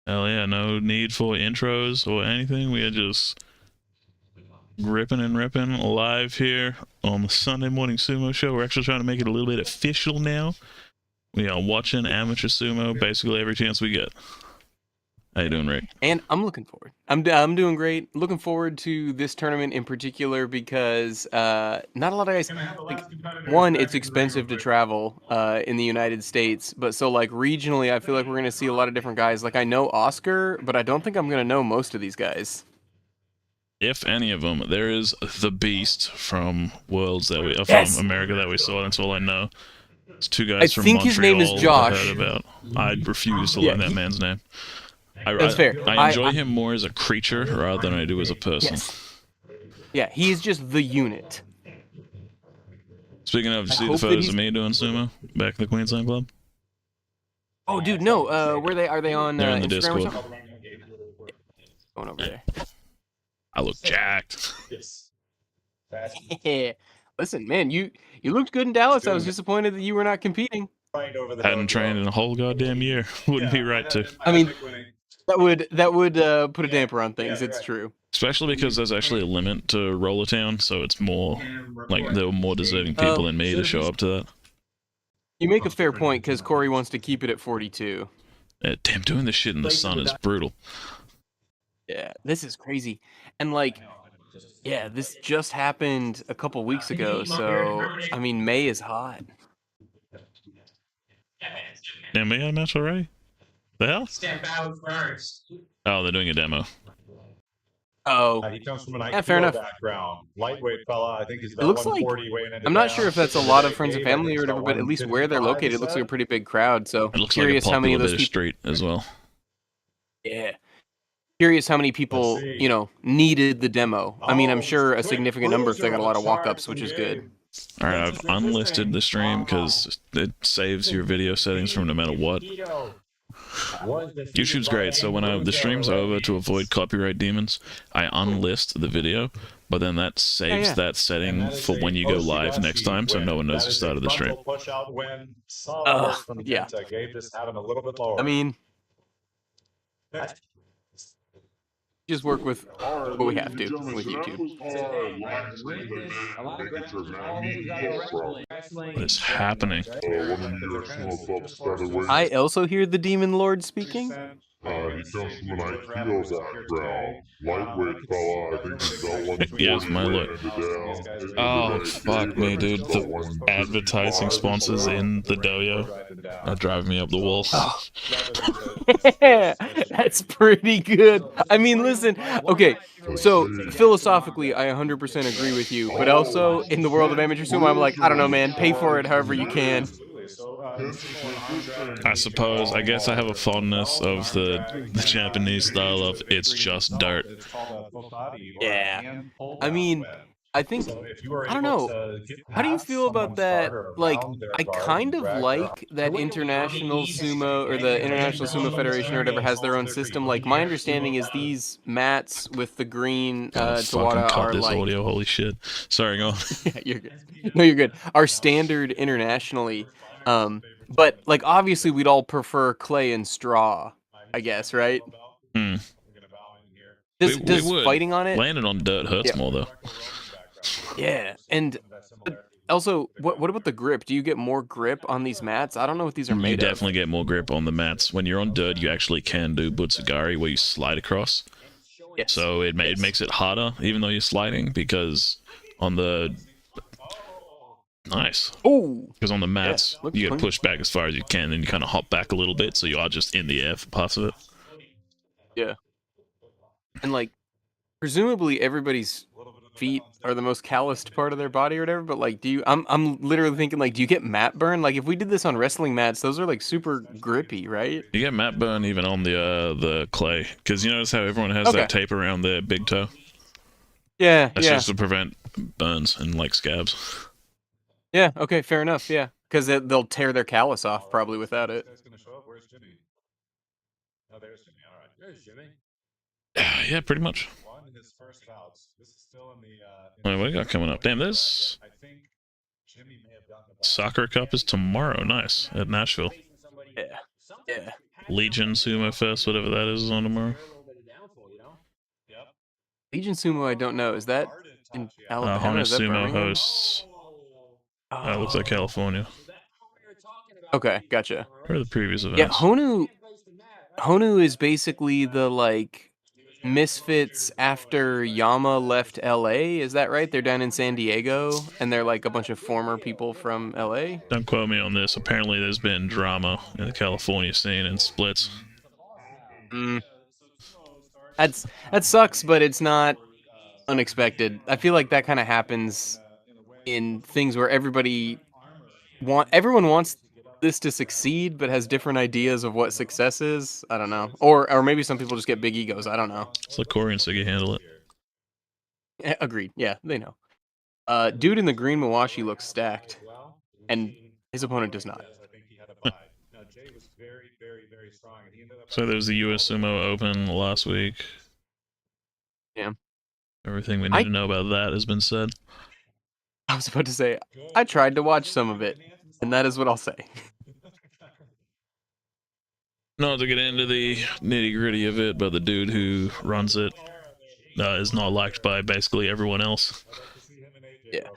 Hell yeah, no need for intros or anything. We are just ripping and ripping live here on the Sunday Morning Sumo Show. We're actually trying to make it a little bit official now. We are watching amateur sumo basically every chance we get. How you doing, Rick? And I'm looking forward. I'm doing great. Looking forward to this tournament in particular because not a lot of guys like one. It's expensive to travel in the United States, but so like regionally, I feel like we're gonna see a lot of different guys. Like I know Oscar, but I don't think I'm gonna know most of these guys. If any of them, there is the Beast from Worlds that we from Yes, America that we saw. That's all I know. It's two I guys from think his name is Montreal I heard Josh. about. I refuse to Yeah, learn that man's name. that's fair. I enjoy him more as a creature rather than I do as a person. Yes, yeah, he's just the unit. Speaking of, I see the hope that photos of he's. me doing sumo back in the Queensland Club? Oh, dude, no. Where they are they on They're in the Instagram or Discord. something? Going over there. I look jacked. Yeah. Listen, man, you looked good in Dallas. I was disappointed that you were not competing. Hadn't trained in a whole goddamn year. Wouldn't be right to. I mean, that would put a damper on things. It's true. Especially because there's actually a limit to Roller Town, so it's more like there were more deserving people than me to show up to that. You make a fair point because Corey wants to keep it at 42. Damn, doing this shit in the sun is brutal. Yeah, this is crazy. And like, yeah, this just happened a couple weeks ago. So I mean, May is hot. Damn, we had a match already? The hell? Oh, they're doing a demo. Oh, He comes from an yeah, fair Aikido enough. background. Lightweight fella. I think he's It about looks like 140 weighing in. I'm not sure if that's a lot of friends and family or whatever, but at least where they're located, it looks like a pretty big crowd. So It looks like a curious how many popular of those bit of people. street as well. Yeah. Curious how many people, needed the demo. I mean, I'm sure a significant number if they got a lot of walk-ups, which is good. Alright, I've unlisted the stream because it saves your video settings from no matter what. YouTube's great, so when the stream's over, to avoid copyright demons, I unlist the video, but then that saves that setting for when you go live next time, so no one knows you started the stream. Yeah. I mean, just work with what we have to with YouTube. What is happening? I also hear the Demon Lord speaking. He comes from an Aikido background. Lightweight fella, I think he's about 140 Yes, my look. weighing Oh, fuck me, dude. The advertising sponsors in the dojo are driving me up the wall. That's pretty good. I mean, listen, okay, so philosophically, I 100% agree with you, but also in the world of amateur sumo, I'm like, I don't know, man, pay for it however you can. I suppose. I guess I have a fondness of the Japanese style of it's just dirt. Yeah. I mean, I think, I don't know. How do you feel about that? Like, I kind of like that international sumo or the International Sumo Federation or whatever has their own system. Like, my understanding is these mats with the green Tawada Cut are this like. audio. Holy shit. Sorry, go on. Yeah, you're good. No, you're good. Are standard internationally. But like obviously we'd all prefer clay and straw, I guess, right? Hmm. Does would. fighting on it? Landing on dirt hurts more though. Yeah, and also, what about the grip? Do you get more grip on these mats? I don't know what these are made You of. definitely get more grip on the mats. When you're on dirt, you actually can do butsugari where you slide across. Yes. So it makes it harder, even though you're sliding, because on the nice. Oh, because on the mats yeah, you get clean. pushed back as far as you can, and you kind of hop back a little bit, so you are just in the air for parts of it. Yeah, and like presumably everybody's feet are the most calloused part of their body or whatever. But like, I'm literally thinking like, do you get mat burn? Like, if we did this on wrestling mats, those are like super grippy, right? You get mat burn even on the clay, because you notice how everyone has that tape around their big toe. Yeah, That's yeah. just to prevent burns and like scabs. Yeah, okay, fair enough, yeah. Because they'll tear their callus off probably without it. Where's Jimmy? Oh, there's Jimmy. All right. There's Jimmy. Yeah, pretty much. Won his first bouts. This is still in the. Wait, what do we got coming up? Damn, this. I think Soccer Cup is tomorrow. Nice. At Nashville. Yeah. Yeah. Legion Sumo Fest, whatever that is on tomorrow. Legion Sumo, I don't know. Is that in Alabama? Honu Is that Sumo Birmingham? hosts. Looks like California. Okay, gotcha. Or the previous Yeah, events. Honu is basically the like Misfits after Yama left LA. Is that right? They're down in San Diego and they're like a bunch of former people from LA. Don't quote me on this. Apparently there's been drama in the California scene and splits. That sucks, but it's not unexpected. I feel like that kind of happens in things where everyone wants this to succeed but has different ideas of what success is. I don't know. Or maybe some people just get big egos. I don't know. Let's let Corey and Siggy handle it. Agreed. Yeah, they know. Dude in the green Mawashi looks stacked, and his opponent does not. So there was the US Sumo Open last week. Yeah. Everything we need to know about that has been said. I was about to say, I tried to watch some of it, and that is what I'll say. Not to get into the nitty gritty of it, but the dude who runs it is not liked by basically everyone else. Yeah.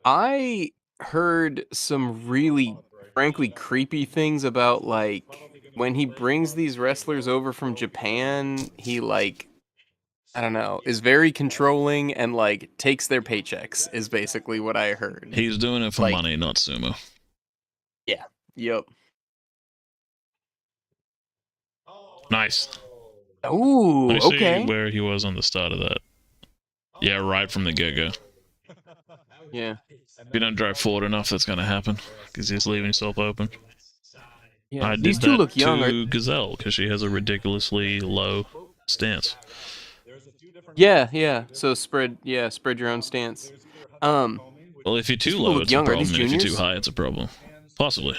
I heard some really, frankly, creepy things about, like, when he brings these wrestlers over from Japan, he, like, I don't know, is very controlling and, like, takes their paychecks, is basically what I heard. He's doing it for money, not sumo. Yeah. Yep. Nice. Ooh, Let me see okay. where he was on the start of that. Yeah, right from the get-go. Yeah. If you don't drive forward enough, that's going to happen, because he's leaving himself open. Yeah, These two look young. To Gazelle, because she has a ridiculously low stance. Yeah. So spread your own stance. Well, if you're too low, it's a problem. And if you're too high, it's a problem. Possibly.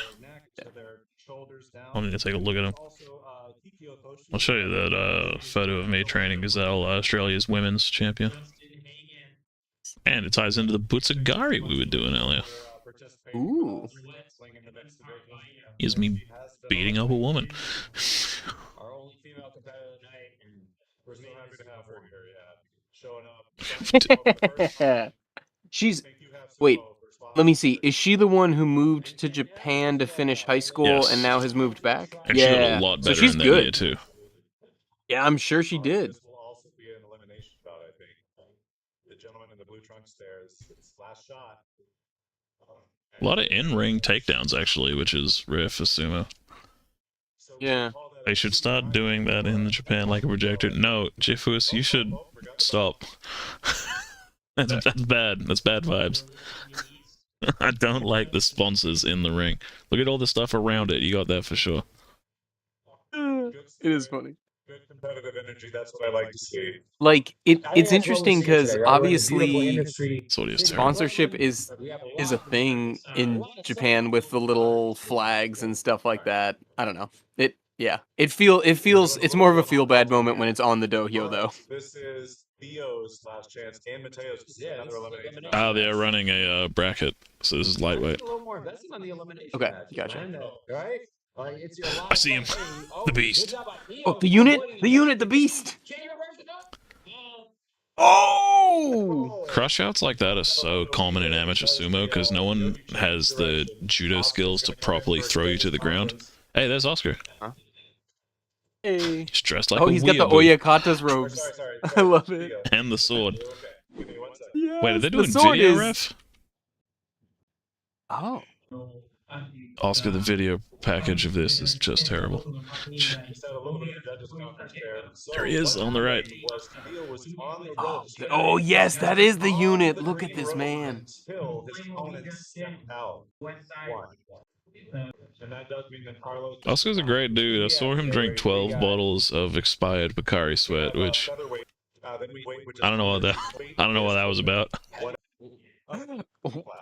I'm going to take a look at him. I'll show you that photo of me training Gazelle, Australia's women's champion. And it ties into the Butsugari we were doing earlier. Ooh. Is me beating up a woman. She's... Wait, let me see. Is she the one who moved to Japan to finish high school and now has moved back? And she did a lot better she's in that good. year, too. Yeah, I'm sure she did. A lot of in-ring takedowns, actually, which is rare for sumo. Yeah. They should start doing that in Japan like a projector. No, Jifus, you should stop. That's bad. That's bad vibes. I don't like the sponsors in the ring. Look at all the stuff around it. You got that for sure. It is funny. Good competitive energy, that's what I like to see. Like, it's interesting because obviously sponsorship is a thing in Japan with the little flags and stuff like that. I don't know. It feels it's more of a feel bad moment when it's on the dohyo though. This is Theo's last chance and Mateo's another elimination. Oh, they're running a bracket, so this is lightweight. Okay, gotcha. I see him. The Beast. Oh, the unit, the Beast. Oh! Crush outs like that are so common in amateur sumo because no one has the judo skills to properly throw you to the ground. Hey, there's Oscar. Hey. He's dressed like a he's got the Oyakata's robes. I love it. And the sword. Yes, wait, are they doing video ref? Oh. Oscar, the video package of this is just terrible. There he is on the right. Oh yes, that is the unit. Look at this man. Oscar's a great dude. I saw him drink 12 bottles of expired Bakari sweat, which I don't know what that was about.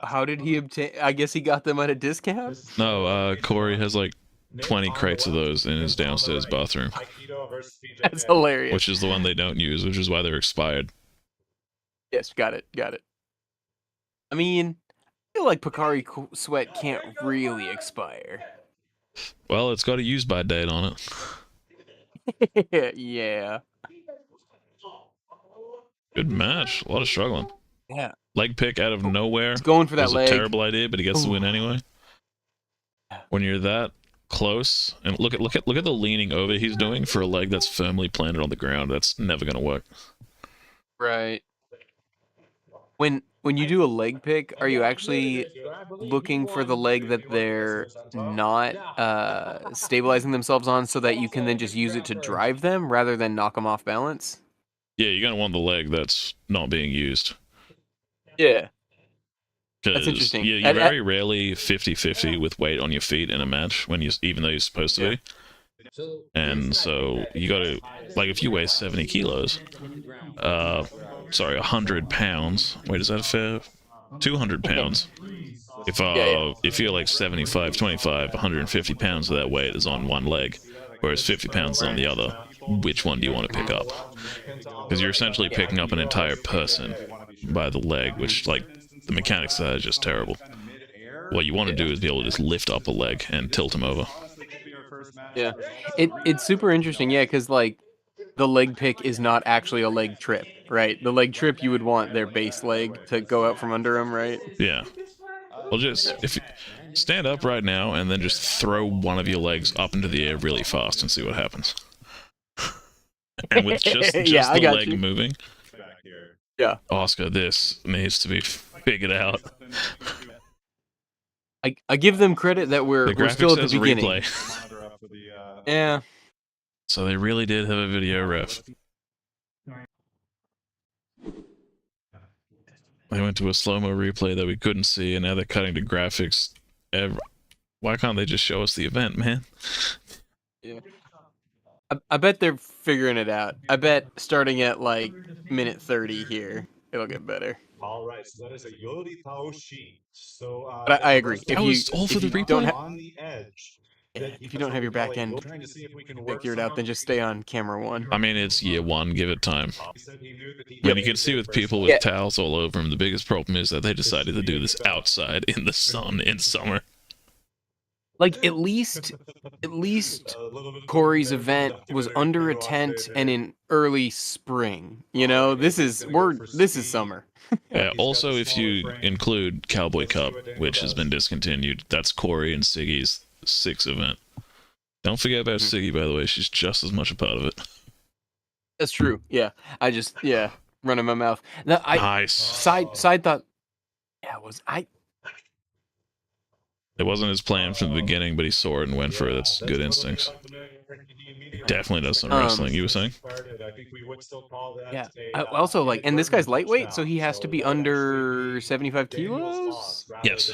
How did he obtain? I guess he got them at a discount. No, Corey has like 20 crates of those in his downstairs bathroom. That's hilarious. Which is the one they don't use, which is why they're expired. Yes, got it. I mean, feel like Pocari Sweat can't really expire. Well, it's got a use by date on it. Yeah. Good match. A lot of struggling. Yeah. Leg pick out of nowhere. He's going for that was leg. a terrible idea, but he gets the win Ooh. anyway. When you're that close, and look at the leaning over he's doing for a leg that's firmly planted on the ground. That's never gonna work. Right. When you do a leg pick, are you actually looking for the leg that they're not stabilizing themselves on so that you can then just use it to drive them rather than knock them off balance? Yeah, you're gonna want the leg that's not being used. Yeah. That's interesting. Yeah, you're very rarely 50-50 with weight on your feet in a match when even though you're supposed to be. And so you gotta, like, if you weigh 70 kilos, 100 pounds. Wait, is that a fair? 200 pounds. If you're like 75, 25, 150 pounds of that weight is on one leg, whereas 50 pounds is on the other, which one do you want to pick up? Because you're essentially picking up an entire person by the leg, which, like, the mechanics of that is just terrible. What you want to do is be able to just lift up a leg and tilt him over. Yeah. It's super interesting, yeah, because, like, the leg pick is not actually a leg trip, right? The leg trip, you would want their base leg to go out from under them, right? Yeah. Well, just if you stand up right now and then just throw one of your legs up into the air really fast and see what happens. And with just Yeah, the leg moving. Yeah. Oscar, this needs to be figured out. I give them credit that we're still at the beginning. Replay. Yeah. So they really did have a video ref. They went to a slow-mo replay that we couldn't see, and now they're cutting to graphics. Why can't they just show us the event, man? Yeah. I bet they're figuring it out. I bet starting at, like, minute 30 here, it'll get better. All right, so that is a Yori Taoshi. So But I agree. That was all for the replay? On the edge. If you don't have your back end figured out, then just stay on camera 1. I mean, it's year 1. Give it time. I mean, you can see with people with towels all over them, the biggest problem is that they decided to do this outside in the sun in summer. Like, at least Corey's event was under a tent and in early spring. You know, this is summer. Yeah, also, if you include Cowboy Cup, which has been discontinued, that's Corey and Siggy's 6th event. Don't forget about Siggy, by the way. She's just as much a part of it. That's true. Yeah, I just running my mouth. Now, Nice. Side thought. Yeah, It wasn't his plan from the beginning, but he saw it and went for it. That's good instincts. Definitely does some wrestling. You were saying? Yeah. Also, like, and this guy's lightweight, so he has to be under 75 kilos. Yes,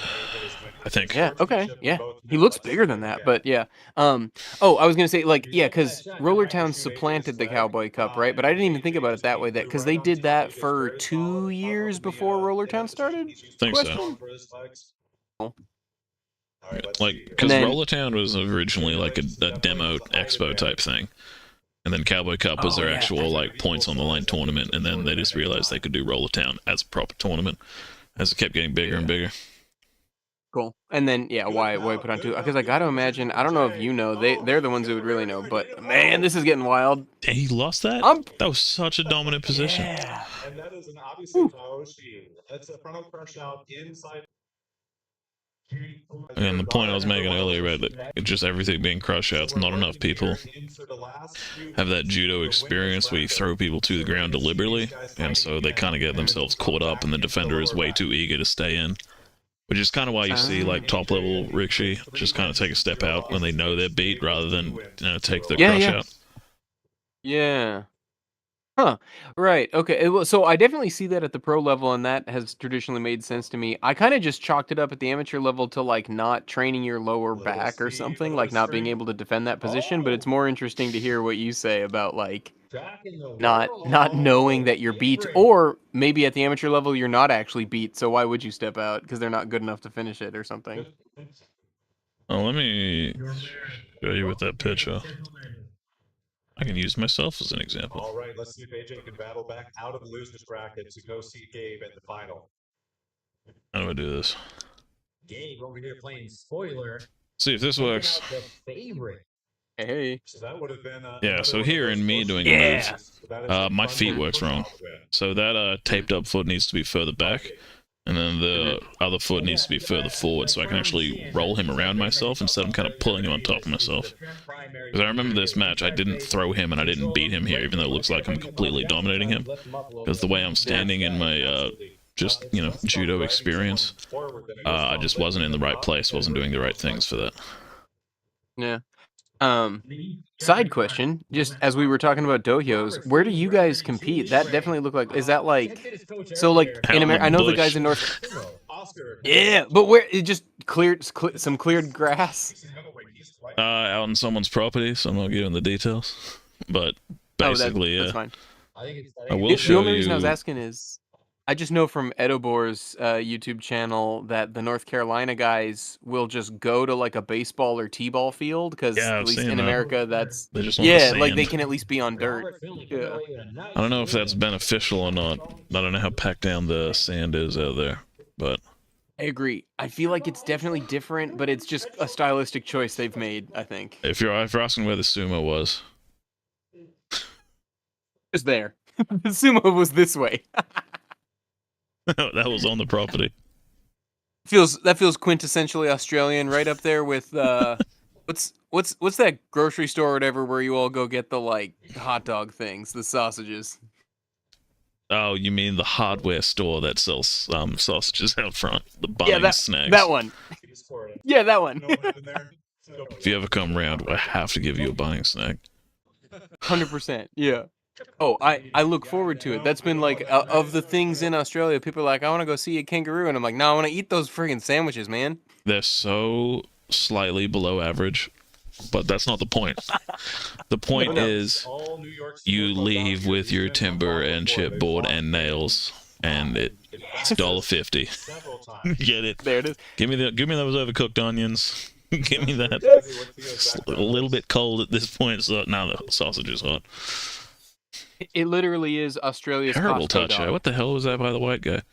I think. Yeah. Okay. Yeah. He looks bigger than that, but yeah. Oh, I was gonna say, like, yeah, because Rollertown supplanted the Cowboy Cup, right? But I didn't even think about it that way. That because they did that for 2 years before Rollertown started. Think so. Like, because Rollertown was originally like a demo expo type thing, and then Cowboy Cup was their actual like points on the line tournament, and then they just realized they could do Rollertown as a proper tournament as it kept getting bigger and bigger. Cool. And then why put on 2? Because I gotta imagine, I don't know if you know, they're the ones who would really know, but man, this is getting wild. And he lost that? That was such a dominant position. Yeah. And that is an obviously Taoshi. That's a frontal crush out inside. And the point I was making earlier about it, just everything being crush outs, not enough people have that judo experience where you throw people to the ground deliberately, and so they kind of get themselves caught up, and the defender is way too eager to stay in. Which is kind of why you see, like, top-level Rikishi just kind of take a step out when they know they're beat, rather than, take the crush out. Yeah. Huh. Right. Okay. So I definitely see that at the pro level, and that has traditionally made sense to me. I kind of just chalked it up at the amateur level to, like, not training your lower back or something, like not being able to defend that position. But it's more interesting to hear what you say about, like, not knowing that you're beat, or maybe at the amateur level you're not actually beat. So why would you step out? Because they're not good enough to finish it or something. Oh, let me show you with that picture. I can use myself as an example. All right, let's see if AJ can battle back out of the losers bracket to go see Gabe at the final. How do I do this? Gabe over here playing spoiler. See if this works. The favorite. Hey. So that would have been Yeah, so here in me doing Yeah. a move, my feet works wrong. So that taped up foot needs to be further back, and then the other foot needs to be further forward, so I can actually roll him around myself instead of kind of pulling him on top of myself. Because I remember this match, I didn't throw him and I didn't beat him here, even though it looks like I'm completely dominating him. Because the way I'm standing in my just, you know, judo experience, I just wasn't in the right place, wasn't doing the right things for that. Yeah. Side question, just as we were talking about dojos, where do you guys compete? That definitely looked like, is that like, so like in America, I know the guys in North, yeah, but where, it just cleared, some cleared grass? Out on someone's property, so I'm not giving the details. But Oh, basically, that's yeah. fine. I will The show only reason I was you. asking is, I just know from Edobor's YouTube channel that the North Carolina guys will just go to like a baseball or t-ball field because Yeah, at I've least seen in that. America that's They just want the yeah, like sand. they can at least be on dirt. Yeah. I don't know if that's beneficial or not. I don't know how packed down the sand is out there, but I agree. I feel like it's definitely different, but it's just a stylistic choice they've made, I think. if you're asking where the sumo was, Just there. The sumo was this way. that was on the property. That feels quintessentially Australian, right up there with what's that grocery store or whatever where you all go get the like hot dog things, the sausages. Oh, you mean the hardware store that sells sausages out front, the Bunnings snags? That one. Yeah, that one. If you ever come round, I have to give you a Bunnings snag. 100%. Yeah. Oh, I look forward to it. That's been like of the things in Australia. People are like, I want to go see a kangaroo, and I'm like, no, I want to eat those friggin' sandwiches, man. They're so slightly below average, but that's not the point. The point is, you leave with your timber and chipboard and nails, and it's $1.50. Get it? There it is. Give me those overcooked onions. Give me that. It's a little bit cold at this point, so now the sausage is hot. It literally is Australia's Terrible Costco touch. dog. What the hell was that by the white guy?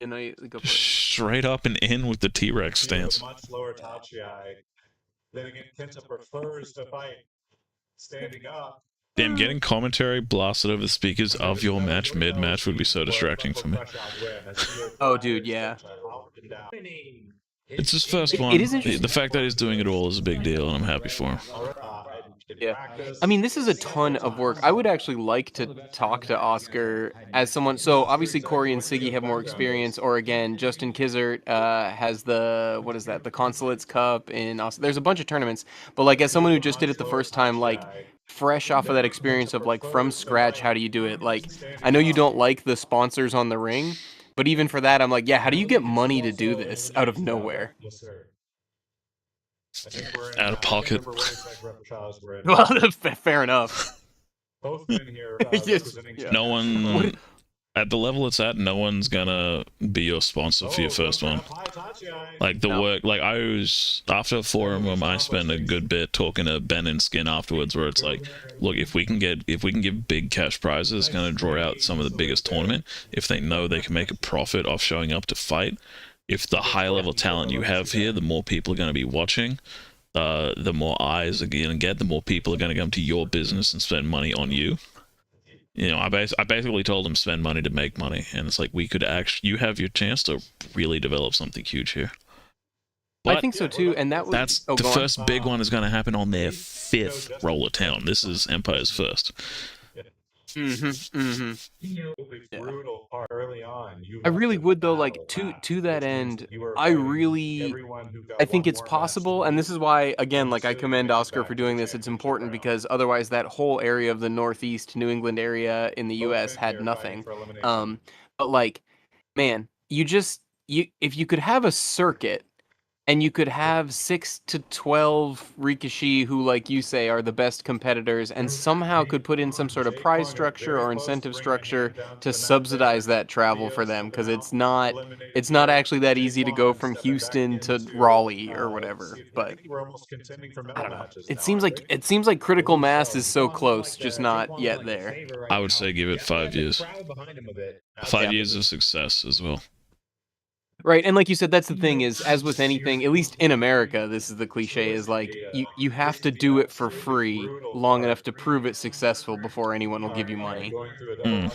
You know, go for it. Straight up and in with the T-Rex stance. Much lower tachi. Then again, Kenta prefers to fight standing up. Damn, getting commentary blasted over the speakers of your match mid-match would be so distracting for me. Oh, dude, yeah. It's his first one. It is interesting. The fact that he's doing it all is a big deal, and I'm happy for him. Yeah. I mean, this is a ton of work. I would actually like to talk to Oscar as someone. So obviously Corey and Siggy have more experience, or again, Justin Kizert has the, what is that? The Consulates Cup in Austin. There's a bunch of tournaments, but like as someone who just did it the first time, like fresh off of that experience of like from scratch, how do you do it? Like, I know you don't like the sponsors on the ring, but even for that, I'm like, yeah, how do you get money to do this out of nowhere? Out of pocket. Well, fair enough. Both been here. Yes, yeah. No one, at the level it's at, no one's gonna be your sponsor for your first one. Like the work, like I was, after Forum, I spent a good bit talking to Ben and Skin afterwards, where it's like, look, if we can give big cash prizes, it's gonna draw out some of the biggest tournament. If they know they can make a profit off showing up to fight, if the high level talent you have here, the more people are going to be watching, the more eyes are going to get, the more people are going to come to your business and spend money on you. You know, I basically told them spend money to make money, and it's like we could actually, you have your chance to really develop something huge here. But I think so too, and that's the first big one is going to happen on their 5th roller town. This is Empire's first. Yeah. I really would though, like to that end, I think it's possible, and this is why, again, like I commend Oscar for doing this. It's important because otherwise that whole area of the Northeast New England area in the US had nothing. But like, man, if you could have a circuit and you could have 6 to 12 Rikishi who, like you say, are the best competitors, and somehow could put in some sort of prize structure or incentive structure to subsidize that travel for them, because it's not actually that easy to go from Houston to Raleigh or whatever. But I don't know. It seems like critical mass is so close, just not yet there. I would say give it 5 years. 5 years of success as well. Right, and like you said, that's the thing is, as with anything, at least in America, this is the cliche, is like you have to do it for free long enough to prove it successful before anyone will give you money. Hmm.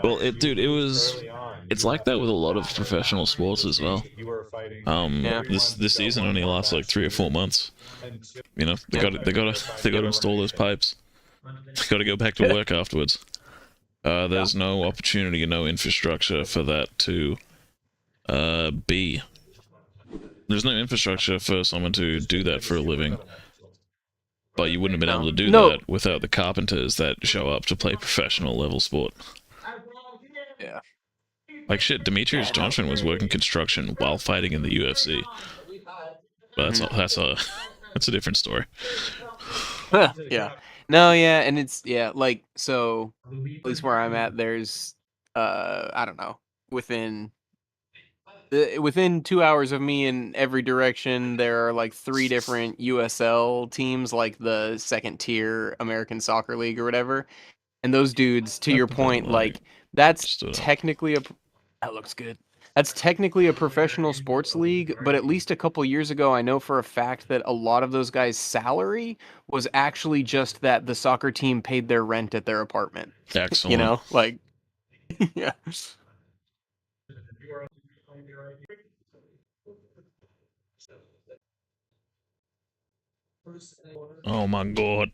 Well, dude, it's like that with a lot of professional sports as well. Yeah. This season only lasts like 3 or 4 months. You know, they gotta install those pipes. They gotta go back to work afterwards. There's no opportunity, no infrastructure for that to be. There's no infrastructure for someone to do that for a living. But you wouldn't have been able to do No. that without the carpenters that show up to play professional level sport. Yeah. Like shit, Demetrius Johnson was working construction while fighting in the UFC. But that's a different story. Yeah. No, yeah, and it's like so at least where I'm at, there's I don't know, within 2 hours of me in every direction, there are like 3 different USL teams, like the second tier American Soccer League or whatever. And those dudes, to your point, like that's technically that looks good. That's technically a professional sports league, but at least a couple years ago, I know for a fact that a lot of those guys' salary was actually just that the soccer team paid their rent at their apartment. Excellent. You know, like, yeah. Oh my god.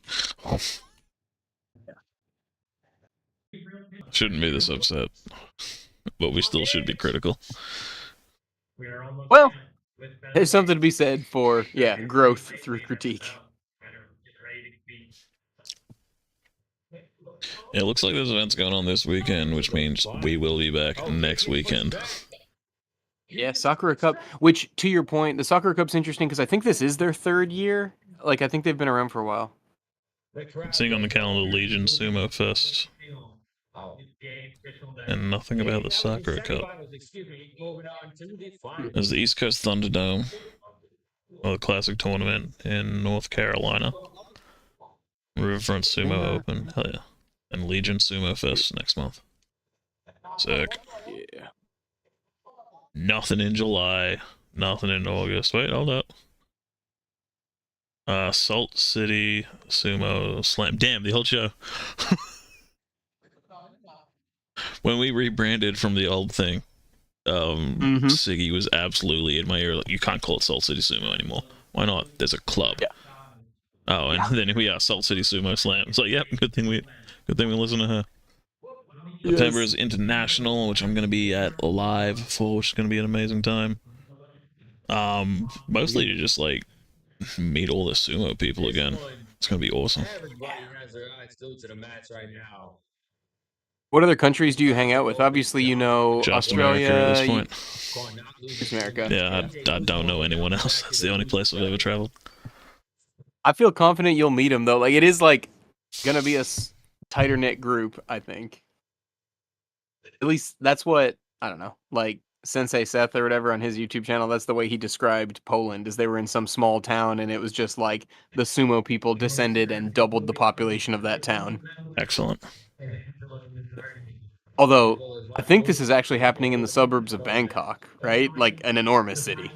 Shouldn't be this upset, but we still should be critical. Well, there's something to be said for growth through critique. It looks like there's events going on this weekend, which means we will be back next weekend. Yeah, Sakura Cup, which to your point, the Sakura Cup's interesting because I think this is their 3rd year. Like, I think they've been around for a while. Seeing on the calendar Legion Sumo Fest. And nothing about the Sakura Cup. There's the East Coast Thunderdome, or the Classic Tournament in North Carolina. Riverfront Sumo Open, hell yeah. And Legion Sumo Fest next month. Sick. Yeah. Nothing in July, nothing in August. Wait, hold up. Salt City Sumo Slam. Damn, the whole show. When we rebranded from the old thing, Siggy was absolutely in my ear. Like, you can't call it Salt City Sumo anymore. Why not? There's a club. Yeah. Oh, and then we are Salt City Sumo Slam. So yep, good thing we listen to her. Yes. September is International, which I'm gonna be at live for, which is gonna be an amazing time. Mostly to just like meet all the sumo people again. It's gonna be awesome. Everybody has their eyes glued to the match right now. What other countries do you hang out with? Obviously, you know Just Australia. America at this point. Just America. Yeah, I don't know anyone else. That's the only place I've ever traveled. I feel confident you'll meet them though. Like, it is like gonna be a tighter knit group, I think. At least that's what, I don't know, like Sensei Seth or whatever on his YouTube channel, that's the way he described Poland, is they were in some small town and it was just like the sumo people descended and doubled the population of that town. Excellent. Although, I think this is actually happening in the suburbs of Bangkok, right? Like an enormous city.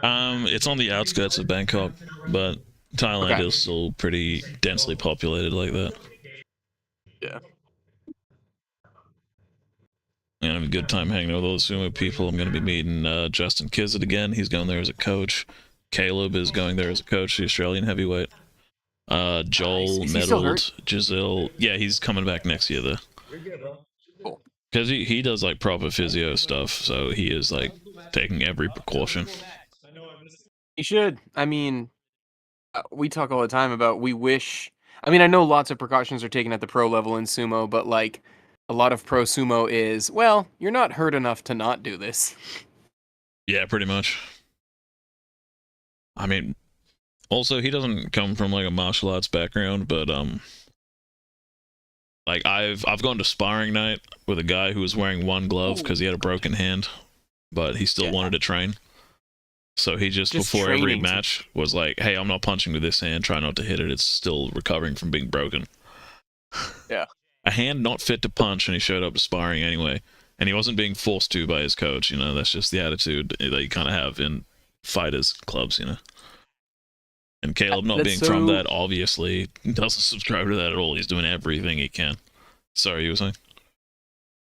It's on the outskirts of Bangkok, but Thailand is still pretty densely populated like that. Yeah. I'm having a good time hanging out with all the sumo people. I'm going to be meeting Justin Kizzard again. He's going there as a coach. Caleb is going there as a coach, the Australian heavyweight. Joel medaled. Giselle. Yeah, he's coming back next year, though. Cool. Because he does, like, proper physio stuff, so he is, like, taking every precaution. He should. I mean, we talk all the time about we wish... I mean, I know lots of precautions are taken at the pro level in sumo, but, like, a lot of pro sumo is, well, you're not hurt enough to not do this. Yeah, pretty much. I mean, also, he doesn't come from, like, a martial arts background, but, like, I've gone to sparring night with a guy who was wearing one glove because he had a broken hand, but he still wanted to train. So he just before every match was like, hey, I'm not punching with this hand, try not to hit it, it's still recovering from being broken. Yeah. a hand not fit to punch, and he showed up to sparring anyway. And he wasn't being forced to by his coach. That's just the attitude that you kind of have in fighters clubs. And Caleb, not being from that, obviously doesn't subscribe to that at all. He's doing everything he can. Sorry, you were saying?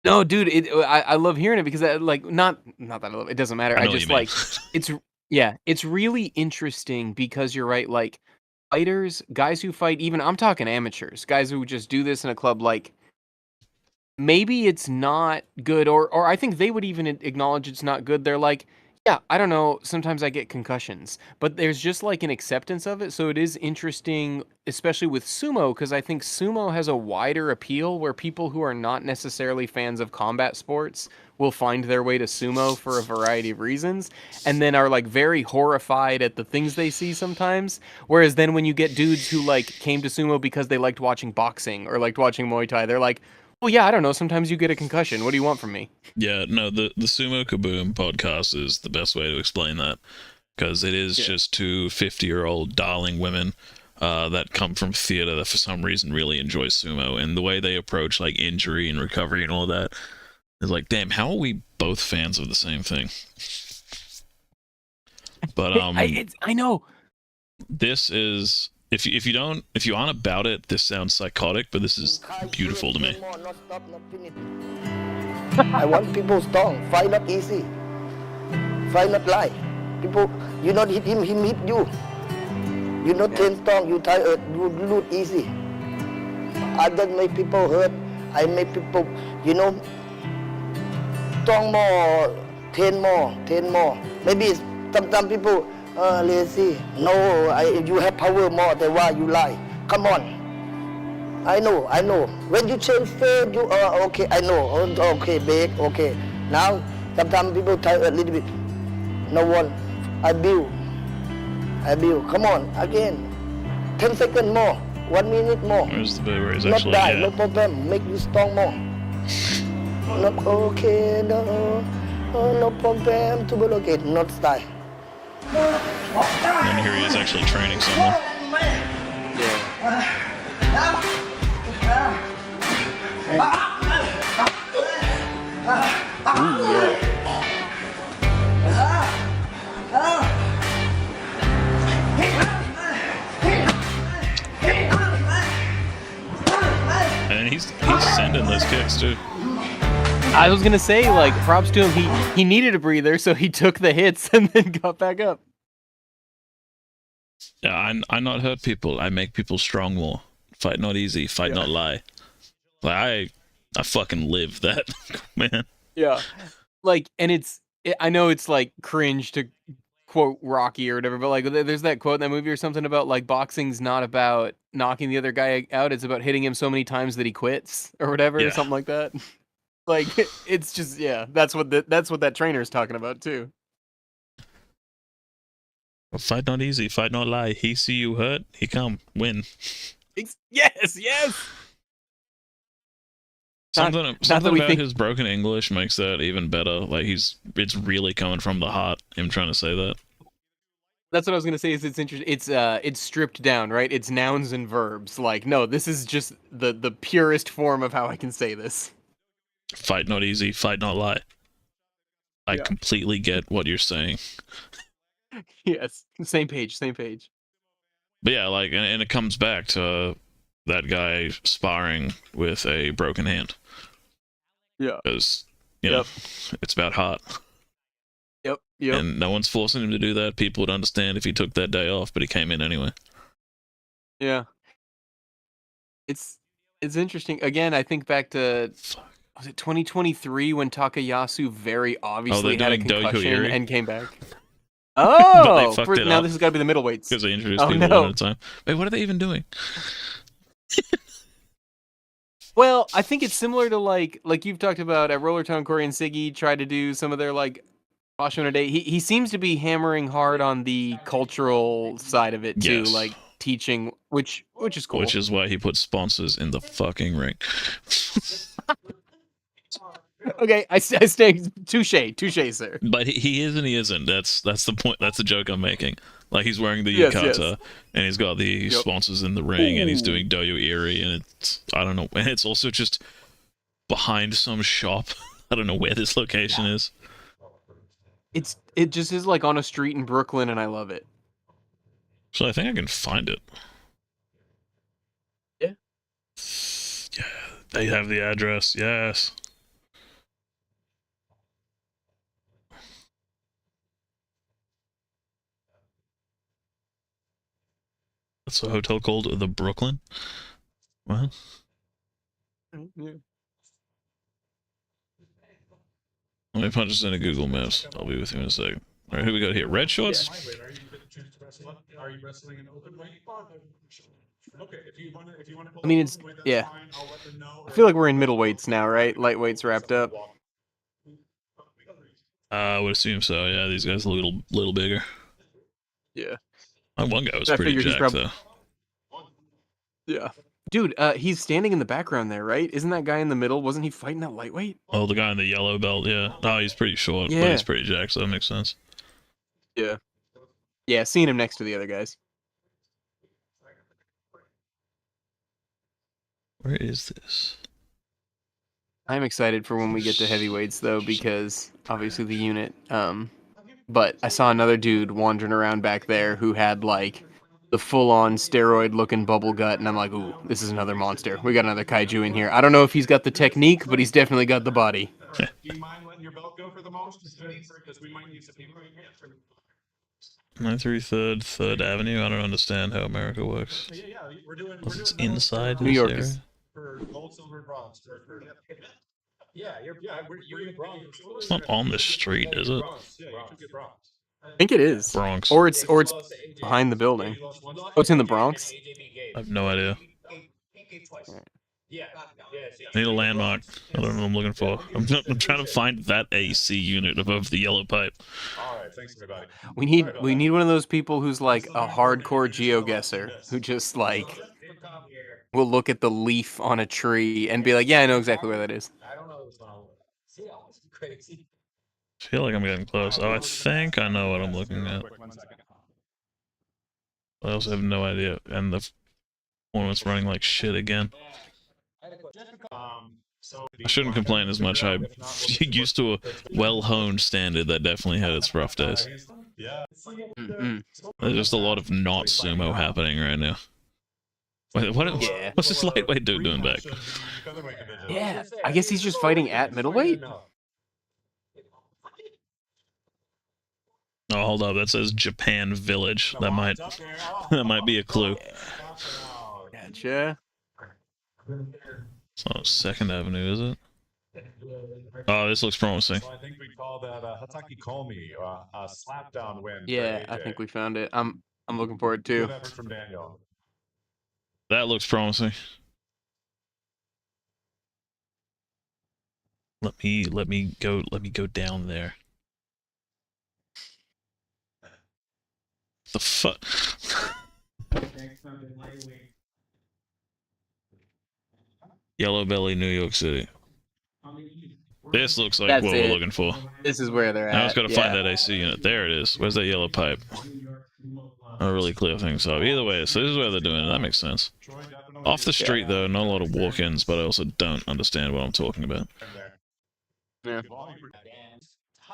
No, dude, I love hearing it because not that I love it. It doesn't matter. I just like it's really interesting because you're right. Like fighters, guys who fight, even I'm talking amateurs, guys who just do this in a club. Like maybe it's not good, or I think they would even acknowledge it's not good. They're like, yeah, I don't know. Sometimes I get concussions, but there's just like an acceptance of it. So it is interesting, especially with sumo, because I think sumo has a wider appeal where people who are not necessarily fans of combat sports will find their way to sumo for a variety of reasons, and then are like very horrified at the things they see sometimes. Whereas then when you get dudes who like came to sumo because they liked watching boxing or liked watching Muay Thai, they're like, well, yeah, I don't know. Sometimes you get a concussion. What do you want from me? Yeah, no, the Sumo Kaboom podcast is the best way to explain that, because it is just two 50-year-old darling women that come from theater that for some reason really enjoy sumo, and the way they approach like injury and recovery and all that is like, damn, how are we both fans of the same thing? But I know. This is if you aren't about it, this sounds psychotic, but this is beautiful to me. I want people strong. Fight not easy. Fight not lie. People, you not hit him hit you. You not train strong, you tired, you lose easy. I don't make people hurt. I make people, strong more, train more. Maybe sometimes people lazy. No, you have power more than why you lie. Come on. I know. When you change faith, you are okay. I know. Okay, big. Okay. Now, sometimes people tired a little bit. No one. I build. Come on, again. 10 seconds more. 1 minute more. Where's the bit where he's not actually die, no problem. Make you strong more. Not okay, no. No problem. To be okay, not die. And here he is actually training someone. And he's sending those kicks too. I was gonna say, like, props to him. He needed a breather, so he took the hits and then got back up. Yeah, I not hurt people. I make people strong more. Fight not easy. Fight not lie. Like I fucking live that, man. Yeah, like, and I know it's like cringe to quote Rocky or whatever, but like, there's that quote in that movie or something about like boxing's not about knocking the other guy out; it's about hitting him so many times that he quits or whatever, or something like that. Like, it's just that's what that trainer's talking about too. Well, fight not easy. Fight not lie. He see you hurt, he come win. Yes. Something about his broken English makes that even better. Like it's really coming from the heart. Him trying to say that. That's what I was gonna say. Is it's interesting. It's stripped down, right? It's nouns and verbs. Like, no, this is just the purest form of how I can say this. Fight not easy. Fight not lie. I completely get what you're saying. Yes, same page. But yeah, like, and it comes back to that guy sparring with a broken hand. Yeah. Because, it's about heart. Yep. And no one's forcing him to do that. People would understand if he took that day off, but he came in anyway. Yeah. It's interesting. Again, I think back to, was it 2023 when Takayasu very obviously had a concussion and came back? Oh, now this has got to be the middleweights. Because they introduced people one at a time. Wait, what are they even doing? Well, I think it's similar to like you've talked about at Rollertown. Corey and Siggy tried to do some of their like Basho a day. He seems to be hammering hard on the cultural side of it too, like teaching, which is cool. Which is why he put sponsors in the fucking ring. Okay, I stay touche, sir. But he is and he isn't. That's the point. That's the joke I'm making. Like he's wearing the Yes, yukata, yes. and he's got the sponsors in the ring, and he's doing Doyo Iri, and it's I don't know, and it's also just behind some shop. I don't know where this location is. It just is like on a street in Brooklyn, and I love it. So I think I can find it. Yeah. Yeah, they have the address. Yes. That's a hotel called the Brooklyn. Well, Yeah. let me punch this into Google Maps. I'll be with you in a second. All right, who we got here? Red shorts. Are you wrestling an open weight? Okay, if you want to. I mean, it's yeah. I feel like we're in middleweights now, right? Lightweights wrapped up. I would assume so. Yeah, these guys are a little bigger. Yeah. My one guy was I pretty figured he's jacked though. Yeah. Dude, he's standing in the background there, right? Isn't that guy in the middle? Wasn't he fighting that lightweight? Oh, the guy in the yellow belt. Yeah. Oh, he's pretty short, but Yeah. he's pretty jacked, so that makes sense. Yeah. Yeah, seeing him next to the other guys. Where is this? I'm excited for when we get to heavyweights though, because obviously the unit. But I saw another dude wandering around back there who had like the full-on steroid-looking bubble gut, and I'm like, ooh, this is another monster. We got another kaiju in here. I don't know if he's got the technique, but he's definitely got the body. Do you mind letting your belt go for the most? Because we might need some people. 933rd 3rd Avenue. I don't understand how America works. Yeah, we're doing. It's inside New this York area? is- For gold, silver, and bronze. Yeah, we're in bronze. It's not on the street, is it? Yeah, you should get bronze. I think it is. Bronx. Or it's behind the building. Oh, it's in the Bronx? I have no idea. Yeah. I need a landmark. I don't know what I'm looking for. I'm trying to find that AC unit above the yellow pipe. All right, thanks everybody. We need one of those people who's like a hardcore geoguesser who just like will look at the leaf on a tree and be like, yeah, I know exactly where that is. I don't know what's on. See, it's crazy. I feel like I'm getting close. Oh, I think I know what I'm looking at. I also have no idea. And the tournament's running like shit again. I shouldn't complain as much. I'm used to a well-honed standard that definitely had its rough days. Mm-mm. There's just a lot of not sumo happening right now. Wait, Yeah. what's this lightweight dude doing back? Yeah, I guess he's just fighting at middleweight. Oh, hold up. That says Japan Village. That might be a clue. Gotcha. It's not 2nd Avenue, is it? Oh, this looks promising. So I think we call that Hataki Komi, a slapdown win. for Yeah, I AJ. think we found it. I'm looking forward too. Good effort from Daniel. That looks promising. Let me go down there. The fuck? Yellow Belly, New York City. This looks like That's what it. we're looking for. This is where they're at. Now I just gotta yeah. find that AC unit. There it is. Where's that yellow pipe? I'll really clear things up. Either way, so this is where they're doing it. That makes sense. Off the street, though, not a lot of walk-ins, but I also don't understand what I'm talking about. Yeah.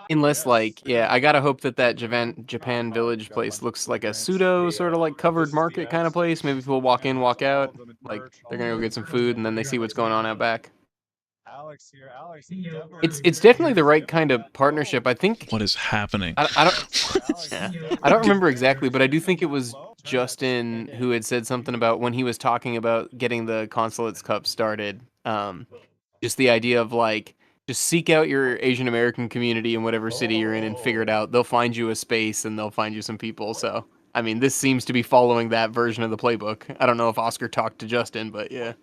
Unless, like, yeah, I gotta hope that Japan Village place looks like a pseudo sort of like covered market kind of place. Maybe people walk in, walk out, like they're gonna go get some food, and then they see what's going on out back. Alex here. Alex, It's definitely the right kind of partnership. I think What is happening? I don't remember exactly, but I do think it was Justin who had said something about when he was talking about getting the Consulates Cup started. Just the idea of like, just seek out your Asian American community in whatever city you're in and figure it out. They'll find you a space and they'll find you some people. So, I mean, this seems to be following that version of the playbook. I don't know if Oscar talked to Justin, but yeah.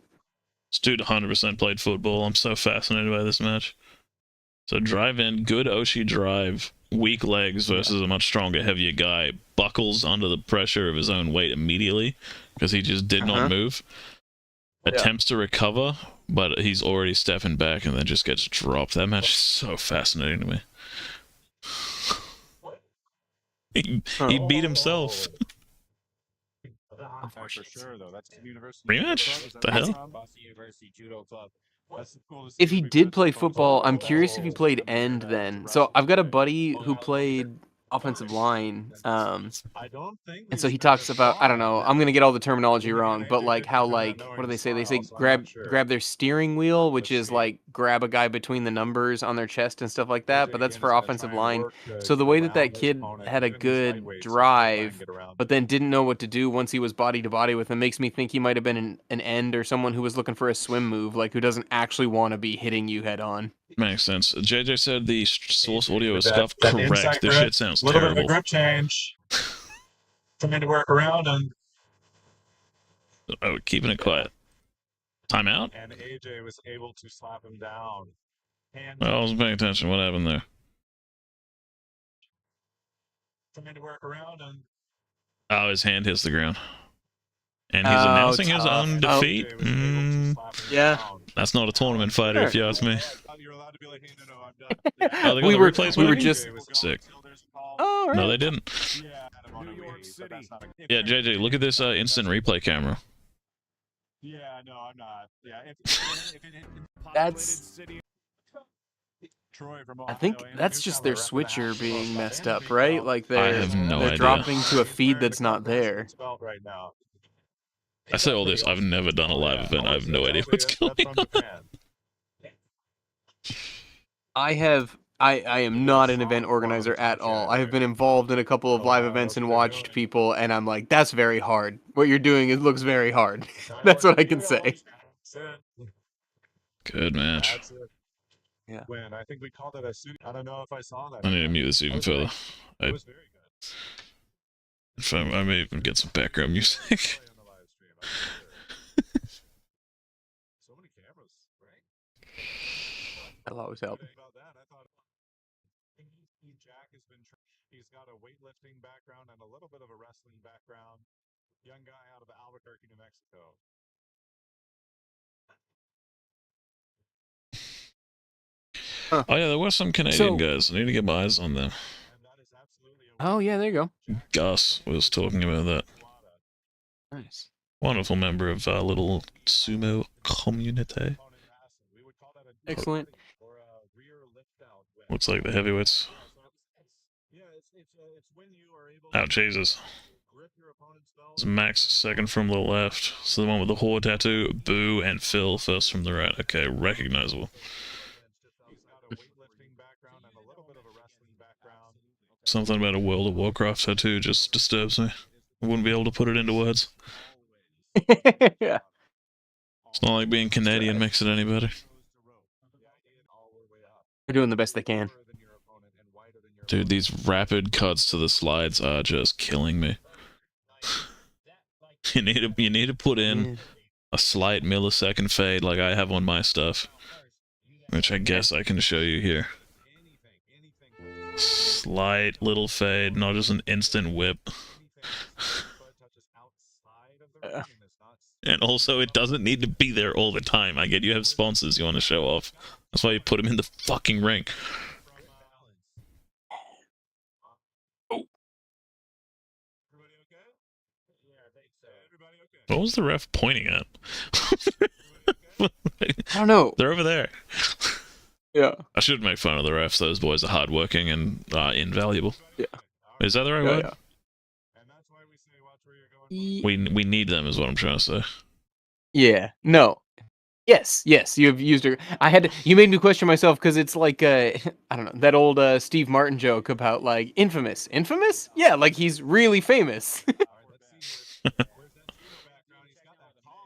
This dude 100% played football. I'm so fascinated by this match. So drive in, good Oshi drive, weak legs versus a much stronger, heavier guy. Buckles under the pressure of his own weight immediately because he just did not move. Attempts to recover, but he's already stepping back and then just gets dropped. That match is so fascinating to me. He beat himself. For sure, though. That's the University Rematch? Judo Club. Is that The where hell? it's from? Boston University Judo Club. That's the coolest If thing he we've did touched play the phones football, on. I'm curious if he Oh, played I'm here end to then. So wrestle I've got a today. buddy who played offensive line, I don't think and so these he men are talks about, I don't know, strong. I'm gonna get all the terminology Then again, wrong, but AJ like did how come in like not what knowing do they his say? They say style, so I'm not sure. grab their steering wheel, which Let's is see. like grab a guy between the numbers on their chest and stuff like that, AJ but that's again for is gonna offensive try and line. work to So the get way that around that his kid opponent. had a Even he's good lightweight, so he's gonna try and drive, get around but him. then didn't know what to do once he was body to body with him makes me think he might have been an end or someone who was looking for a swim move, like who doesn't actually want to be hitting you head on. Makes sense. JJ said the source audio is That scuffed. inside Correct. This grip, shit sounds a little bit of a terrible. grip change. Trying to work around him. Oh, keeping it quiet. Timeout? And AJ was able to slap him down. And Well, I wasn't paying attention. What happened there? trying to work around him. Oh, his hand hits the ground. And he's announcing his tough. own Oh. defeat? AJ was able to slap him Yeah. down. That's not a tournament fighter, if you ask me. I thought you were allowed to be like, hey, no, I'm done. Yeah. Oh, they got we the were replays we were already? just Sick. oh right. No, they didn't. Yeah, New York City. Yeah, JJ, look at this instant replay camera. Yeah, no, I'm not. Yeah, if That's Troy from I think Ohio, that's just their switcher being messed up, right? Like they're have no they're idea. dropping to a feed that's not there. Right now. I say all this, I've never done a live event. I have no idea what's going on. I am not an event organizer at all. I have been involved in a couple of live events and watched people, and I'm like, that's very hard. What you're doing, it looks very hard. That's what I can say. Good match. Yeah. When I think we called it a suit. I don't know if I saw that. I need to mute this even further. It was very good. If I may even get some background music. So many cameras, right? That'll always help. Jack has been. He's got a weightlifting background and a little bit of a wrestling background. Young guy out of Albuquerque, New Mexico. Huh. Oh yeah, there were some Canadian guys. I need to get my eyes on them. Oh yeah, there you go. Gus was talking about that. Nice. Wonderful member of our little sumo community. Excellent. Looks like the heavyweights. Oh, Jesus. It's Max second from the left. So the one with the whore tattoo, Boo, and Phil first from the right. Okay, recognizable. Something about a World of Warcraft tattoo just disturbs me. I wouldn't be able to put it into words. Yeah. It's not like being Canadian makes it any better. They're doing the best they can. Dude, these rapid cuts to the slides are just killing me. You need to put in a slight millisecond fade like I have on my stuff, which I guess I can show you here. Slight little fade, not just an instant whip. And also, it doesn't need to be there all the time. I get you have sponsors you want to show off. That's why you put them in the fucking ring. What was the ref pointing at? I don't know. They're over there. Yeah. I should make fun of the refs. Those boys are hardworking and invaluable. Yeah. Is that the right word? Yeah. We need them, is what I'm trying to say. Yeah. No. Yes. You have used her. You made me question myself because it's like I don't know, that old Steve Martin joke about like infamous. Infamous? Yeah, like he's really famous.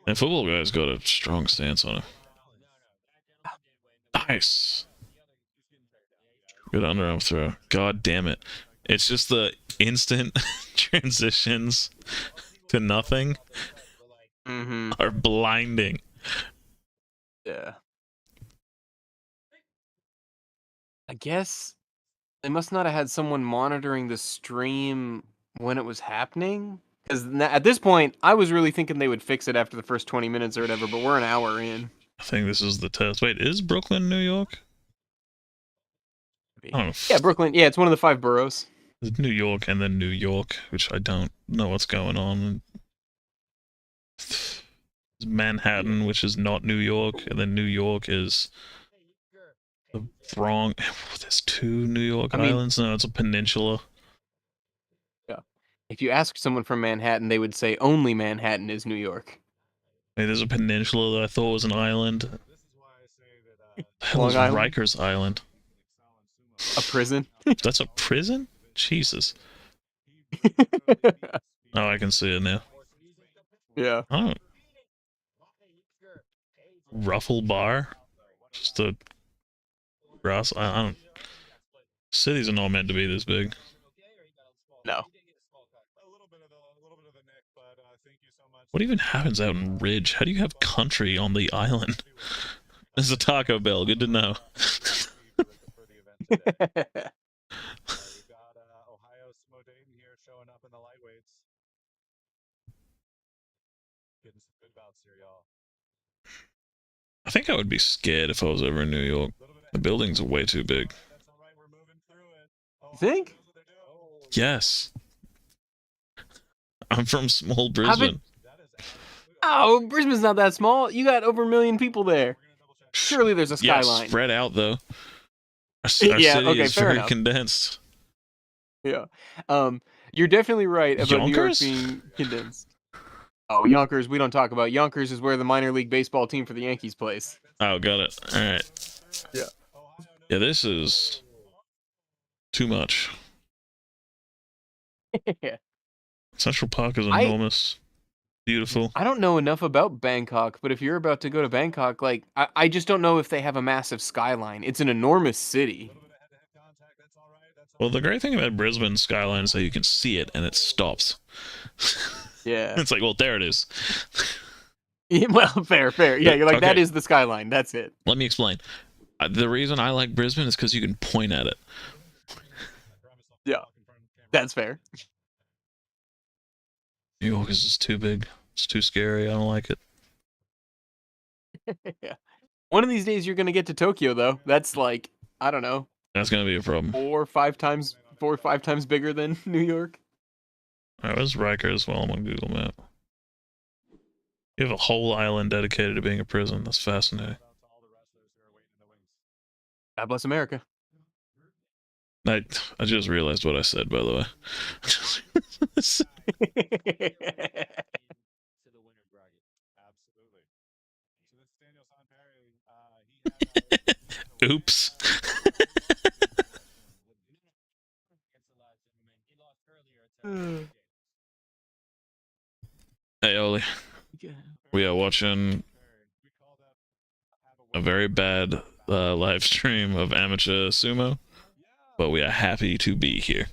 And football guy's got a strong stance on him. Nice. Good underarm throw. God damn it. It's just the instant transitions to nothing are blinding. Yeah. I guess they must not have had someone monitoring the stream when it was happening. Because at this point, I was really thinking they would fix it after the first 20 minutes or whatever, but we're an hour in. I think this is the test. Wait, is Brooklyn, New York? I don't know. Yeah, Brooklyn. Yeah, it's one of the 5 boroughs. There's New York and then New York, which I don't know what's going on. There's Manhattan, which is not New York, and then New York is the wrong. There's 2 New York islands. No, it's a peninsula. Yeah. If you ask someone from Manhattan, they would say only Manhattan is New York. Hey, there's a peninsula that I thought was an island. The hell Long is Island? Rikers Island? A prison? That's a prison? Jesus. Oh, I can see it now. Yeah. Oh. Ruffle Bar? Just a grass. I don't. Cities are not meant to be this big. No. What even happens out in Ridge? How do you have country on the island? There's a Taco Bell. Good to know. We've got Ohio Sumo Dayton here showing up in the lightweights. Getting some good bouts here, y'all. I think I would be scared if I was ever in New York. The buildings are way too big. That's all right. We're moving through it. You think? Yes. I'm from small Brisbane. Oh, Brisbane's not that small. You got over 1 million people there. Surely there's a Yeah, skyline. spread out though. Our Yeah, city okay, is fair very enough. condensed. Yeah. You're definitely right about Yonkers? New York being condensed. Oh, Yonkers, we don't talk about. Yonkers is where the minor league baseball team for the Yankees plays. Oh, got it. All right. Yeah. Yeah, this is too much. Central Park is enormous. Beautiful. I don't know enough about Bangkok, but if you're about to go to Bangkok, like, I just don't know if they have a massive skyline. It's an enormous city. Well, the great thing about Brisbane skyline is that you can see it and it stops. Yeah. It's like, well, there it is. Well, fair. Yeah, you're like, Okay. that is the skyline. That's it. Let me explain. The reason I like Brisbane is because you can point at it. Yeah. That's fair. New York is just too big. It's too scary. I don't like it. Yeah. One of these days you're gonna get to Tokyo, though. That's like, I don't know, That's gonna be a problem. 4 or 5 times bigger than New York. Alright, where's Rikers? Well, I'm on Google Map. You have a whole island dedicated to being a prison. That's fascinating. God bless America. I just realized what I said, by the way. Absolutely. So this is Daniel Sanperry. Oops. Hey, Oli. We are watching a very bad live stream of Amateur Sumo, but we are happy to be here.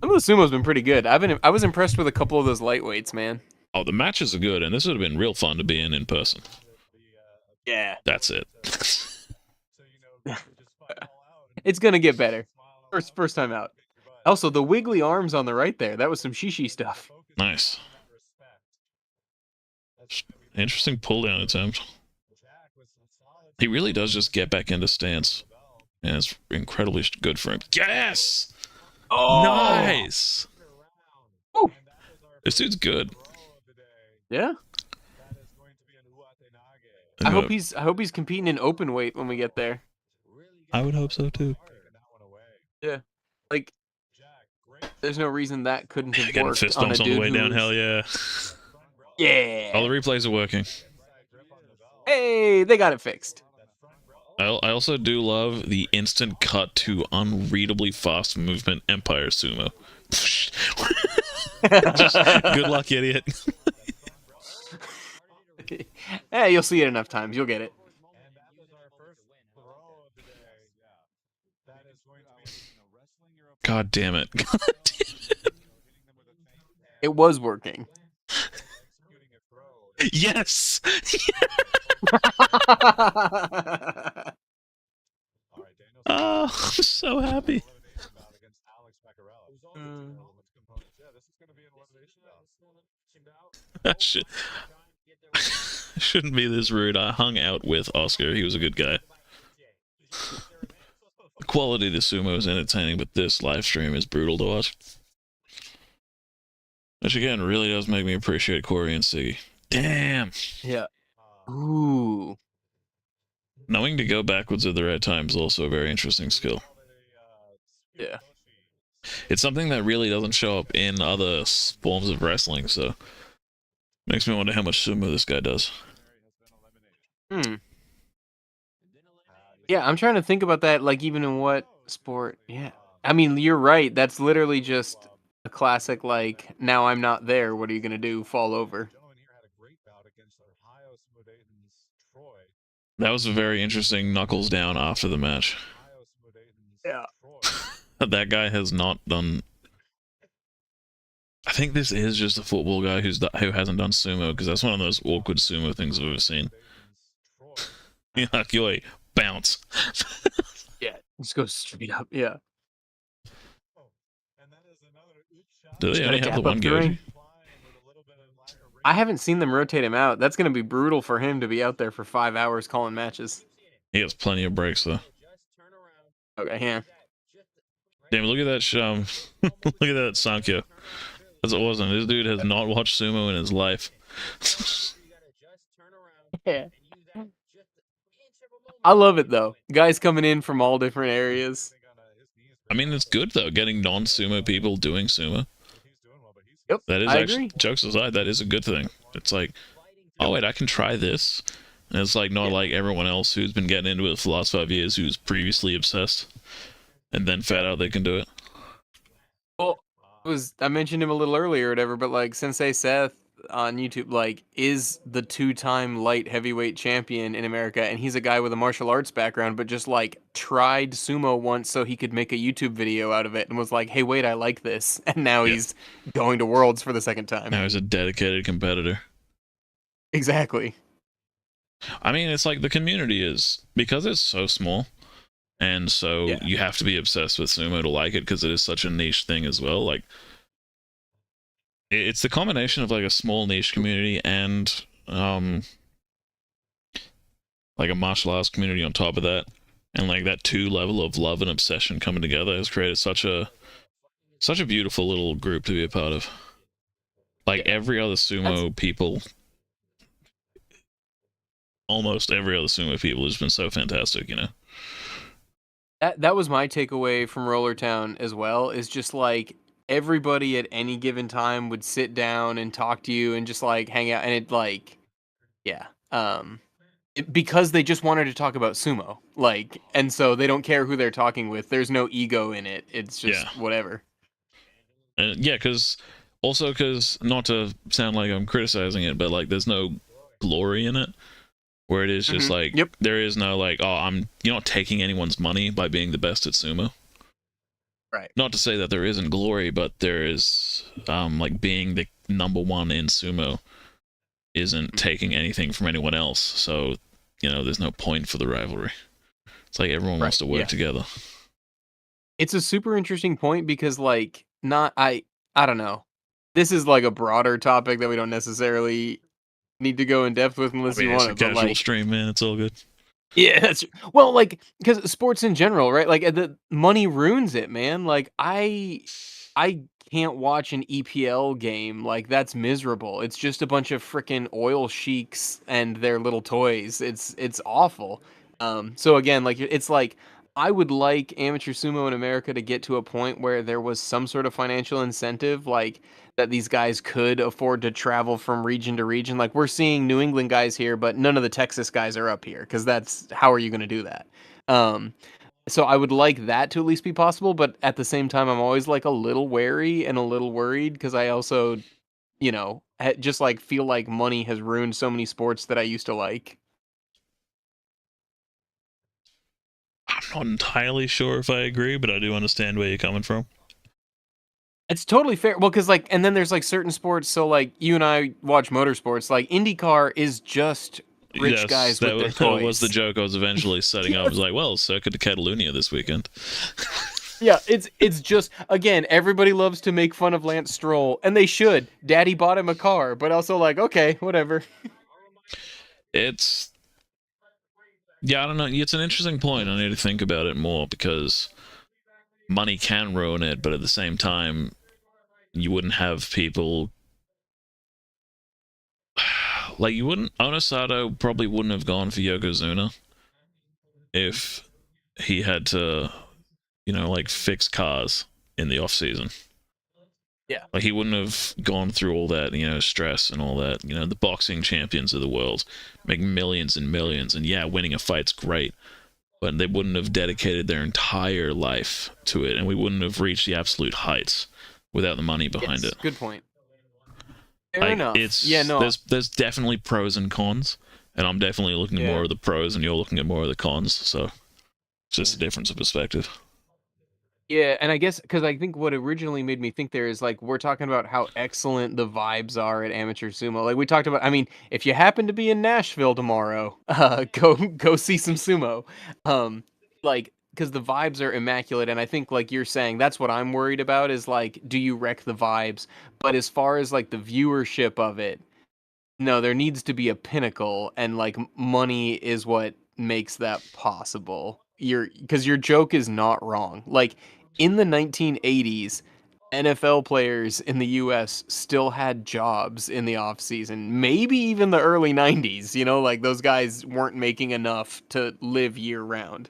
Some of the sumo's been pretty good. I was impressed with a couple of those lightweights, man. Oh, the matches are good, and this would have been real fun to be in person. Yeah. That's it. It's gonna get better. First time out. Also, the wiggly arms on the right there. That was some shishi stuff. Nice. Interesting pull down attempt. He really does just get back into stance, and it's incredibly good for him. Yes! Oh! Nice! Woo! This dude's good. Yeah. I hope he's competing in open weight when we get there. I would hope so too. Yeah. Like, there's no reason that couldn't have Getting worked fist on a bumps on the dude way who down, was- hell yeah. Yeah. All the replays are working. Hey, they got it fixed. I also do love the instant cut to unreadably fast movement Empire Sumo. Just, good luck, idiot. Hey, you'll see it enough times. You'll get it. God damn it. God damn it. It was working. Yes! Oh, I'm so happy. I shouldn't be this rude. I hung out with Oscar. He was a good guy. quality of the sumo is entertaining, but this live stream is brutal to watch. Which again really does make me appreciate Corey and Siggy. Damn. Yeah. Ooh. Knowing to go backwards at the right time is also a very interesting skill. Yeah. It's something that really doesn't show up in other forms of wrestling, so makes me wonder how much sumo this guy does. Yeah, I'm trying to think about that, like, even in what sport. Yeah. I mean, you're right. That's literally just a classic, like, now I'm not there. What are you going to do? Fall over. That was a very interesting knuckles down after the match. Yeah. That guy has not done... I think this is just a football guy who hasn't done sumo, because that's one of those awkward sumo things I've ever seen. Like, yo, bounce. Yeah, just go straight up. Yeah. Do they Just only gotta have the tap one up the ring. goji? I haven't seen them rotate him out. That's going to be brutal for him to be out there for 5 hours calling matches. He has plenty of breaks, though. Okay, yeah. Damn, look at that look at that Sankyo. That's awesome. This dude has not watched sumo in his life. Yeah. I love it, though. Guys coming in from all different areas. I mean, it's good, though, getting non-sumo people doing sumo. Yep, That is I actually, agree. jokes aside, that is a good thing. It's like, oh wait, I can try this. And it's like not like everyone else who's been getting into it for the last 5 years who's previously obsessed and then found out they can do it. Well, I mentioned him a little earlier or whatever, but like Sensei Seth on YouTube, like, is the 2-time light heavyweight champion in America, and he's a guy with a martial arts background, but just like tried sumo once so he could make a YouTube video out of it, and was like, hey, wait, I like this, and now he's going to Worlds for the second time. Now he's a dedicated competitor. Exactly. I mean, it's like the community is, because it's so small, and so you have to be obsessed with sumo to like it, because it is such a niche thing as well. Like, it's the combination of like a small niche community and like a martial arts community on top of that, and like that 2 level of love and obsession coming together has created such a beautiful little group to be a part of. Like every other sumo people, almost every other sumo people has been so fantastic, you know. That was my takeaway from Roller Town as well, is just like everybody at any given time would sit down and talk to you and just like hang out, and it like, yeah, because they just wanted to talk about sumo, like, and so they don't care who they're talking with. There's no ego in it. It's just whatever. And yeah, because not to sound like I'm criticizing it, but like there's no glory in it, where it is just like there is no like, oh, you're not taking anyone's money by being the best at sumo. Right. Not to say that there isn't glory, but there is like being the number one in sumo isn't taking anything from anyone else. So, you know, there's no point for the rivalry. It's like everyone wants to work together. It's a super interesting point because like I don't know. This is like a broader topic that we don't necessarily need to go in depth with unless you want to. It's a casual stream, man. It's all good. Yeah, that's well, like, because sports in general, right? Like, the money ruins it, man. Like, I can't watch an EPL game. Like, that's miserable. It's just a bunch of freaking oil sheiks and their little toys. It's awful. So again, like, it's like I would like amateur sumo in America to get to a point where there was some sort of financial incentive, like that these guys could afford to travel from region to region. Like, we're seeing New England guys here, but none of the Texas guys are up here, because that's, how are you going to do that? So I would like that to at least be possible, but at the same time, I'm always like a little wary and a little worried, because I also, you know, just like feel like money has ruined so many sports that I used to like. I'm not entirely sure if I agree, but I do understand where you're coming from. It's totally fair. Well, because like, and then there's like certain sports. So like, you and I watch motorsports. Like IndyCar is just rich guys with their toys. That was the joke I was eventually setting up. I was like, well, Circuit de Catalunya this weekend. Yeah, it's just, again, everybody loves to make fun of Lance Stroll, and they should. Daddy bought him a car, but also like, okay, whatever. Yeah, I don't know. It's an interesting point. I need to think about it more because money can ruin it, but at the same time, you wouldn't have people like you wouldn't. Onosato probably wouldn't have gone for Yokozuna if he had to, like fix cars in the off season. Yeah. Like he wouldn't have gone through all that, stress and all that. The boxing champions of the world make millions and millions, and yeah, winning a fight's great, but they wouldn't have dedicated their entire life to it, and we wouldn't have reached the absolute heights without the money behind it. Good point. Fair enough. There's definitely pros and cons, and I'm definitely looking at more of the pros, and you're looking at more of the cons. So it's just a difference of perspective. Yeah, and I guess because I think what originally made me think there is like we're talking about how excellent the vibes are at Amateur Sumo. Like we talked about, I mean, if you happen to be in Nashville tomorrow, go see some sumo. Like because the vibes are immaculate, and I think like you're saying, that's what I'm worried about is like, do you wreck the vibes? But as far as like the viewership of it, no, there needs to be a pinnacle, and like money is what makes that possible. Because your joke is not wrong. Like in the 1980s, NFL players in the US still had jobs in the off season. Maybe even the early 90s, like those guys weren't making enough to live year round.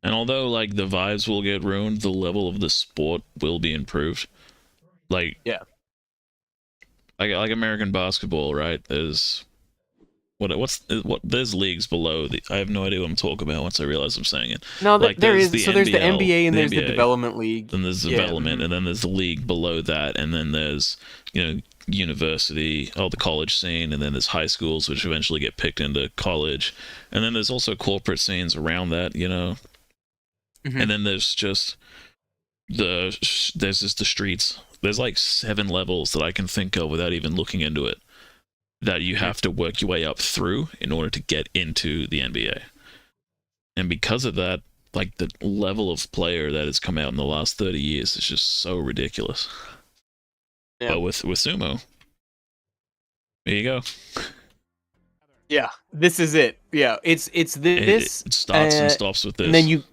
And although like the vibes will get ruined, the level of the sport will be improved. Like yeah, like American basketball, right? There's there's leagues below the. I have no idea what I'm talking about once I realize I'm saying it. No, like, there is. The so there's the NBL, NBA and there's NBA, the development league. Then there's development, and then there's the league below that, and then there's university, the college scene, and then there's high schools which eventually get picked into college, and then there's also corporate scenes around that, and then there's just the streets. There's like 7 levels that I can think of without even looking into it, that you have to work your way up through in order to get into the NBA. And because of that, like the level of player that has come out in the last 30 years is just so ridiculous. Yeah. But with sumo, there you go. Yeah, this is it. Yeah, it's this. It starts and stops with this. And then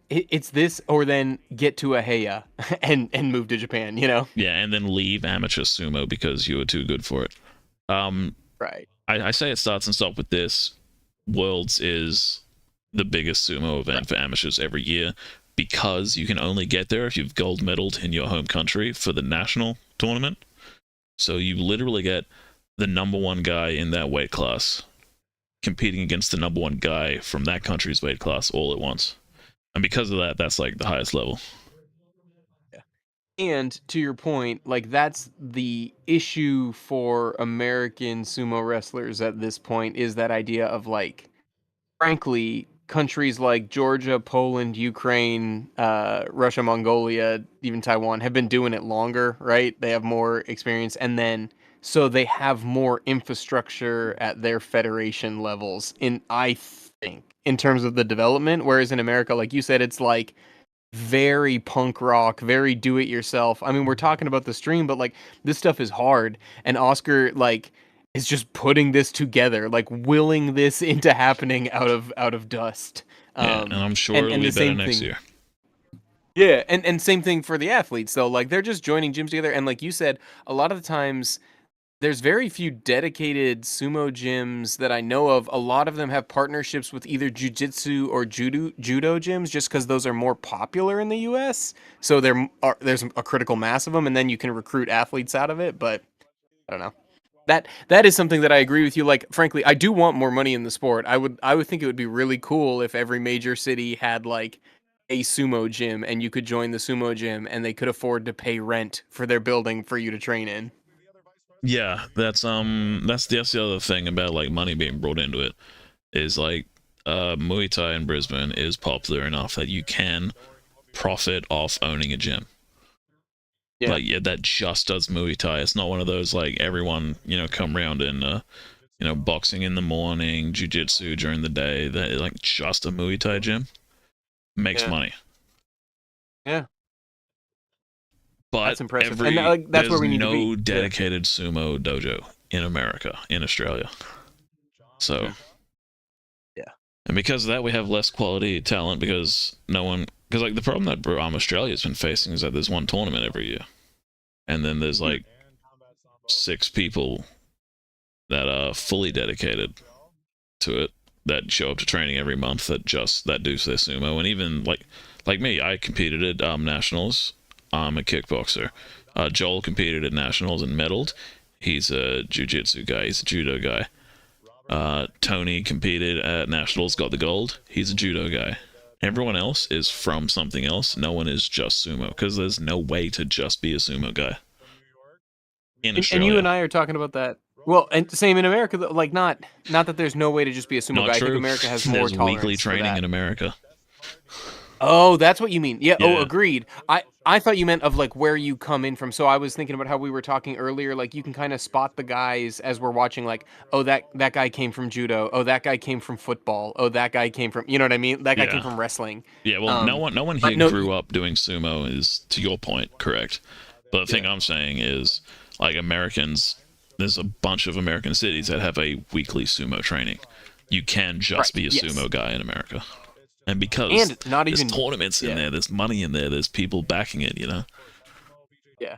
it's this, or then get to a Heya and move to Japan. Yeah, and then leave amateur sumo because you were too good for it. Right. I say it starts and stops with this. Worlds is the biggest sumo event for amateurs every year because you can only get there if you've gold medaled in your home country for the national tournament. So you literally get the number 1 guy in that weight class competing against the number 1 guy from that country's weight class all at once. And because of that, that's like the highest level. And to your point, like that's the issue for American sumo wrestlers at this point, is that idea of like, frankly, countries like Georgia, Poland, Ukraine, Russia, Mongolia, even Taiwan have been doing it longer, right? They have more experience, and then so they have more infrastructure at their federation levels I think, in terms of the development, whereas in America, like you said, it's like very punk rock, very do it yourself. I mean, we're talking about the stream, but like this stuff is hard, and Oscar like is just putting this together, like willing this into happening out of dust. And I'm sure it'll be better next year. Yeah, and same thing for the athletes. So like they're just joining gyms together, and like you said, a lot of the times there's very few dedicated sumo gyms that I know of. A lot of them have partnerships with either jiu-jitsu or judo gyms, just because those are more popular in the U.S. So there's a critical mass of them, and then you can recruit athletes out of it. But I don't know. That is something that I agree with you. Like, frankly, I do want more money in the sport. I would think it would be really cool if every major city had like a sumo gym, and you could join the sumo gym, and they could afford to pay rent for their building for you to train in. Yeah, that's the other thing about like money being brought into it is like Muay Thai in Brisbane is popular enough that you can profit off owning a gym. Yeah. Like that just does Muay Thai. It's not one of those like everyone come around and boxing in the morning, jiu-jitsu during the day. That like just a Muay Thai gym makes money. Yeah. But that's impressive. That's where we need to be. No dedicated sumo dojo in America, in Australia. So And because of that, we have less quality talent because no one. Because like the problem that Australia's been facing is that there's one tournament every year, and then there's like 6 people that are fully dedicated to it that show up to training every month that do their sumo. And even like me, I competed at nationals. I'm a kickboxer. Joel competed at nationals and medaled. He's a jiu-jitsu guy. He's a judo guy. Tony competed at nationals, got the gold. He's a judo guy. Everyone else is from something else. No one is just sumo because there's no way to just be a sumo guy in Australia. And you and I are talking about that. Well, and same in America. Like not that there's no way to just be a sumo Not guy. true. I think America has more There's tolerance weekly for training that. in America. Oh, that's what you mean. Yeah. Yeah. Oh, agreed. I thought you meant of like where you come in from. So I was thinking about how we were talking earlier. Like you can kind of spot the guys as we're watching. Like, oh, that guy came from judo. Oh, that guy came from football. Oh, that guy came from. You know what I mean? That guy came from wrestling. Yeah. Well, no one here grew up doing sumo. Is to your point correct? But the thing I'm saying is, like Americans, there's a bunch of American cities that have a weekly sumo training. You can just be a sumo guy in America. And because there's tournaments in there, there's money in there, there's people backing it, you know? Yeah.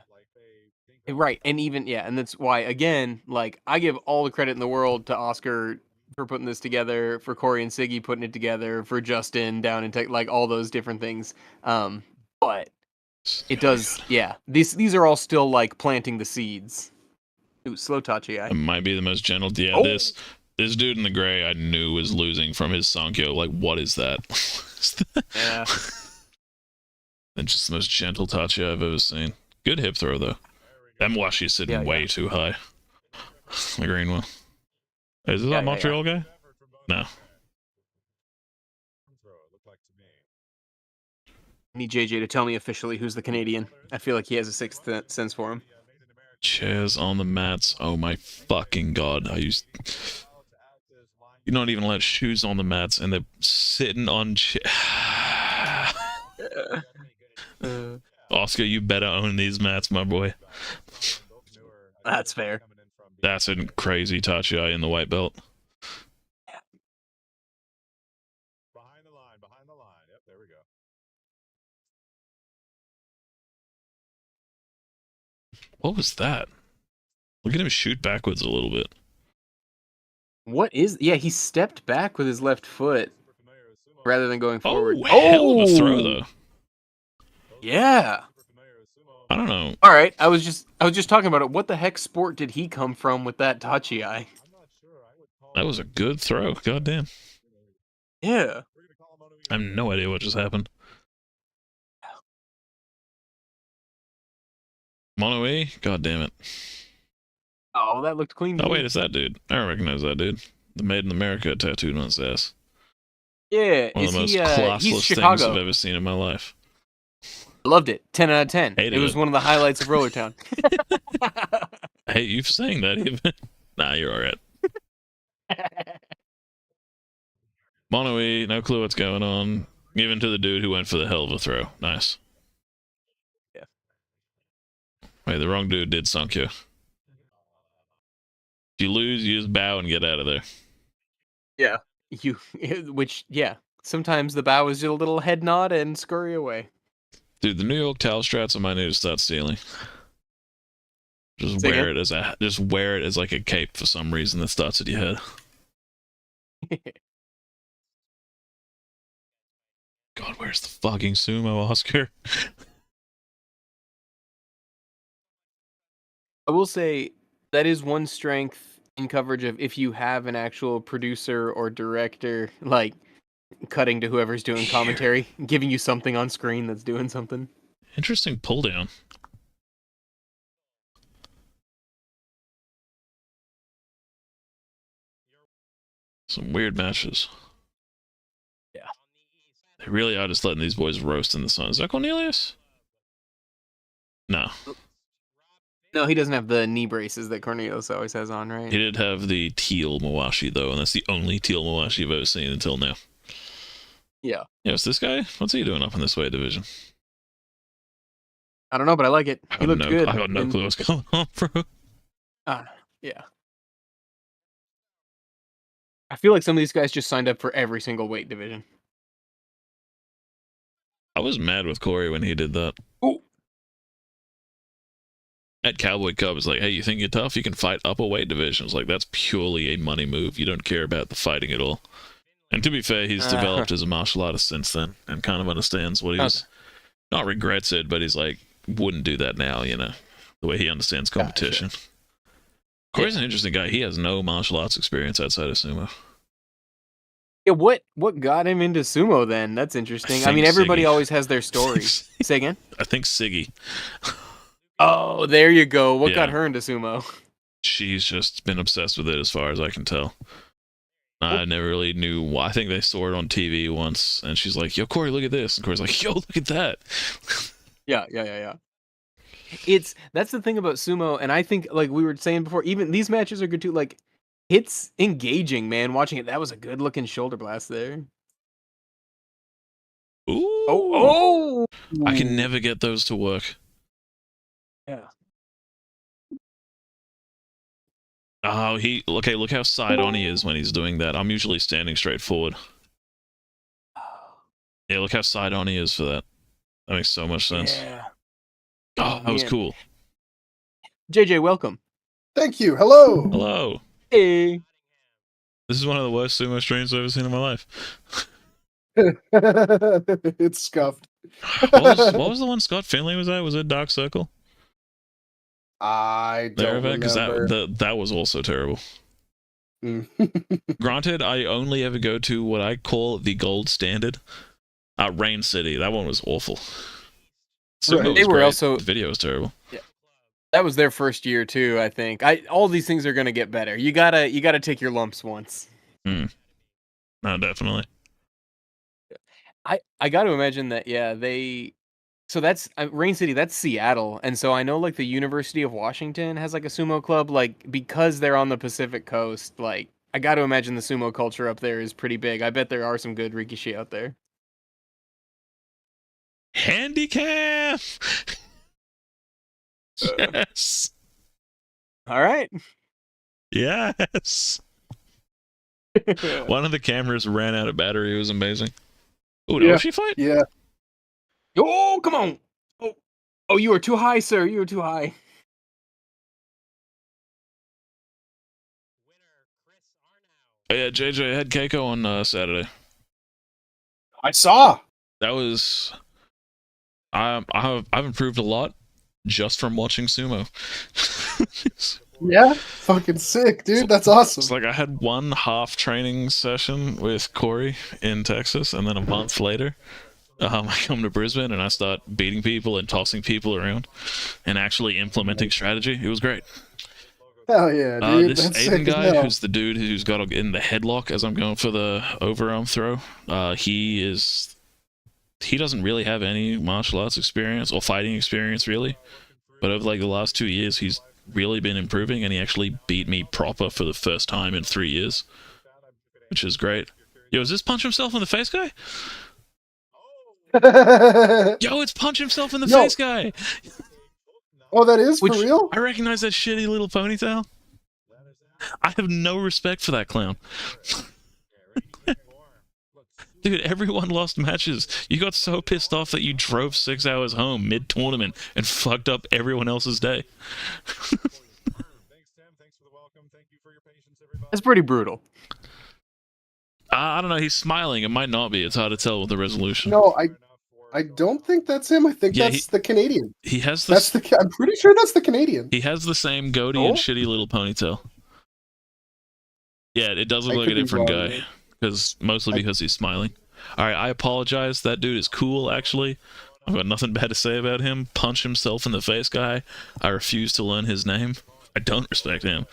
Right. And even, and that's why, again, like, I give all the credit in the world to Oscar for putting this together, for Corey and Siggy putting it together, for Justin down in like all those different things. But it does, these are all still like planting the seeds. Ooh, slow Tachi. It might be the most gentle. Yeah, this dude in the gray I knew was losing from his Sankyo. Like, what is that? Yeah. And just the most gentle Tachi I've ever seen. Good hip throw, though. That Mwashi's sitting way too high. The green one. Is this that Montreal guy? No. I need JJ to tell me officially who's the Canadian. I feel like he has a sixth sense for him. Chairs on the mats. Oh my fucking god. You're not even allowed shoes on the mats, and they're sitting on Oscar, you better own these mats, my boy. That's fair. That's a crazy Tachi in the white belt. Behind the line. Yep, there we go. What was that? Look at him shoot backwards a little bit. What is... Yeah, he stepped back with his left foot rather than going forward. Oh, hell of a throw, though. Yeah. I don't know. All right, I was just talking about it. What the heck sport did he come from with that Tachi? That was a good throw. God damn. Yeah. I have no idea what just happened. Mono E? God damn it. Oh, that looked clean. Oh, wait, it's that dude. I recognize that dude. The Made in America tattooed on his ass. Yeah, One of the most classless things I've ever seen in my life. Loved it. 10 out of 10. Hated it was one of the highlights of Roller Town. I hate you for saying that even. Nah, you're alright. Mono E, no clue what's going on. Given to the dude who went for the hell of a throw. Nice. Yeah. Wait, the wrong dude did Sankyo. If you lose, you just bow and get out of there. Yeah. Sometimes the bow is just a little head nod and scurry away. Dude, the New York towel strats I might need to start stealing. Just wear it as like a cape for some reason that starts at your head. God, where's the fucking sumo, Oscar? I will say that is one strength in coverage of if you have an actual producer or director, like cutting to whoever's doing commentary, giving you something on screen that's doing something. Interesting pull down. Some weird matches. Yeah. They really are just letting these boys roast in the sun. Is that Cornelius? No. No, he doesn't have the knee braces that Cornelius always has on, right? He did have the teal Mawashi, though, and that's the only teal Mawashi I've ever seen until now. Yeah. Yeah, it's this guy? What's he doing up in this weight division? I don't know, but I like it. He looked good. I got no clue what's going on, bro. Yeah. I feel like some of these guys just signed up for every single weight division. I was mad with Corey when he did that. Ooh. At Cowboy Cup, it's like, hey, you think you're tough? You can fight upper weight divisions. Like, that's purely a money move. You don't care about the fighting at all. And to be fair, he's developed as a martial artist since then and kind of understands what he was. Not regrets it, but he's like, wouldn't do that now, you know, the way he understands competition. Gotcha. Corey's an interesting guy. He has no martial arts experience outside of sumo. Yeah, what got him into sumo then? That's interesting. I mean, everybody always has their story. Say again? I think Siggy. Oh, there you go. What got her into sumo? She's just been obsessed with it as far as I can tell. I never really knew why. I think they saw it on TV once, and she's like, yo, Corey, look at this. And Corey's like, yo, look at that. Yeah. That's the thing about sumo, and I think, like we were saying before, even these matches are good too. Like, it's engaging, man, watching it. That was a good-looking shoulder blast there. Ooh. Oh! I can never get those to work. Yeah. Oh, okay, look how side-on he is when he's doing that. I'm usually standing straight forward. Yeah, look how side-on he is for that. That makes so much sense. Yeah. Oh, that was cool. JJ, welcome. Thank you. Hello. Hello. Hey. This is one of the worst sumo streams I've ever seen in my life. It's scuffed. What was the one Scott Finley was at? Was it Dark Circle? I don't remember. Because that was also terrible. Granted, I only ever go to what I call the gold standard. Rain City. That one was awful. Right. They were also... The video was terrible. Yeah. That was their first year too, I think. All these things are gonna get better. You gotta take your lumps once. No, definitely. I got to imagine that, so that's Rain City, that's Seattle, and so I know like the University of Washington has like a sumo club, like because they're on the Pacific Coast. Like I got to imagine the sumo culture up there is pretty big. I bet there are some good rikishi out there. Handicap. Yes. All right. Yes. One of the cameras ran out of battery. It was amazing. Oh, did she fight? Yeah. Oh, come on. Oh, you are too high, sir. You are too high. Oh, yeah, JJ had Keiko on Saturday. I saw. That was... I've improved a lot just from watching sumo. Yeah, fucking sick, dude. That's awesome. It's like I had one half training session with Corey in Texas, and then a month later, I come to Brisbane and I start beating people and tossing people around and actually implementing strategy. It was great. Hell yeah, dude. This That's Aiden sick guy, who's the dude who's got in the headlock as I'm going for the overarm throw, he doesn't really have any martial arts experience or fighting experience, really. But over like the last 2 years, he's really been improving, and he actually beat me proper for the first time in 3 years, which is great. Yo, is this punch himself in the face guy? Yo, it's punch himself in the face guy. Oh, that is for real? I recognize that shitty little ponytail. I have no respect for that clown. Dude, everyone lost matches. You got so pissed off that you drove 6 hours home mid-tournament and fucked up everyone else's day. That's pretty brutal. I don't know, he's smiling. It might not be. It's hard to tell with the resolution. No, I don't think that's him. I think that's the Canadian. He has this... I'm pretty sure that's the Canadian. He has the same goatee and shitty little ponytail. Yeah, it does look like a different guy. Mostly because he's smiling. Alright, I apologize. That dude is cool, actually. I've got nothing bad to say about him. Punch himself in the face guy. I refuse to learn his name. I don't respect him.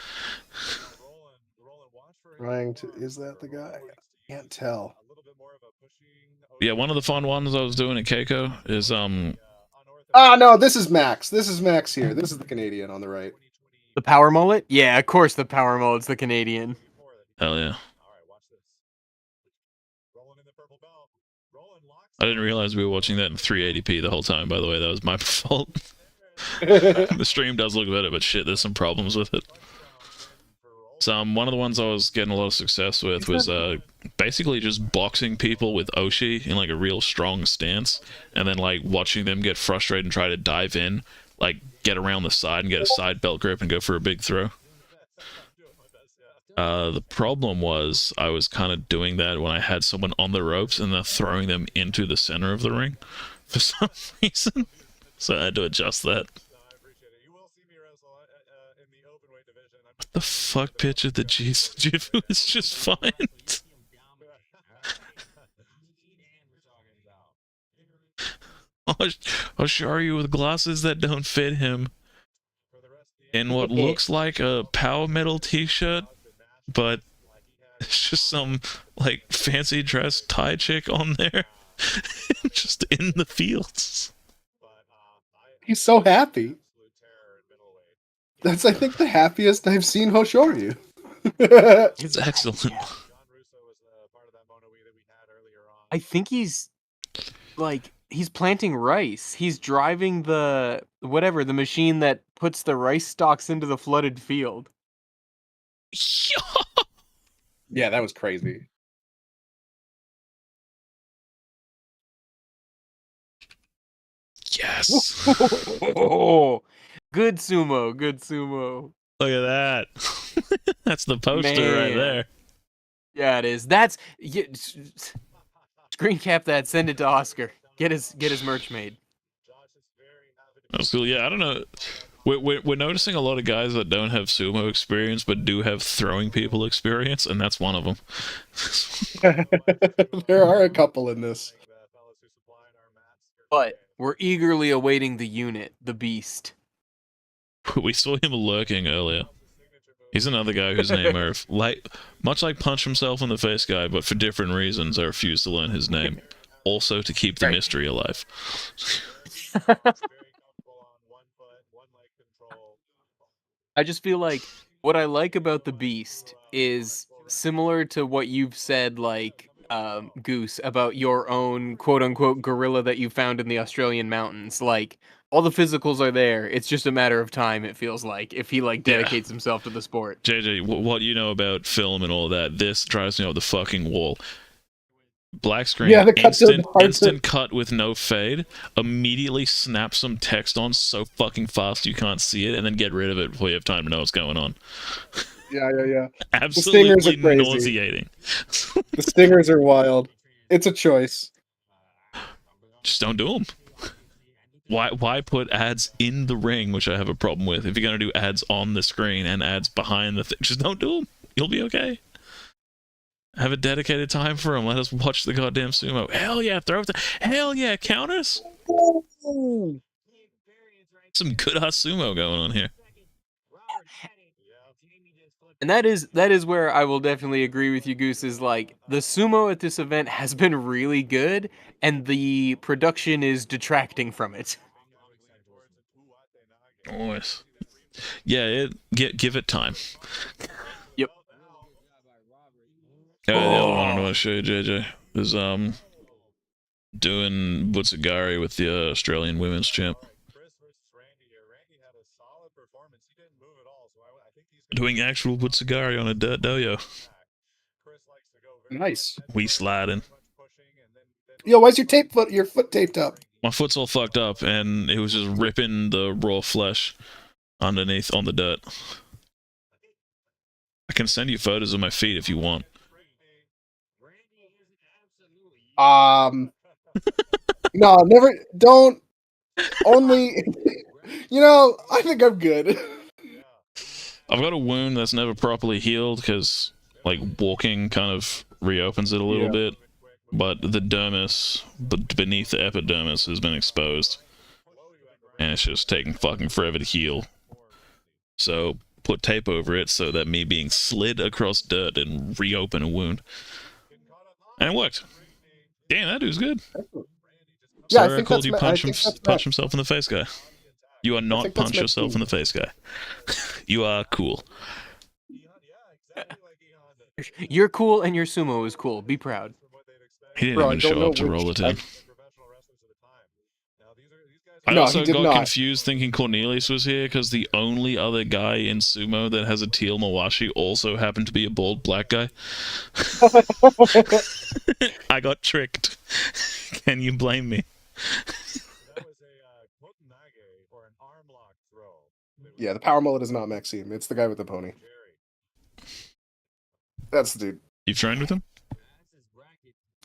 Is that the guy? I can't tell. Yeah, one of the fun ones I was doing at Keiko is no, this is Max. This is Max here. This is the Canadian on the right. The power mullet? Yeah, of course the power mullet's the Canadian. Hell yeah. I didn't realize we were watching that in 380p the whole time, by the way. That was my fault. The stream does look better, but shit, there's some problems with it. So one of the ones I was getting a lot of success with was basically just boxing people with Oshi in like a real strong stance, and then like watching them get frustrated and try to dive in, like get around the side and get a side belt grip and go for a big throw. The problem was I was kind of doing that when I had someone on the ropes and then throwing them into the center of the ring for some reason. So I had to adjust that. What the fuck picture the Jifu is just fine. I'll show you with glasses that don't fit him in what looks like a power metal t-shirt, but it's just some like fancy dress Thai chick on there just in the fields. He's so happy. That's, I think, the happiest I've seen Hoshoryu. It's excellent. I think he's like he's planting rice. He's driving the machine that puts the rice stalks into the flooded field. Yeah, that was crazy. Yes. Oh, good sumo, good sumo. Look at that. That's the poster right there. Yeah, it is. That's screen cap that. Send it to Oscar. Get his merch made. That's cool. Yeah, I don't know. We're noticing a lot of guys that don't have sumo experience but do have throwing people experience, and that's one of them. There are a couple in this. But we're eagerly awaiting the unit, the beast. We saw him lurking earlier. He's another guy whose name much like Punch Himself in the Face guy, but for different reasons, I refuse to learn his name. Also to keep the mystery alive. I just feel like what I like about the beast is similar to what you've said, like, Goose, about your own quote-unquote gorilla that you found in the Australian mountains. Like, all the physicals are there. It's just a matter of time, it feels like, if he, like, dedicates himself to the sport. JJ, what you know about film and all that, this drives me up the fucking wall. Black screen, Yeah, the instant cut with no fade, immediately snap some text on so fucking fast you can't see it, and then get rid of it before you have time to know what's going on. Yeah. Absolutely nauseating. The stingers are wild. It's a choice. Just don't do them. Why put ads in the ring, which I have a problem with? If you're gonna do ads on the screen and ads behind the thing, just don't do them. You'll be okay. Have a dedicated time for them. Let us watch the goddamn sumo. Hell yeah, throw it. Hell yeah, counters. Some good ass sumo going on here. And that is where I will definitely agree with you, Goose, is like, the sumo at this event has been really good, and the production is detracting from it. Nice. Yeah, give it time. Yep. The other one I want to show you, JJ, is doing Butsugari with the Australian women's champ. Doing actual Butsugari on a dirt doyo. Nice. We sliding. Yo, why's your foot taped up? My foot's all fucked up, and it was just ripping the raw flesh underneath on the dirt. I can send you photos of my feet if you want. No, never. Don't. Only. I think I'm good. I've got a wound that's never properly healed because, like, walking kind of reopens it a little bit. But the dermis, beneath the epidermis, has been exposed. And it's just taking fucking forever to heal. So, put tape over it so that me being slid across dirt and reopen a wound. And it worked. Damn, that dude's good. Yeah, Sorry, I called you punch himself in the face guy. You are not punch yourself in the face guy. You are cool. You're cool and your sumo is cool. Be proud. He didn't even show up to roll it in. I No, also he did got not. confused thinking Cornelius was here because the only other guy in sumo that has a teal mawashi also happened to be a bald black guy. I got tricked. Can you blame me? That was a kotenage, or an arm lock throw. Yeah, the power mullet is not Maxime. It's the guy with the pony. That's the dude. You've trained with him?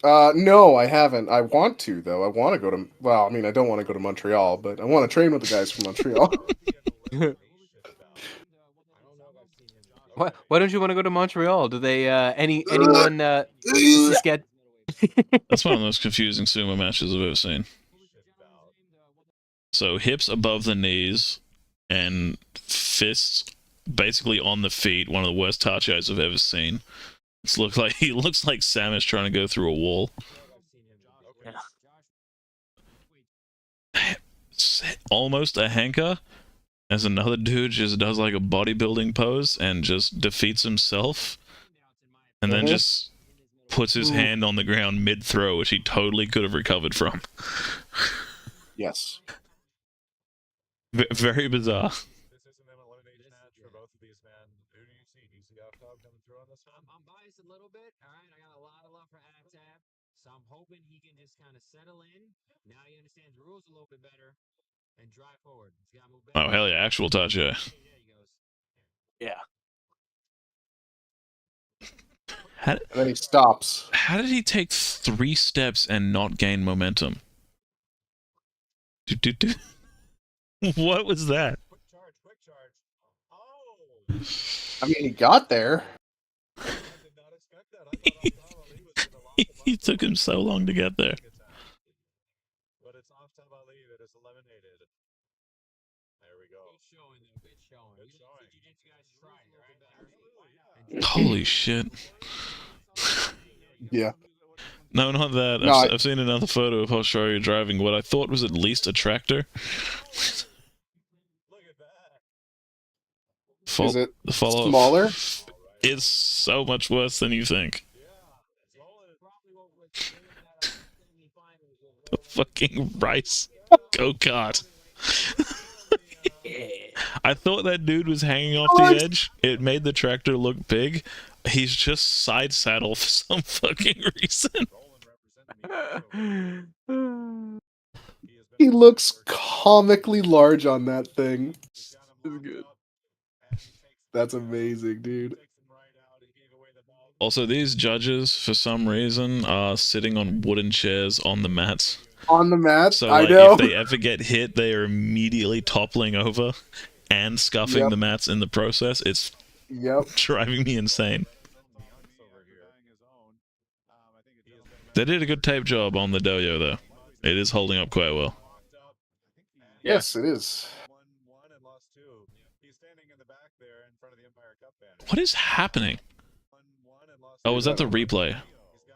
No, I haven't. I want to, though. I want to go to... Well, I mean, I don't want to go to Montreal, but I want to train with the guys from Montreal. Why don't you want to go to Montreal? Do they anyone Saskatchewan? That's one of the most confusing sumo matches I've ever seen. So hips above the knees and fists basically on the feet. One of the worst tachis I've ever seen. He looks like Samus trying to go through a wall. Almost a hanker, as another dude just does like a bodybuilding pose and just defeats himself, and then just puts his hand on the ground mid-throw, which he totally could have recovered from. Yes. Very bizarre. This isn't an elimination match for both of these men. Who do you see? Do you see Octog coming through on this one? I'm biased a little bit. All right, I got a lot of love for Tab, so I'm hoping he can just kind of settle in. Now he understands the rules a little bit better and drive forward. He's got to move back. Oh hell yeah, actual tachi. There he goes. Yeah. And then he stops. How did he take 3 steps and not gain momentum? What was that? Quick charge. Oh! I mean, he got there. I did not expect that. I thought Octog Ali was going to lock He took him so long to get there. But it's Octog Ali that is eliminated. There we go. Good showing, though. Good showing. Good showing. You guys tried, right? Holy shit. Yeah. No, not that. No, I've seen another photo of Australia driving what I thought was at least a tractor. Look at that. Is it the follow-up smaller? is so much worse than you think. A fucking rice go-kart. I thought that dude was hanging off the edge. It made the tractor look big. He's just side saddle for some fucking reason. He looks comically large on that thing. That's amazing, dude. Also, these judges, for some reason, are sitting on wooden chairs on the mats. On the mat? So, I like, know. if they ever get hit, they are immediately toppling over and scuffing the mats in the process. It's driving me insane. They did a good tape job on the dojo, though. It is holding up quite well. Yes, it is. What is happening? Oh, is that the replay?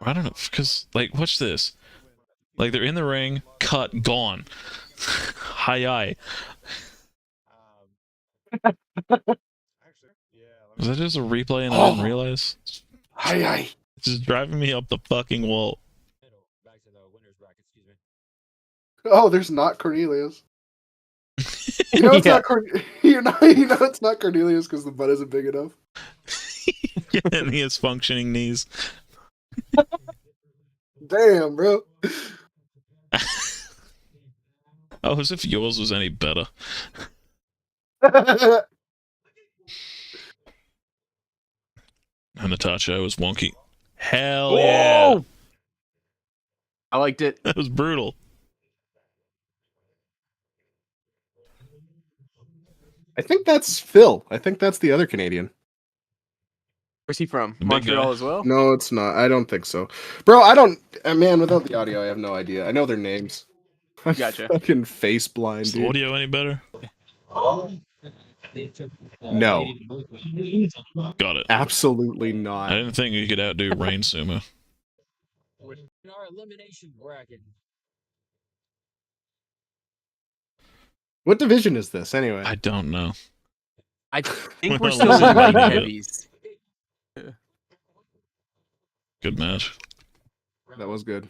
I don't know, because, like, watch this. Like, they're in the ring, cut, gone. Hi. Was that just a replay and I didn't realize? Hi. It's just driving me up the fucking wall. Back to the winner's bracket, excuse me. Oh, there's not Cornelius. You know it's not you know it's not Cornelius because the butt isn't big enough. And he has functioning knees. Damn, bro. Oh, as if yours was any better. And the tacho was wonky. Hell yeah! I liked it. That was brutal. I think that's Phil. I think that's the other Canadian. Where's he from? The big Montreal guy. as well? No, it's not. I don't think so. Bro, I don't... man, without the audio, I have no idea. I know their names. I'm Gotcha. fucking face blind, Is the dude. audio any better? No. Got it. Absolutely I not. didn't think you could outdo Rain Sumo. In our elimination bracket. What division is this, anyway? I don't know. I think We're we're still not in light listening to it. heavies. Good match. That was good.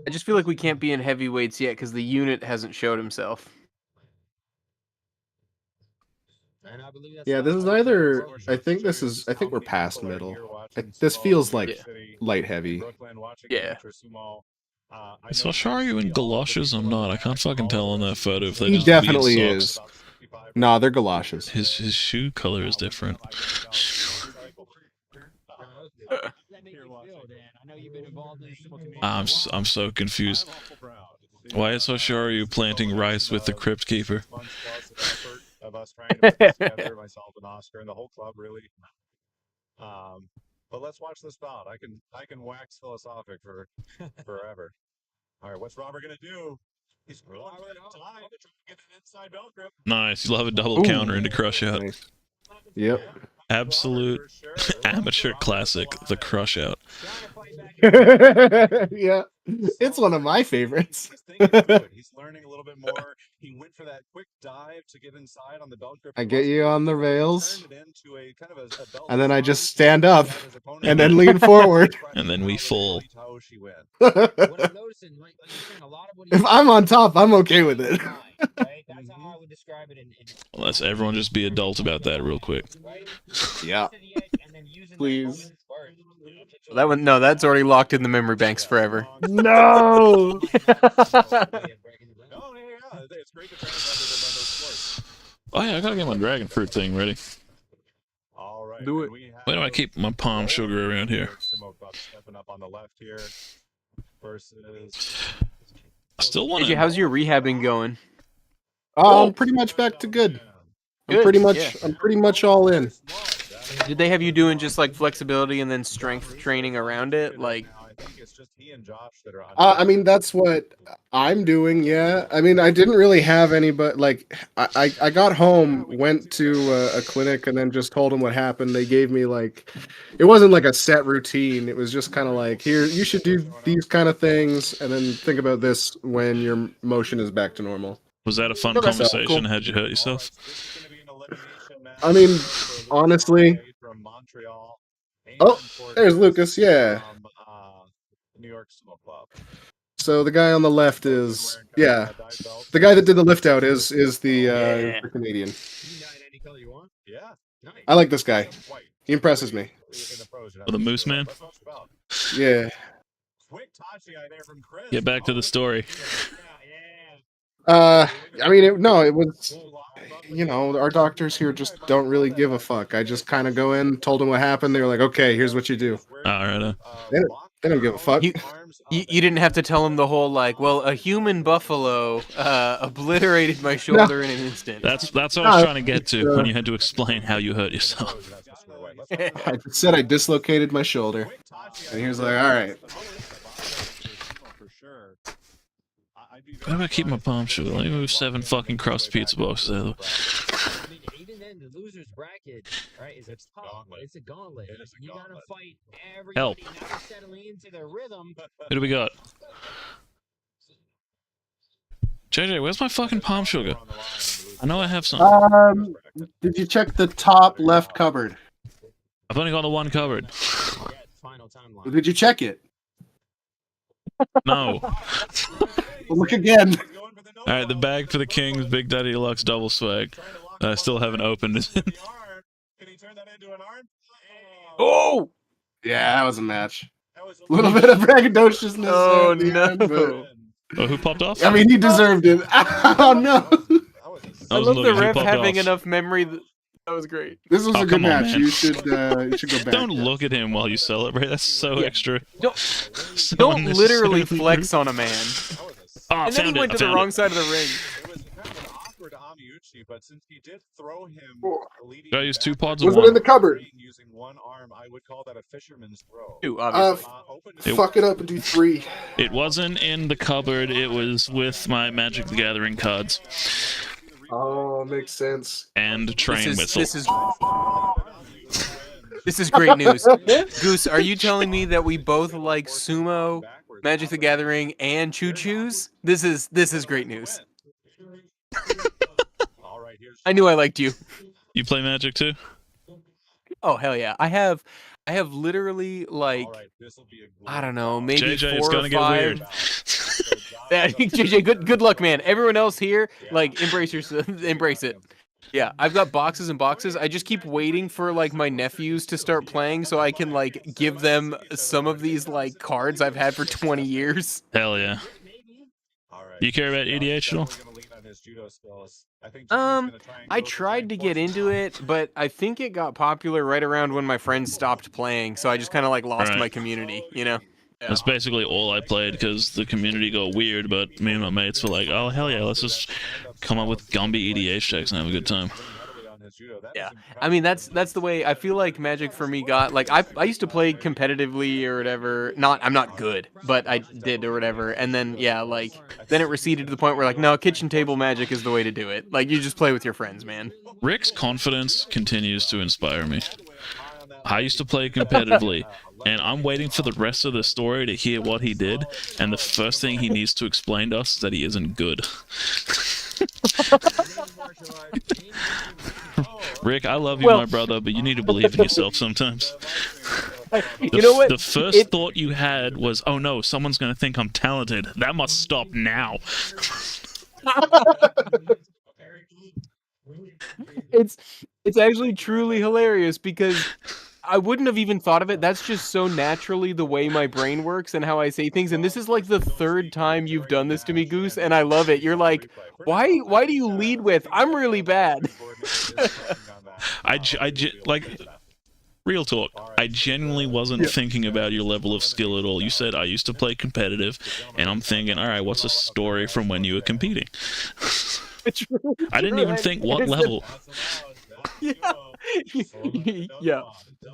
I just feel like we can't be in heavyweights yet because the unit hasn't showed himself. And I believe that's Yeah, this is either. I think this is. I think we're past middle. This feels like light heavy. Yeah. Is Osharu in galoshes? I'm not. I can't fucking tell on that photo if they're He just definitely weird socks. is. Nah, they're galoshes. His shoe color is different. I'm so confused. Why is Osharu planting rice with the Crypt Keeper? Of us trying to put this together, myself and Oscar and the whole club, really. But let's watch this bout. I can wax philosophic for forever. All right, what's Robert gonna do? He's going for that dive to try to get an inside belt grip. Nice. You'll have a double counter into crush out. Nice. Yep. Absolute amateur classic, the crush out. Yeah. It's one of my favorites. He's learning a little bit more. He went for that quick dive to get inside on the belt grip. I get you on the rails. Turned it into a kind of a belt And then I grip just stand up opponent. and then lean forward. And then we fall. What I'm noticing, like you're saying, a lot of what If I'm on top, I'm okay with it. right? That's how I would describe it. Well, let's everyone just be adult about that real quick. Yeah. Please. That one, no, that's already locked in the memory banks forever. No. Oh yeah, I gotta get my dragon fruit thing ready. Do it. Where do I keep my palm sugar around here? I still want AJ, to. how's your rehabbing going? I'm pretty much back to good. I'm Good, pretty much. yeah. I'm pretty much all in. Did they have you doing just like flexibility and then strength training around it? Like, I mean, that's what I'm doing. Yeah. I mean, I didn't really have any, but like, I got home, went to a clinic, and then just told them what happened. They gave me like, it wasn't like a set routine. It was just kind of like, here, you should do these kind of things, and then think about this when your motion is back to normal. Was that a fun Okay, conversation? cool. How'd you hurt yourself? I mean, honestly. Oh, there's Lucas. Yeah. New York Sumo Club. So the guy on the left is, yeah, the guy that did the lift out is the the Canadian. Yeah. I like this guy. He impresses me. With the Moose Man? Yeah. Get back to the story. I mean, it was, you know, our doctors here just don't really give a fuck. I just kind of go in, told them what happened. They were like, okay, here's what you do. All right. They don't give a fuck. you didn't have to tell them the whole like, well, a human buffalo obliterated my shoulder in an instant. That's what I was trying to get to when you had to explain how you hurt yourself. I just said I dislocated my shoulder, and he was like, all right. How do I keep my palm sugar? Let me move 7 fucking crust pizza boxes out of the way. Even then, the loser's bracket, right, is it's tough. It's a gauntlet. You gotta fight everybody. Help. Now you're settling into the rhythm. Who do we got? JJ, where's my fucking palm sugar? I know I have some. Did you check the top left cupboard? I've only got the one cupboard. Final timeline. Did you check it? No. Well, look again. Alright, the bag for the Kings, Big Daddy Deluxe double swag. I still haven't opened it. Oh! Yeah, that was a match. A little bit of braggadociousness. Oh, at the no. end, but- Oh, who popped off? I mean, he deserved it. Oh no! I I was love the looking, who ref popped having off? enough memory. That was great. This was Oh, a good come on, match. man. You should go back. Don't look at him while you celebrate. That's so extra. Don't So don't literally unnecessarily flex on a man. rude. Oh, I And then he found it. went I to the found wrong it. side of the ring. It was kind of an awkward Amiuchi, but since he did throw him leading Did I use 2 back pods Was of it in the one? cupboard? using one arm, I would call that a fisherman's throw. Two, obviously. Open to Fuck it up and do 3. It wasn't in the cupboard. It was with my Magic the Gathering cards. Oh, makes sense. And train whistle. This is great news. Goose, are you telling me that we both like Sumo, Magic the Gathering, and Choo Choos? This is great news. I knew I liked you. You play Magic too? Oh hell yeah! I have I have literally like I don't know, maybe JJ, 4 it's or gonna get 5. weird. Yeah, JJ, good luck, man. Everyone else here, like embrace embrace it. Yeah, I've got boxes and boxes. I just keep waiting for like my nephews to start playing so I can like give them some of these like cards I've had for 20 years. Hell yeah. You care about EDH at all? I tried to get into it, but I think it got popular right around when my friends stopped playing, so I just kind of like lost Right. my community, you know? Yeah. That's basically all I played because the community got weird, but me and my mates were like, oh, hell yeah, let's just come up with Gumby EDH decks and have a good time. Yeah, I mean that's the way I feel like Magic for me got like I used to play competitively or whatever. I'm not good, but I did or whatever. And then yeah, like then it receded to the point where like no, kitchen table Magic is the way to do it. Like you just play with your friends, man. Rick's confidence continues to inspire me. I used to play competitively, and I'm waiting for the rest of the story to hear what he did, and the first thing he needs to explain to us is that he isn't good. Rick, I love you, my brother, but you need to believe in yourself sometimes. You know what? The first thought you had was, oh no, someone's going to think I'm talented. That must stop now. It's actually truly hilarious because I wouldn't have even thought of it. That's just so naturally the way my brain works and how I say things. And this is like the 3rd time you've done this to me, Goose, and I love it. You're like, why do you lead with, I'm really bad? Like, real talk, I genuinely wasn't thinking about your level of skill at all. You said, I used to play competitive, and I'm thinking, alright, what's a story from when you were competing? I didn't even think what level. Yeah.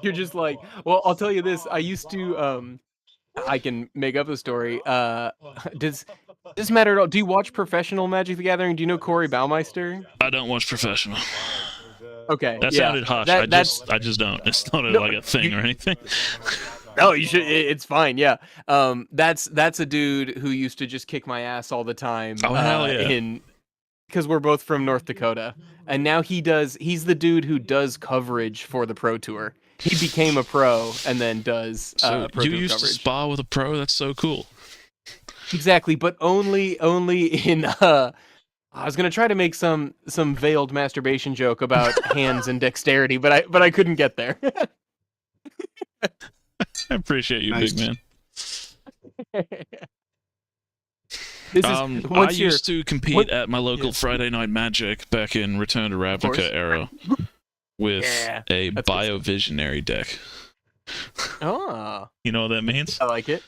You're just like, well, I'll tell you this. I used to, I can make up a story. Does this matter at all? Do you watch professional Magic the Gathering? Do you know Corey Baumeister? I don't watch professional. Okay. That yeah. sounded harsh. I just don't. It's not like a thing or anything. No, you should. It's fine. Yeah. That's a dude who used to just kick my ass all the time. Oh hell yeah. Because we're both from North Dakota, and now he's the dude who does coverage for the Pro Tour. He became a pro and then does so Pro you Tour used coverage. to spar with a pro? That's so cool. Exactly, but only in I was gonna try to make some veiled masturbation joke about hands and dexterity, but I couldn't get there. I appreciate you, Nice. big man. I I used to compete at my local Friday Night Magic back in Return to Ravnica era with a Biovisionary deck. Oh, You know what that means? I like it.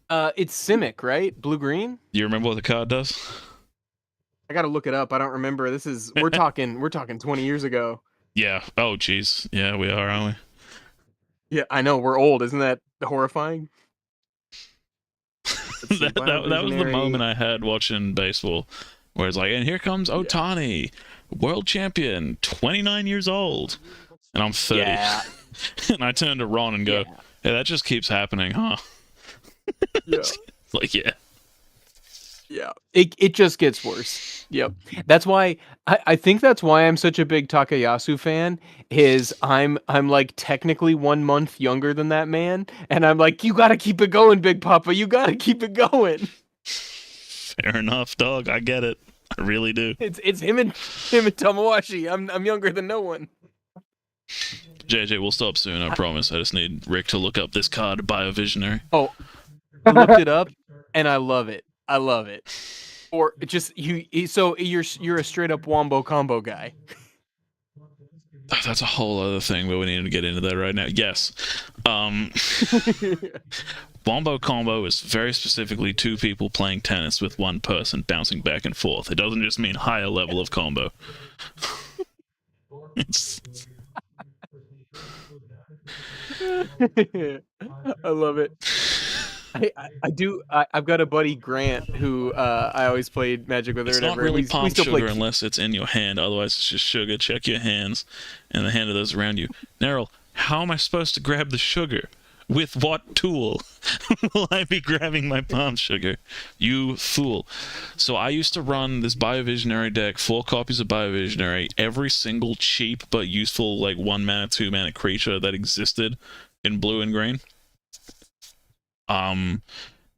It's Simic, right? Blue-green? You remember what the card does? I gotta look it up. I don't remember. We're talking 20 years ago. Yeah. Oh, jeez. Yeah, we are, aren't we? Yeah, I know. We're old. Isn't that horrifying? that was the moment I had watching baseball, where it's like, and here comes Ohtani, world champion, 29 years old, and I'm 30. Yeah. And I turn to Ron and go, hey, that just keeps happening, huh? Yeah. Like, yeah. Yeah. It just gets worse. Yep. That's why I think that's why I'm such a big Takayasu fan, is I'm like technically 1 month younger than that man, and I'm like, you gotta keep it going, Big Papa. You gotta keep it going. Fair enough, dog. I get it. I really do. It's him and Tamawashi. I'm younger than no one. JJ, we'll stop soon, I promise. I just need Rick to look up this card, Biovisionary. Oh, I looked it up, and I love it. I love it. Or just so you're a straight up wombo combo guy. That's a whole other thing, but we need to get into that right now. Yes. Wombo combo is very specifically 2 people playing tennis with 1 person bouncing back and forth. It doesn't just mean higher level of combo. It's... I love it. I do. I've got a buddy, Grant, who I always played Magic with. It's not really palm sugar unless it's in your hand. Otherwise, it's just sugar. Check your hands and the hand of those around you. Neril, how am I supposed to grab the sugar? With what tool will I be grabbing my palm sugar? You fool. So I used to run this Biovisionary deck, 4 copies of Biovisionary, every single cheap but useful, like, 1 mana, 2 mana creature that existed in blue and green. And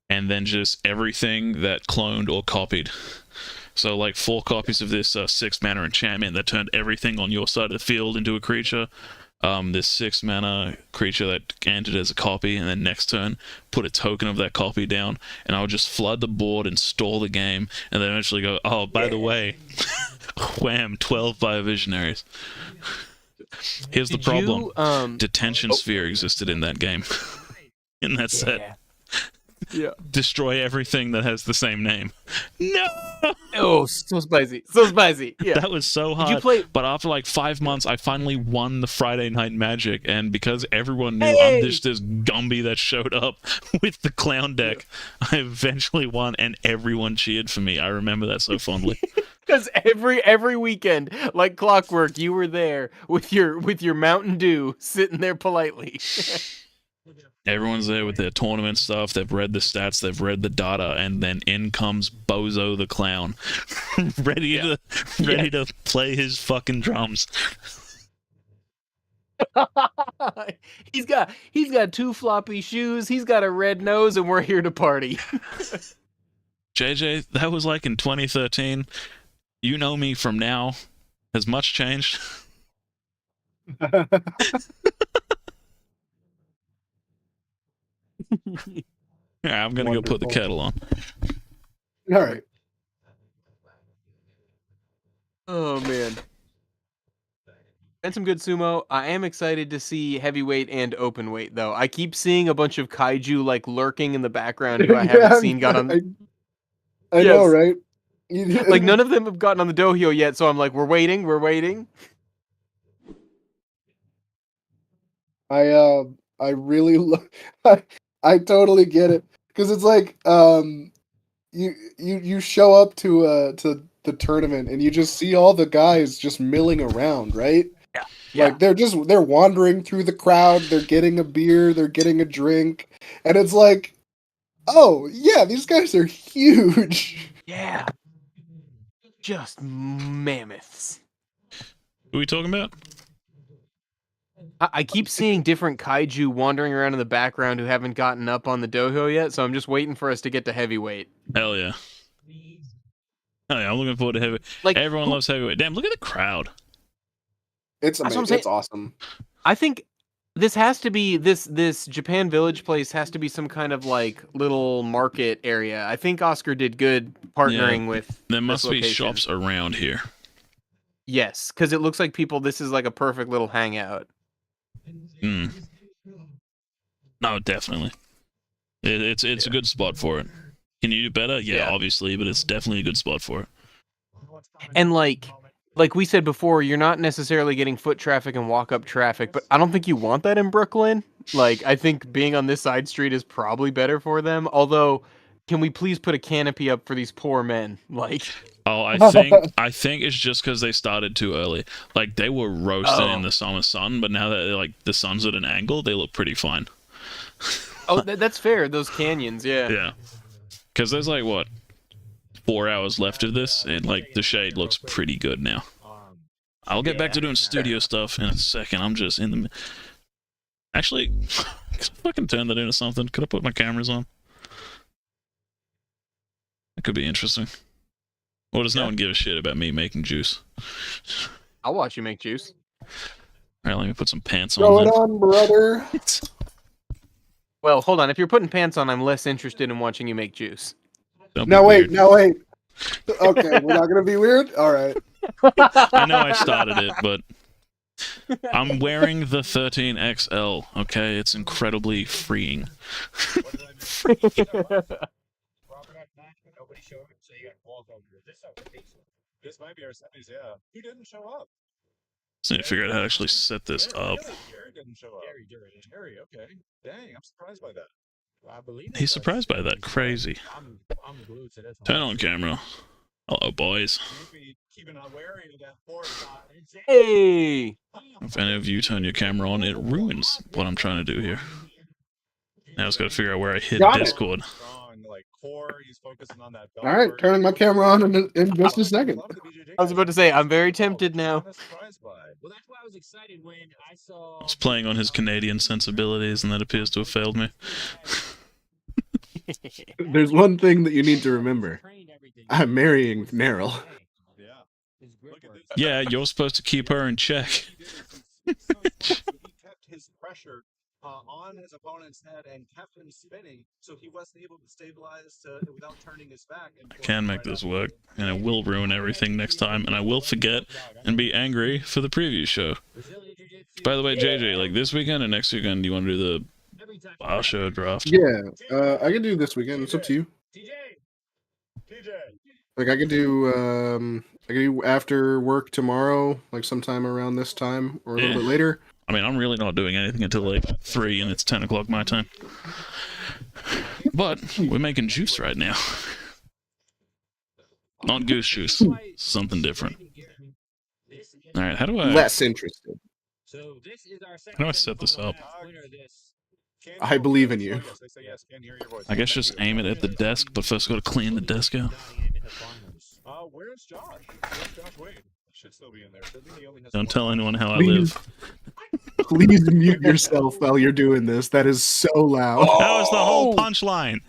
then just everything that cloned or copied. So like 4 copies of this 6-mana enchantment that turned everything on your side of the field into a creature. This 6-mana creature that entered as a copy, and then next turn put a token of that copy down, and I would just flood the board and stall the game, and then eventually go, oh, by the way, wham, 12 Biovisionaries. Here's the problem. Detention Sphere existed in that game. In that set. Yeah. Destroy everything that has the same name. No! Oh, so spicy. So spicy. Yeah. That was so hard. Did you play... But after like 5 months, I finally won the Friday Night Magic, and because everyone knew I'm just this Gumby that showed up with the clown deck, I eventually won, and everyone cheered for me. I remember that so fondly. Because every weekend, like clockwork, you were there with your Mountain Dew, sitting there politely. Everyone's there with their tournament stuff. They've read the stats. They've read the data, and then in comes Bozo the Clown, ready to play his fucking drums. He's got 2 floppy shoes. He's got a red nose, and we're here to party. JJ, that was like in 2013. You know me from now. Has much changed? Yeah, I'm gonna go put the kettle on. All right. Oh man, and some good sumo. I am excited to see heavyweight and open weight though. I keep seeing a bunch of kaiju like lurking in the background who I haven't seen got on. I know, right? Like none of them have gotten on the dohyo yet, so I'm like, we're waiting. I really I totally get it, because it's like you show up to the tournament and you just see all the guys just milling around, right? Yeah. Like they're wandering through the crowd, they're getting a beer, they're getting a drink, and it's like, oh yeah, these guys are huge. Yeah. Just mammoths. Who are we talking about? I keep seeing different kaiju wandering around in the background who haven't gotten up on the dohyo yet, so I'm just waiting for us to get to heavyweight. Hell yeah. Hell yeah, I'm looking forward to heavyweight. Like, everyone loves heavyweight. Damn, look at the crowd. It's amazing. It's awesome. I think this has to be this Japan Village place has to be some kind of like little market area. I think Oscar did good partnering with. There must be shops around here. Yes, because it looks like this is like a perfect little hangout. No, definitely. It's a good spot for it. Can you do better? Yeah, obviously, but it's definitely a good spot for it. And like we said before, you're not necessarily getting foot traffic and walk-up traffic, but I don't think you want that in Brooklyn. Like, I think being on this side street is probably better for them. Although, can we please put a canopy up for these poor men? Like... Oh, I think it's just because they started too early. Like, they were roasting in the summer sun, but now that like the sun's at an angle, they look pretty fine. Oh, that's fair. Those canyons, yeah. Yeah. Because there's like, what, 4 hours left of this, and like the shade looks pretty good now. I'll get back to doing studio stuff in a second. I'm just in the... Actually, could I fucking turn that into something? Could I put my cameras on? That could be interesting. Or does no one give a shit about me making juice? I'll watch you make juice. Alright, let me put some pants on. Going on, brother. Well, hold on. If you're putting pants on, I'm less interested in watching you make juice. Now wait. Okay, we're not gonna be weird? Alright. I know I started it, but I'm wearing the 13XL, okay? It's incredibly freeing. This might be our semis, yeah. Who didn't show up? So I need to figure out how to actually set this up. Jerry didn't show up. Jerry, okay. Dang, I'm surprised by that. I believe He's surprised by that. Crazy. I'm glued to this one. Turn on camera. Hello, boys. Keeping on wearing that board. Hey! If any of you turn your camera on, it ruins what I'm trying to do here. Now I just gotta figure out where I hit Discord. Strong, like core. He's focusing on that. All right, turning my camera on in just a second. I was about to say, I'm very tempted now. Well, that's why I was excited when I saw. I was playing on his Canadian sensibilities, and that appears to have failed me. There's one thing that you need to remember. I'm marrying Neryl. Yeah, you're supposed to keep her in check. He kept his pressure on his opponent's head and kept him spinning, so he wasn't able to stabilize without turning his back. I can make this work, and it will ruin everything next time, and I will forget and be angry for the preview show. By the way, JJ, like this weekend or next weekend, do you want to do the Wow Show draft? Yeah, I can do this weekend. It's up to you. Like I could do after work tomorrow, like sometime around this time or a little bit later. I mean, I'm really not doing anything until like 3, and it's 10 o'clock my time. But we're making juice right now. Not goose juice. Something different. All right, how do I... Less interested. How do I set this up? I believe in you. I guess just aim it at the desk, but first got to clean the desk out. Where's Josh? Where's Josh Wade? Should still be in there. Don't tell anyone how I Please. live. Please mute yourself while you're doing this. That is so loud. That was the whole punchline.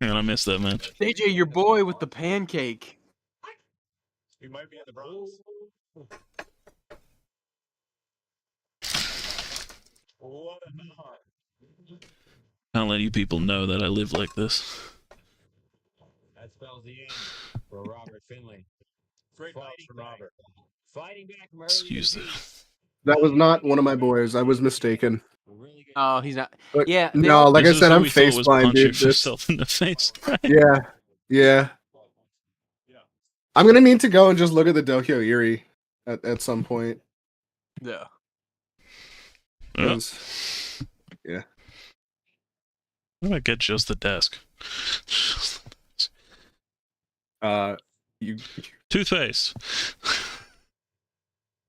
And I missed that match. JJ, your boy with the pancake. He might be in the Bronx. What a knot. Can't let you people know that I live like this. That spells the end for Robert Finley. Great bounce from Robert. Fighting back from Excuse that. That was not one of my boys. I was mistaken. Oh, he's not. But, Yeah. no, like This I is said, who I'm we thought face was blind, punching dude. This, himself in the face. Right? yeah. I'm gonna need to go and just look at the Dokyo Erie at some point. Yeah. 'Cause- yeah. How do I get just the desk? You Toothpaste.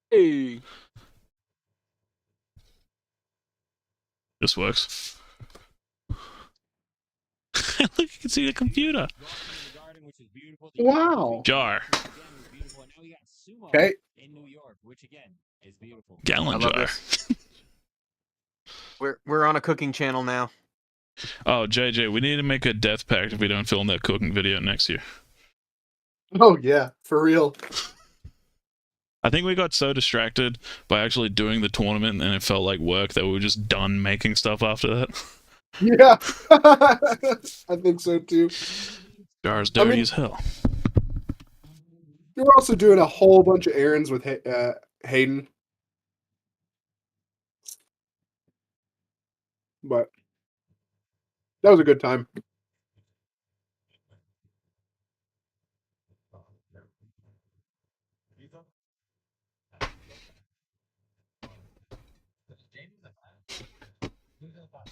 Hey. This works. Look, you can see the computer. Wow. Jar. Okay. In New York, which again is beautiful. Gallon I love jar. this. We're on a cooking channel now. Oh, JJ, we need to make a death pact if we don't film that cooking video next year. Oh yeah, for real. I think we got so distracted by actually doing the tournament and it felt like work that we were just done making stuff after that. Yeah. I think so too. Jar's dirty mean- as hell. You were also doing a whole bunch of errands with Hayden. But that was a good time.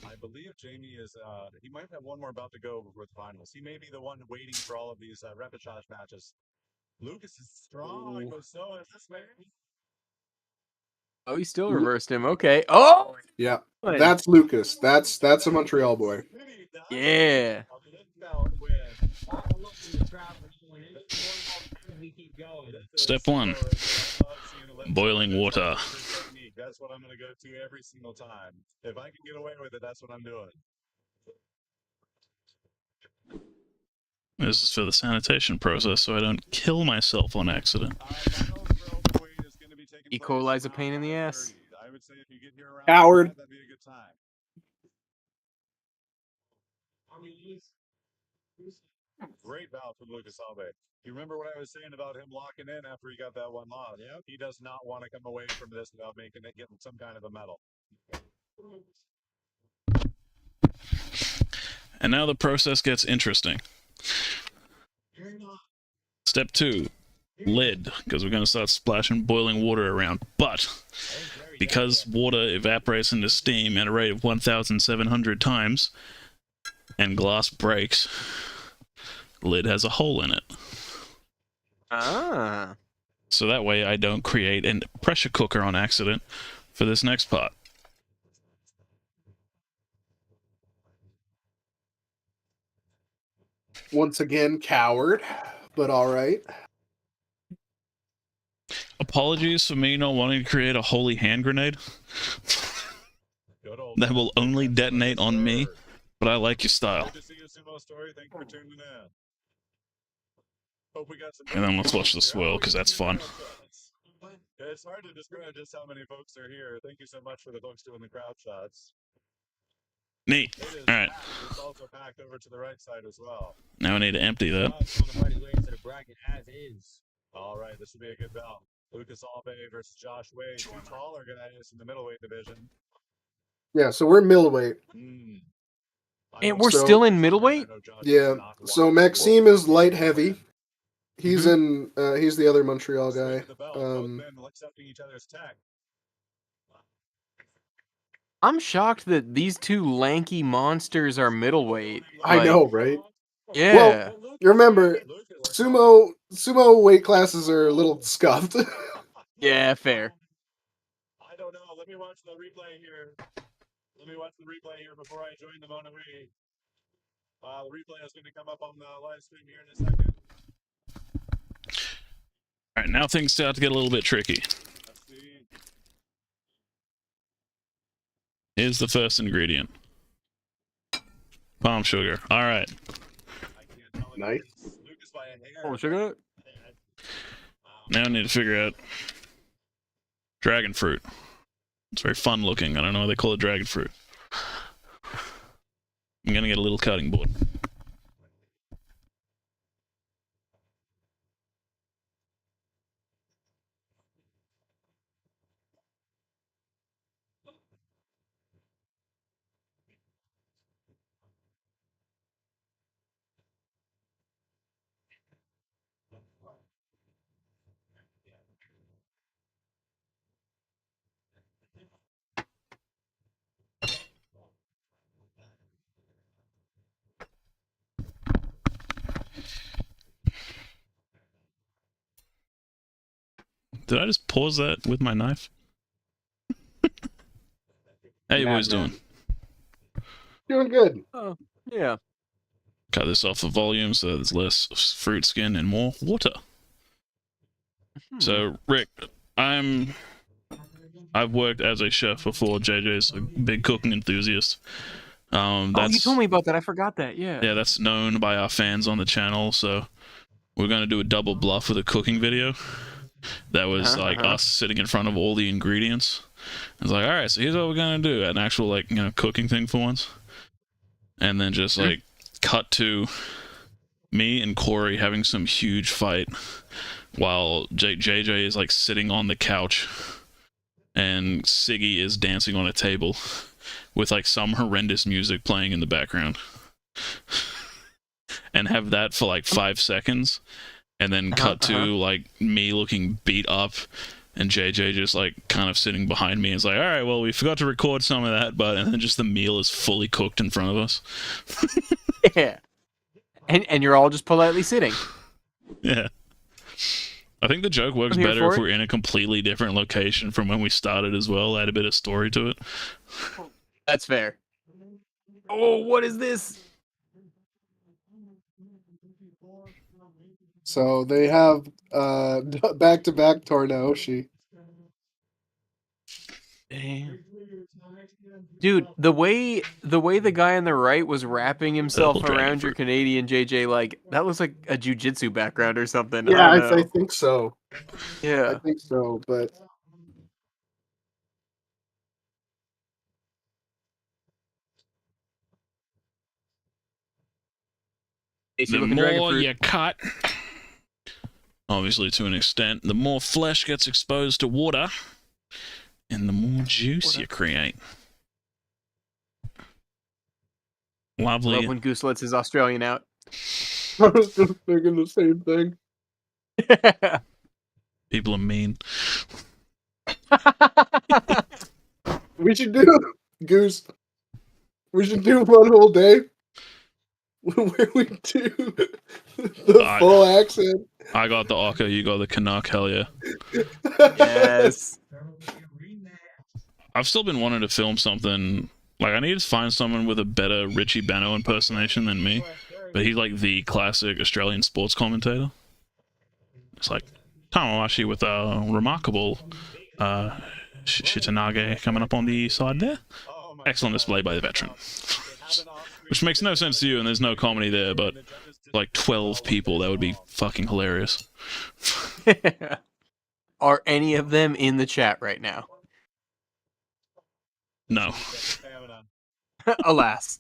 I believe Jamie is, he might have one more about to go before the finals. He may be the one waiting for all of these repechage matches. Lucas is strong, but so is this man. Oh, he still reversed him. Okay. Oh. Yeah. That's Lucas. That's a Montreal boy. Yeah. Step 1. Boiling water. That's what I'm going to go to every single time. If I can get away with it, that's what I'm doing. This is for the sanitation process so I don't kill myself on accident. E. coli's a pain in the ass. I would say if you get here around Howard. that'd be a good time. Great bout from Lucas Alve. You remember what I was saying about him locking in after he got that one loss? Yep. He does not want to come away from this without making it getting some kind of a medal. And now the process gets interesting. Step 2. Lid, because we're going to start splashing boiling water around. But because water evaporates into steam at a rate of 1,700 times and glass breaks, lid has a hole in it. Ah. So that way I don't create a pressure cooker on accident for this next part. Once again, coward, but all right. Apologies for me not wanting to create a holy hand grenade that will only detonate on me, but I like your style. Good to see you, Sumo Story. Thank you for tuning in. Hope we got some. And then let's watch the swirl, because that's fun. It's hard to describe just how many folks are here. Thank you so much for the folks doing the crowd shots. Neat. All right. It's also packed over to the right side as well. Now I need to empty that. All right, this should be a good bout. Lucas Alve versus Josh Wade, two taller guys in the middleweight division. Yeah, so we're middleweight. And we're So- still in middleweight? Yeah. So Maxime is light heavy. He's in. He's the other Montreal guy. Accepting each other's tech. I'm shocked that these two lanky monsters are middleweight. I Like, know, right? Yeah. Well, you remember, sumo weight classes are a little scuffed. Yeah, fair. I don't know. Let me watch the replay here. Before I join the Mona Lee. The replay is going to come up on the live stream here in a second. All right, now things start to get a little bit tricky. Let's see. Here's the first ingredient. Palm sugar. All right. Nice. Lucas by a hair. Oh, sugar? Now I need to figure out dragon fruit. It's very fun looking. I don't know why they call it dragon fruit. I'm gonna get a little cutting board. Did I just pause that with my knife? How you boys doing? Doing good. Oh, yeah. Cut this off the volume so there's less fruit skin and more water. So, Rick, I've worked as a chef before. JJ's a big cooking enthusiast. Oh, you told me about that. I forgot that. Yeah. Yeah, that's known by our fans on the channel. So we're gonna do a double bluff with a cooking video. That was like us sitting in front of all the ingredients. I was like, all right, so here's what we're gonna do, an actual like cooking thing for once, and then just like cut to me and Corey having some huge fight while JJ is like sitting on the couch and Siggy is dancing on a table with like some horrendous music playing in the background, and have that for like 5 seconds. And then cut to like me looking beat up and JJ just like kind of sitting behind me. And it's like, all right, well, we forgot to record some of that, but and then just the meal is fully cooked in front of us. Yeah. And you're all just politely sitting. Yeah. I think the joke works I'm here better for if it. we're in a completely different location from when we started as well. Add a bit of story to it. That's fair. Oh, what is this? So they have back-to-back Tornaoshi. Damn. Dude, the way the guy on the right was wrapping himself Double dragon around your fruit. Canadian JJ, like that looks like a jujitsu background or something. Yeah, I don't I know. think so. I Yeah. think so, but Tasty The looking dragon more fruit. you cut, obviously to an extent, the more flesh gets exposed to water, and the more juice you create. Lovely. Love when Goose lets his Australian out. I was just thinking the same thing. People are mean. We should do Goose. We should do one whole day where we do the full accent. I got the Ocker, you got the Canuck, hell yeah. Yes. I've still been wanting to film something. Like, I need to find someone with a better Richie Beno impersonation than me. but he's like the classic Australian sports commentator. It's like Tamawashi with a remarkable Shitanage coming up on the side there. Excellent display by the veteran. Which makes no sense to you, and there's no comedy there, but like 12 people, that would be fucking hilarious. Are any of them in the chat right now? No. Alas.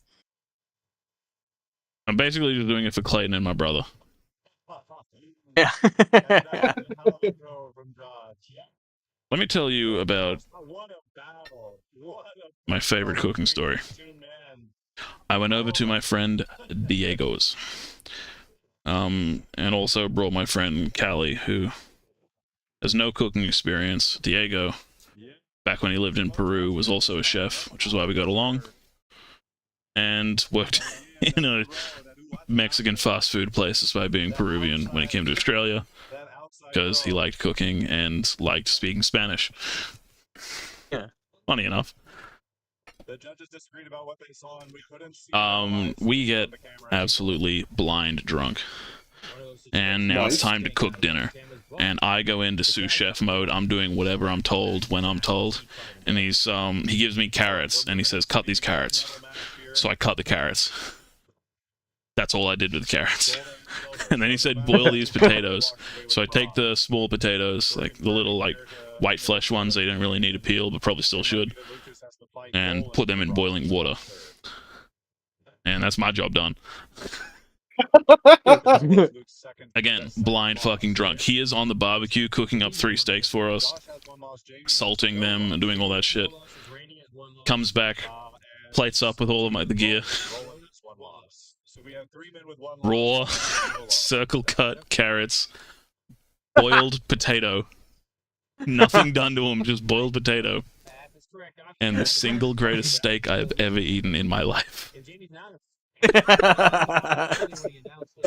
I'm basically just doing it for Clayton and my brother. Yeah. Let me tell you about my favorite cooking story. I went over to my friend Diego's. And also brought my friend Callie, who has no cooking experience. Diego, back when he lived in Peru, was also a chef, which is why we got along. And worked in a Mexican fast food place despite being Peruvian when he came to Australia, because he liked cooking and liked speaking Spanish. Yeah. Funny enough. The judges disagreed about what they saw, and we couldn't see. We get absolutely blind drunk. And now it's time to cook dinner. And I go into sous chef mode. I'm doing whatever I'm told when I'm told. And he gives me carrots and he says, cut these carrots. So I cut the carrots. That's all I did with the carrots. And then he said, boil these potatoes. So I take the small potatoes, like the little like white flesh ones they don't really need to peel, but probably still should, and put them in boiling water. And that's my job done. Again, blind fucking drunk. He is on the barbecue cooking up 3 steaks for us, salting them and doing all that shit. Comes back, plates up with all of the gear. Raw, circle cut carrots, boiled potato. Nothing done to them, just boiled potato. And the single greatest steak I have ever eaten in my life.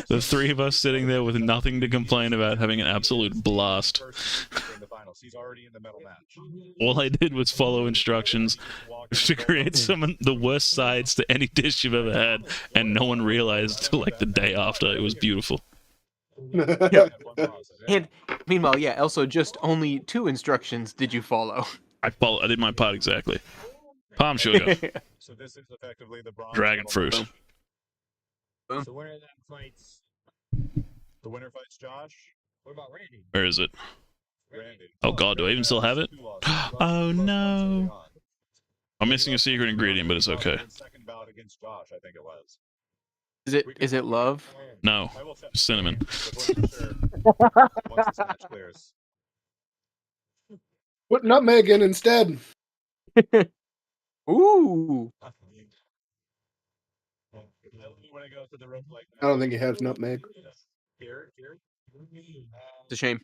The 3 of us sitting there with nothing to complain about, having an absolute blast. All I did was follow instructions to create some of the worst sides to any dish you've ever had, and no one realized till like the day after. It was beautiful. And meanwhile, yeah, also just only 2 instructions did you follow. I did my part exactly. Palm sugar. So this is effectively the bronze Dragon fruit. Boom. So winner of that fights. The winner fights Josh. What about Randy? Where is it? Randy. Oh god, do I even still have it? Oh no. I'm missing a secret ingredient, but it's okay. Second bout against Josh, I think it was. Is it love? No, cinnamon. Once this match clears. Put nutmeg in instead. Ooh. I don't think he has nutmeg. It's a shame.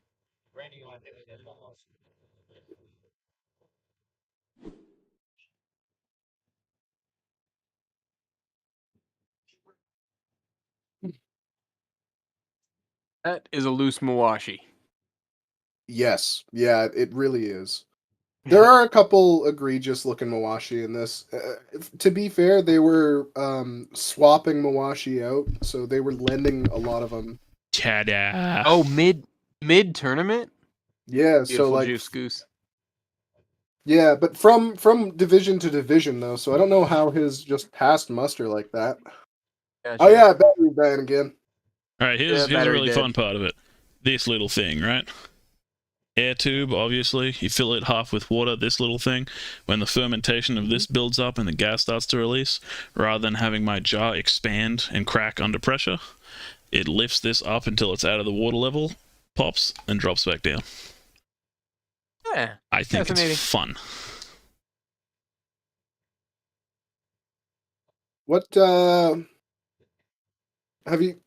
That is a loose mawashi. Yes, yeah, it really is. There are a couple egregious looking mawashi in this. To be fair, they were swapping mawashi out, so they were lending a lot of them. Ta-da. Oh, mid tournament? Yeah, Beautiful so like juice goose. yeah, but from division to division though, so I don't know how his just passed muster like that. Gotcha. Oh yeah, battery dying again. Alright, here's a battery really dead. fun part of it. This little thing, right? Air tube, obviously. You fill it half with water, this little thing. When the fermentation of this builds up and the gas starts to release, rather than having my jar expand and crack under pressure, it lifts this up until it's out of the water level, pops, and drops back down. Yeah. I think Fascinating. it's fun. What have you?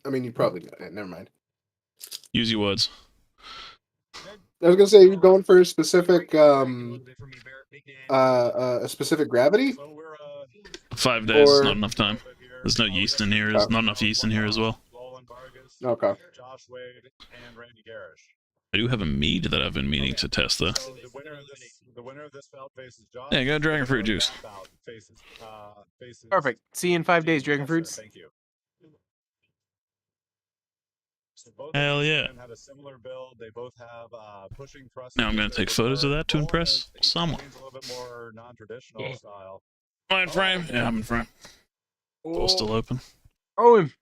I mean, you probably got it. Never mind. Use your words. I was gonna say you're going for a specific a specific gravity. 5 days is Or- not enough time. There's no yeast in here. There's not enough yeast in here as well. Okay. Josh Wade and Randy Garish. I do have a mead that I've been meaning to test though. So the winner of this The winner of this bout faces Josh. Yeah, go dragon fruit juice. That bout faces, Perfect. See you in 5 days, dragon Yes, sir. fruits. Thank you. So both Hell of these yeah. men have a similar build. They both have pushing thrust. Now I'm gonna take photos of that to impress someone. A little bit more non-traditional style. Am I in frame? Yeah, I'm in frame. Door's still open. Oh him.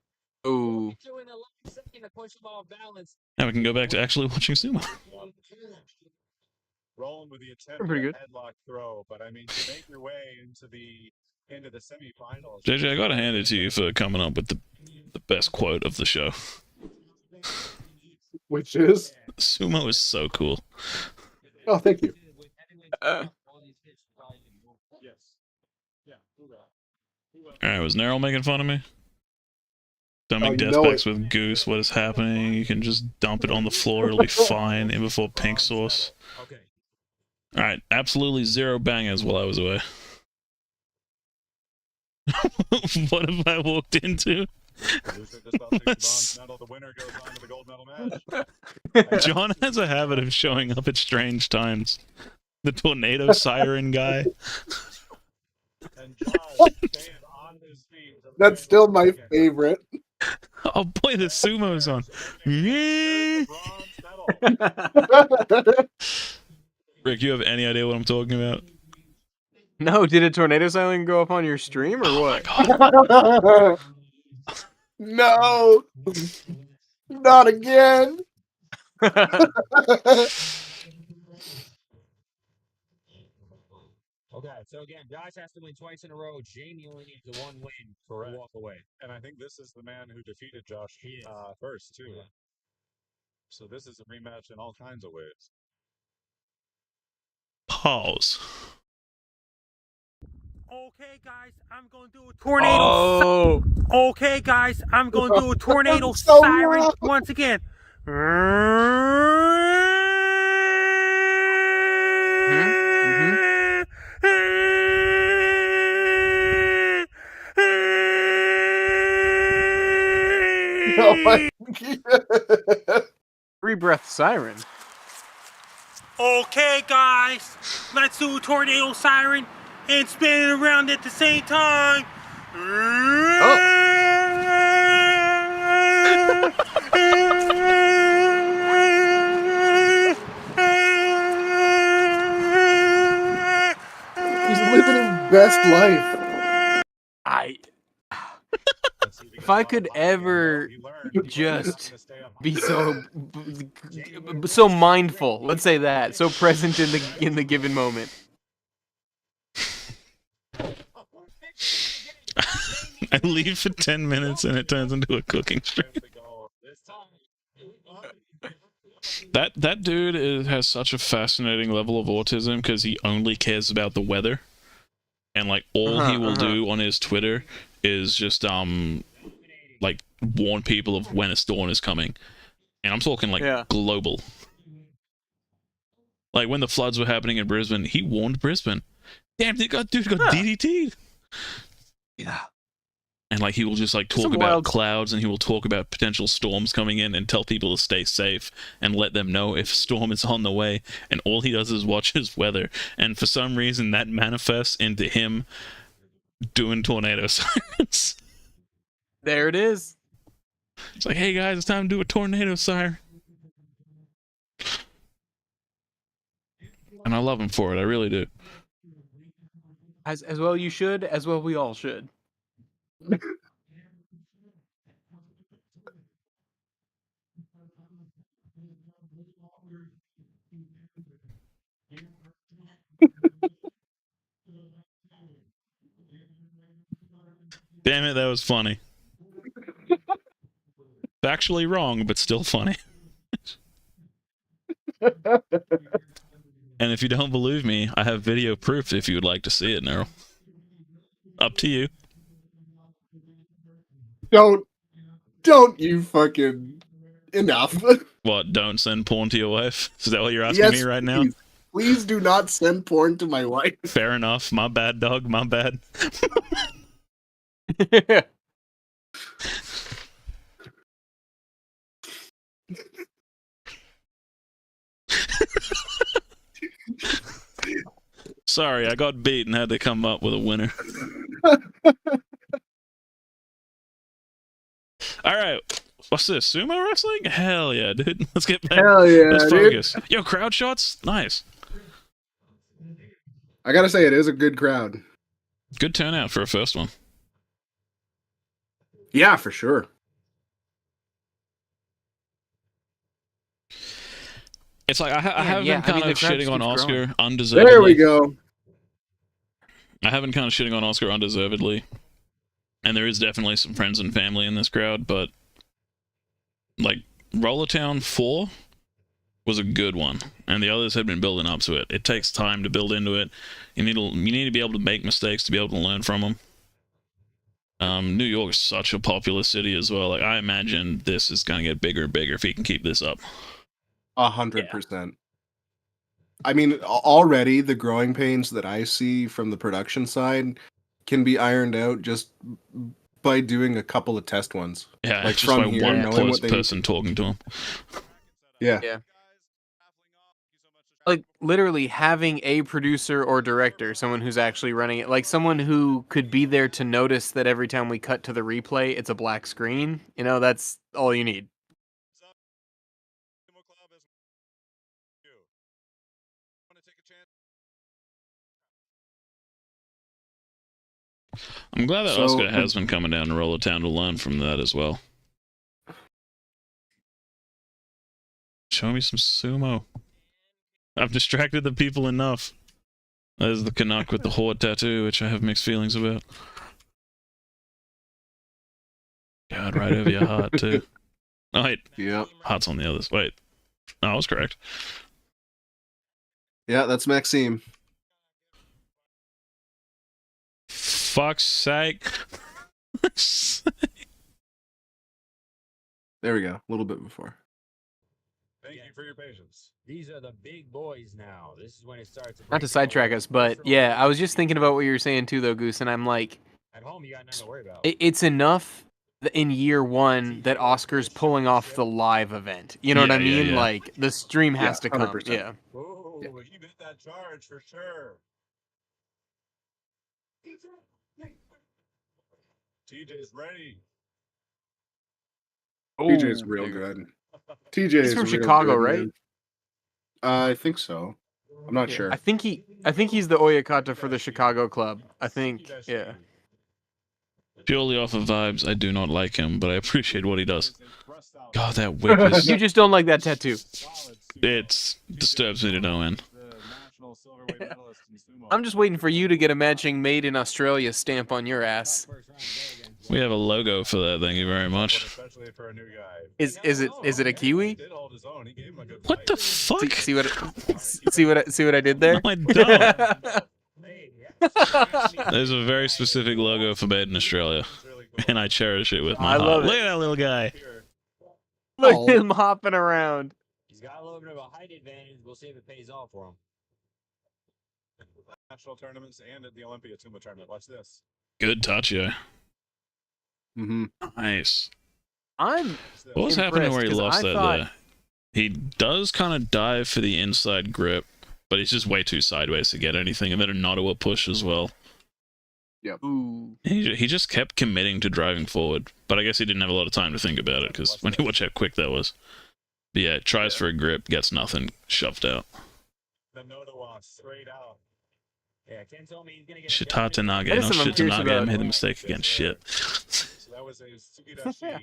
Ooh. Doing a long second to push him off balance. Now we can go back to actually watching sumo. Rolling with the attempt Pretty at good. a headlock throw, but I mean to make your way into the semifinals. JJ, I gotta hand it to you for coming up with the best quote of the show. Which is? Sumo is so cool. Oh, thank you. Yes. Yeah. Alright, was Neryl making fun of me? Dumping you death know packs it. with Goose, what is happening? You can just dump it on the floor, it'll be fine, in before pink sauce. Okay. Alright, absolutely 0 bangers while I was away. What have I walked into? The winner goes on to the gold medal match. John has a habit of showing up at strange times. The tornado siren guy. And Josh staying on his feet. That's still my favorite. Oh boy, the sumo's on. Here's Yeah. the bronze medal. Rick, you have any idea what I'm talking about? No, did a tornado siren go up on your stream or Oh my what? god. No, not again. Okay, so again, Josh has to win twice in a row. Jamie only needs the one win to walk away. And I think this is the man who defeated Josh first, too. Yeah. So this is a rematch in all kinds of ways. Pause. Okay, guys, I'm gonna do a tornado. Oh. Okay, guys, I'm gonna do a tornado So siren loud. once again. Oh my God. 3 breath siren. Okay, guys, let's do a tornado siren and spin it around at the same time. He's living his best life. If I could ever just be so mindful, let's say that, so present in the given moment. I leave for 10 minutes and it turns into a cooking stream. That dude has such a fascinating level of autism because he only cares about the weather, and like all he will do on his Twitter is just like warn people of when a storm is coming, and I'm talking like global. Like when the floods were happening in Brisbane, he warned Brisbane. Damn, dude got DDT'd. Yeah. And like he will just like talk about clouds, and he will talk about potential storms coming in and tell people to stay safe and let them know if a storm is on the way. And all he does is watch his weather. And for some reason that manifests into him doing tornado sirens. There it is. It's like, hey guys, it's time to do a tornado siren. And I love him for it, I really do. As well you should, as well we all should. Damn it, that was funny. Factually wrong, but still funny. And if you don't believe me, I have video proof if you would like to see it, Neryl. Up to you. Don't you fucking enough. What, don't send porn to your wife? Is that what you're asking me right now? Please do not send porn to my wife. Fair enough. My bad, dog. My bad. Sorry, I got beat and had to come up with a winner. All right. What's this? Sumo wrestling? Hell yeah, dude. Let's get back. Hell yeah, Let's dude. focus. Yo, crowd shots? Nice. I gotta say, it is a good crowd. Good turnout for a first one. Yeah, for sure. It's like I have been kind of shitting on Oscar undeservedly. There we go. I have been kind of shitting on Oscar undeservedly. And there is definitely some friends and family in this crowd, but like Rollertown 4 was a good one, and the others had been building up to it. It takes time to build into it. You need to be able to make mistakes to be able to learn from them. New York is such a popular city as well. Like I imagine this is gonna get bigger and bigger if he can keep this up. 100%. I mean, already the growing pains that I see from the production side can be ironed out just by doing a couple of test ones. Yeah, like just from by here, one knowing close what they person talking to him. Yeah. Yeah. Like literally having a producer or director, someone who's actually running it, like someone who could be there to notice that every time we cut to the replay, it's a black screen. You know, that's all you need. I'm glad that Oscar has been coming down to Rollertown to learn from that as well. Show me some sumo. I've distracted the people enough. There's the Canuck with the horde tattoo, which I have mixed feelings about. God, right over your heart, too. Oh, wait. Yep. Heart's on the others. Wait. No, I was correct. Yeah, that's Maxime. Fuck's sake. There we go. A little bit before. Thank you for your patience. These are the big boys now. This is when it starts. Not to sidetrack us, but yeah, I was just thinking about what you were saying too, though, Goose, and I'm like, At home, you got nothing to worry about. it's enough in year one that Oscar's pulling off the live event. You know what I mean? Yeah. Like the stream has to come. 100%. Yeah. Oh, he bit that charge for sure. TJ's ready. TJ's real good. TJ He's is from real Chicago, good, right? man. I think so. I'm not sure. I think he's the Oyakata for the Chicago club. I think, yeah. Purely off of vibes, I do not like him, but I appreciate what he does. God, that whip is... You just don't like that tattoo. It disturbs me to no end. I'm just waiting for you to get a matching Made in Australia stamp on your ass. We have a logo for that, thank you very much. Especially for a new guy. Is it a Kiwi? Did hold his own. He gave him a good What the fight. fuck? See what I did there? No, I don't. There's a very specific logo for Made in Australia, and I cherish it with my heart. love it. Look at that little guy. Look at him hopping around. He's got a little bit of a height advantage. We'll see if it pays off for him. National tournaments and at the Olympia Sumo tournament. Watch this. Good touch, yeah. Mm-hmm. Nice. I'm What was happening where he impressed, 'cause lost I that thought- there? He does kind of dive for the inside grip, but he's just way too sideways to get anything, and then a Nottawa push as well. Ooh. He just kept committing to driving forward, but I guess he didn't have a lot of time to think about it, because when you watch how quick that was. But yeah, tries for a grip, gets nothing, shoved out. The Nottawa straight out. Yeah, Ken told me he's gonna get. Shitata Nage, That is not something I'm curious Shitanage, I about. made the mistake again, shit. So that was a Sugidashi.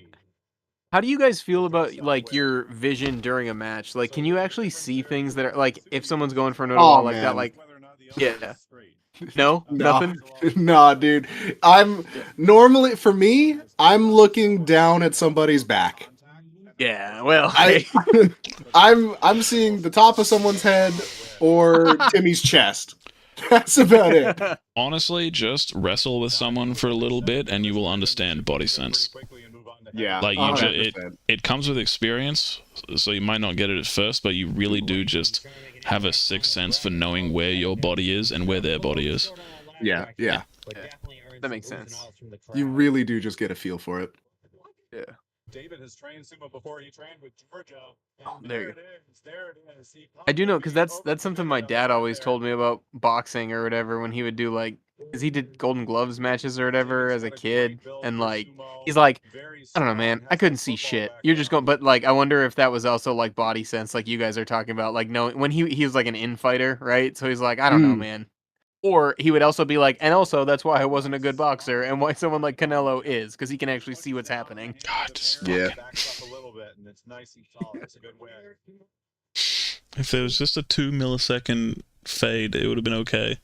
How do you guys feel about like your vision during a match? Like, can you actually see things that are like if someone's going for an Oh, like that? man. Like, Whether or not the Yeah. other is straight. no, nothing. Nah, dude. I'm normally, for me, I'm looking down at somebody's back. Yeah. Well, I, I'm seeing the top of someone's head or Timmy's chest. That's about it. Honestly, just wrestle with someone for a little bit, and you will understand body sense. Yeah, Like, you 100%. it comes with experience, so you might not get it at first, but you really do just have a sixth sense for knowing where your body is and where their body is. Yeah, yeah. That makes sense. You really do just get a feel for it. Yeah. David has trained sumo before. He trained with Georgia. Oh, And there there you it is. There it is. I do know, because that's something my dad always told me about boxing or whatever when he would do, like, because he did Golden Gloves matches or whatever as a kid, and, like, he's like, I don't know, man, I couldn't see shit. You're just going, but, like, I wonder if that was also, like, body sense, like you guys are talking about, like, no, when he was, like, an infighter, right? So he's like, I don't know, man. Or he would also be like, and also that's why I wasn't a good boxer, and why someone like Canelo is, because he can actually see what's happening. God, this Yeah. Backs up a little bit, and it's nice and solid. It's a good win. If there was just a 2 millisecond fade, it would have been okay.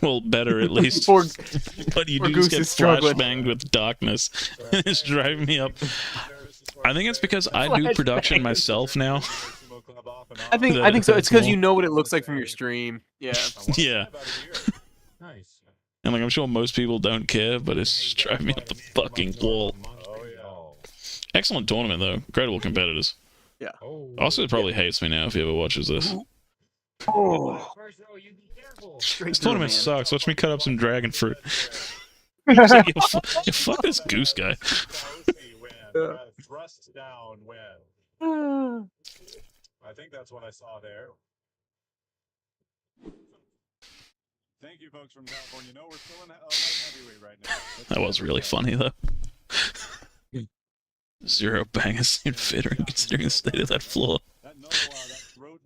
Well, better at least. Poor- But you poor do Goose just get is struggling. flashbanged with darkness. It's driving me up. I think it's because I do production myself now. I think so. It's because you know what it looks like from your stream. Yeah. Yeah. Nice. And like I'm sure most people don't care, but it's just driving me up the fucking wall. Oh, yeah. Excellent tournament though. Incredible competitors. Yeah. Oscar probably hates me now if he ever watches this. Oh. First row, you be careful. This tournament sucks. Watch me cut up some dragon fruit. He's like, yo, fuck this goose guy. Thrust down win. I think that's what I saw there. Thank you, folks from California. No, we're still in light heavyweight right now. That was really funny though. Zero bangers seemed fittering considering the state of that floor.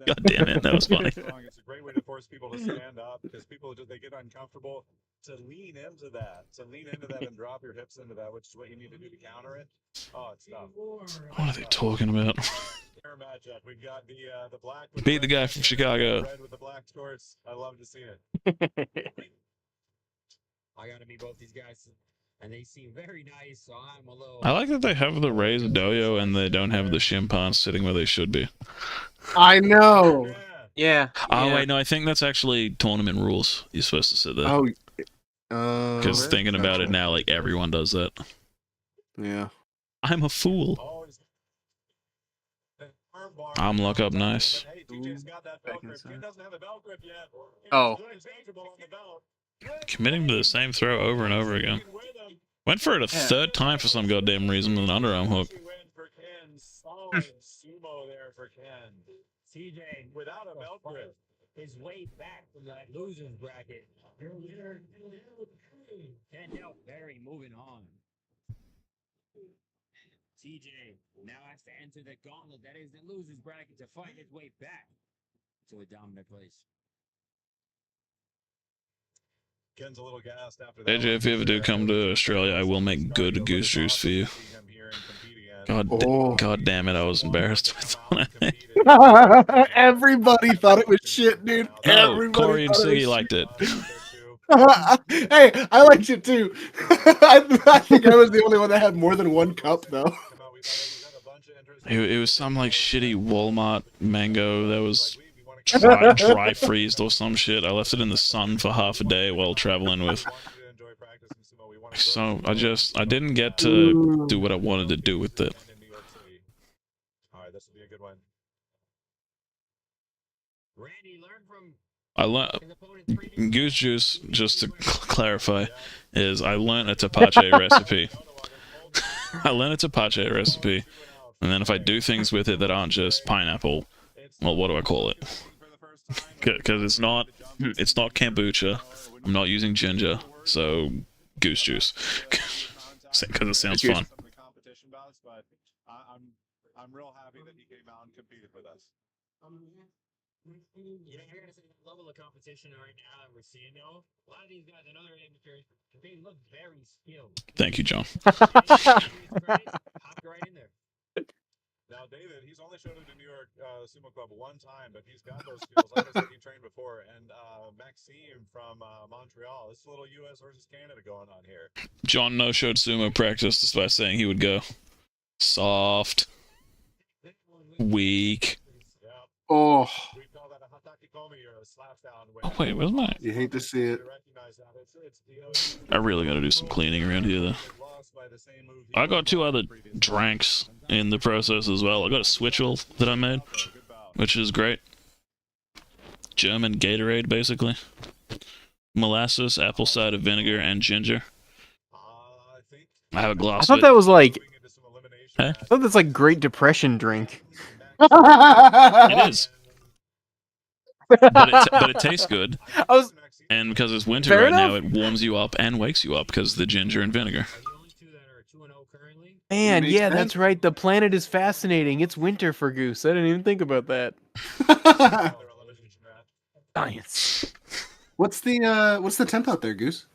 God damn it, that was funny. It's a great way to force people to stand up because people they get uncomfortable. To lean into that, and drop your hips into that, which is what you need to do to counter it. Oh, it's tough. What are they talking about? Matchup. We've got the black. With Beat the guy from Chicago. Red with the black shorts. I love to see it. I gotta meet both these guys, and they seem very nice. So I'm a little. I like that they have the raised doyo and they don't have the chimpanzees sitting where they should be. I know. Yeah. Oh yeah. wait, no, I think that's actually tournament rules. You're supposed to sit there. Oh. Because thinking about it now, like everyone does that. Yeah. I'm a fool. I'm lock up nice. Oh. Committing to the same throw over and over again. Went for it a third time for some goddamn reason with an underarm hook. Sumo there for Ken. CJ Without a belt grip. his way back from that losers bracket. Kendall Berry moving on. CJ now has to enter the gauntlet that is the losers bracket to fight his way back to a dominant place. Ken's a little gassed after that. AJ, if you ever do come to Australia, I will make good goose juice for you. God damn it, I was embarrassed. Everybody thought it was shit, dude. No, Everybody Corey and thought it Siggy was liked it. Hey, I liked it too. I think I was the only one that had more than one cup, though. It was some like shitty Walmart mango that was dry freezed or some shit. I left it in the sun for half a day while traveling with. So I didn't get to do what I wanted to do with it. Alright, this will be a good one. Randy learned from I learned his opponent goose juice. Just to clarify, is I learned a tapache recipe. I learned a tapache recipe, and then if I do things with it that aren't just pineapple, well, what do I call it? Because it's not kombucha. I'm not using ginger, so goose juice. Because it sounds fun. I'm real happy that he came out and competed with us. You know, you're gonna see the level of competition right now that we're seeing though. A lot of these guys and other amateurs, they look very skilled. Thank you, John. Hopped right in there. Now, David, he's only showed up to New York Sumo Club one time, but he's got those skills. Like I said, he trained before. And Maxime from Montreal. This is a little U.S. versus Canada going on here. John no-showed sumo practice despite saying he would go. Soft. Weak. Oh, We call that a hataki komi or a slap down. Oh wait, where's my... you hate to see it. I really gotta do some cleaning around here though. I got 2 other drinks in the process as well. I got a switchel that I made, which is great. German Gatorade, basically. Molasses, apple cider vinegar, and ginger. I have a I glass thought of that it. was like I thought that's like Great Depression drink. It is, but it tastes good. I was And because it's winter Fair right now, enough. it warms you up and wakes you up because of the ginger and vinegar. Man, Makes yeah, sense. that's right. The planet is fascinating. It's winter for Goose. I didn't even think about that. Science. What's the temp out there, Goose?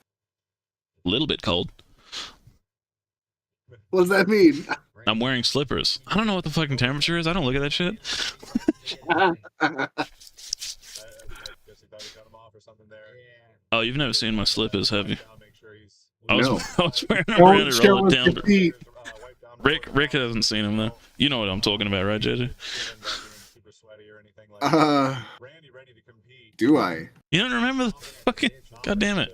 A little bit cold. What does that mean? I'm wearing slippers. I don't know what the fucking temperature is. I don't look at that shit. Oh, you've never seen my slippers, have you? I was, No. I was wearing them Don't around to show roll us it down. your But feet. Rick hasn't seen them though. You know what I'm talking about, right, JJ? Do I? You don't remember the fucking? God damn it!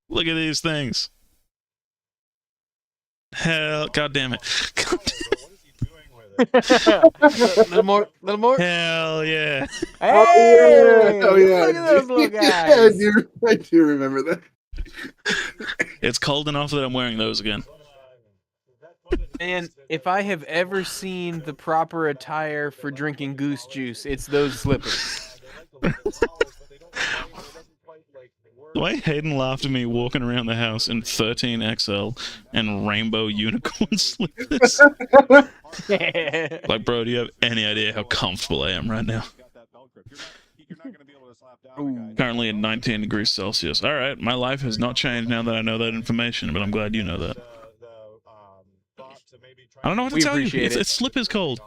Look at these things. Hell, god damn it! God Little more. Hell yeah! Hey! Oh yeah. Look at those little Yeah, guys. I do remember that. It's cold enough that I'm wearing those again. And if I have ever seen the proper attire for drinking goose juice, it's those slippers. The way Hayden laughed at me walking around the house in 13XL and rainbow unicorn slippers. Like, bro, do you have any idea how comfortable I am right now? Currently at 19 degrees Celsius. All right, my life has not changed now that I know that information, but I'm glad you know that. I don't know what to We tell you. appreciate it. It's slipper's cold.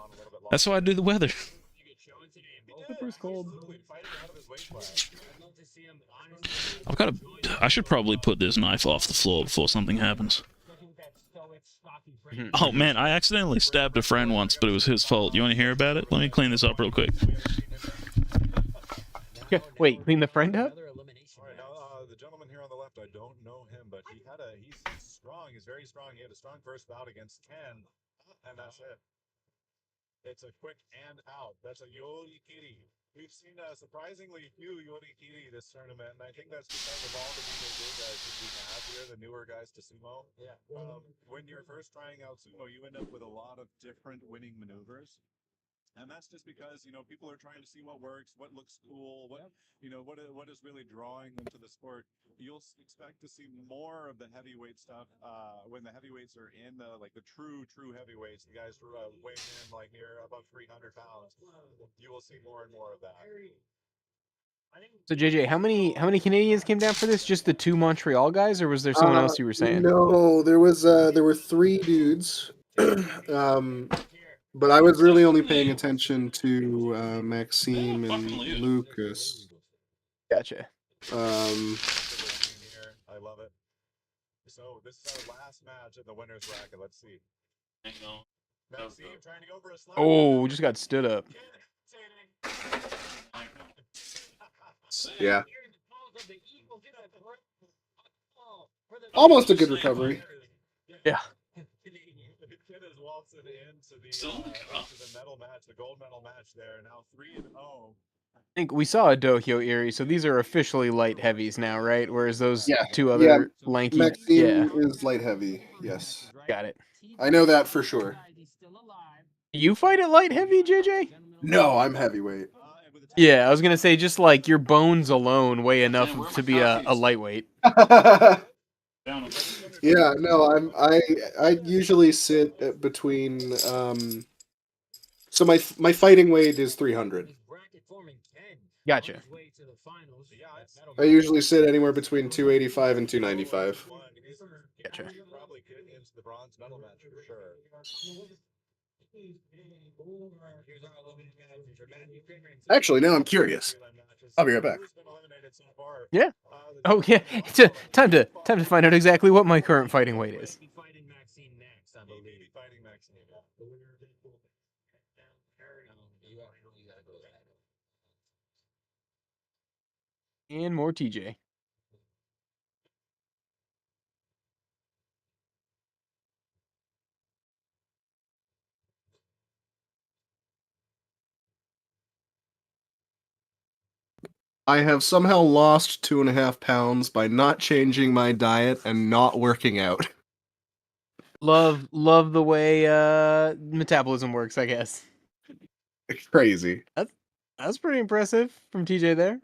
That's why I do the weather. Slipper's cold. I should probably put this knife off the floor before something happens. Oh man, I accidentally stabbed a friend once, but it was his fault. You want to hear about it? Let me clean this up real quick. Wait, clean the friend up? The gentleman here on the left, I don't know him, but he's strong. He's very strong. He had a strong first bout against Ken, and that's it. It's a quick and out. That's a Yori Kiri. We've seen surprisingly few Yori Kiri this tournament, and I think that's because of all the new guys that we have here, the newer guys to Sumo. Yeah. When you're first trying out Sumo, you end up with a lot of different winning maneuvers. And that's just because, people are trying to see what works, what looks cool, what is really drawing them to the sport. You'll expect to see more of the heavyweight stuff when the heavyweights are in the true heavyweights, the guys weighing in like near above 300 pounds. You will see more and more of that. So JJ, how many Canadians came down for this? Just the two Montreal guys, or was there someone else you were saying? No, there were 3 dudes. But I was really only paying attention to Maxime and Lucas. Gotcha. I love it. So this is our last match in the winner's bracket. Let's see. Maxime trying to go for a slap. Oh, we just got stood up. Yeah. Almost a good recovery. Yeah. Kid is waltzing into the medal match, the gold medal match there. Now 3-0. I think we saw a Dohyo Erie, so these are officially light heavies now, right? Whereas those Yeah. two other lanky, Maxime is light heavy. Yes. got it. I know that for sure. You fight at light heavy, JJ? No, I'm heavyweight. Yeah, I was gonna say just like your bones alone weigh enough to be a lightweight. Yeah, no, I usually sit at between so my fighting weight is 300. Gotcha. I usually sit anywhere between 285 and 295. Gotcha. Probably get into the bronze medal match for sure. Actually, now I'm curious. I'll be right back. Yeah. Oh yeah. It's time to find out exactly what my current fighting weight is. And more TJ. I have somehow lost 2.5 pounds by not changing my diet and not working out. Love the way metabolism works, I guess. Crazy. That's pretty impressive from TJ there.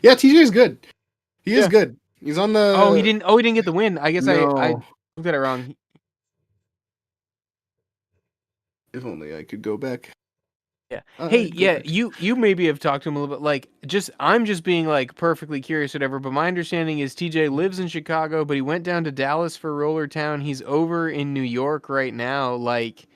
Yeah, TJ's good. He is Yeah. good. He's on the. Oh, he didn't get the win. I guess I No. looked at it wrong. If only I could go back. Yeah. I'd Hey, go yeah, back. you maybe have talked to him a little bit. Like, I'm just being like perfectly curious, whatever. But my understanding is TJ lives in Chicago, but he went down to Dallas for Roller Town. He's over in New York right now. Like,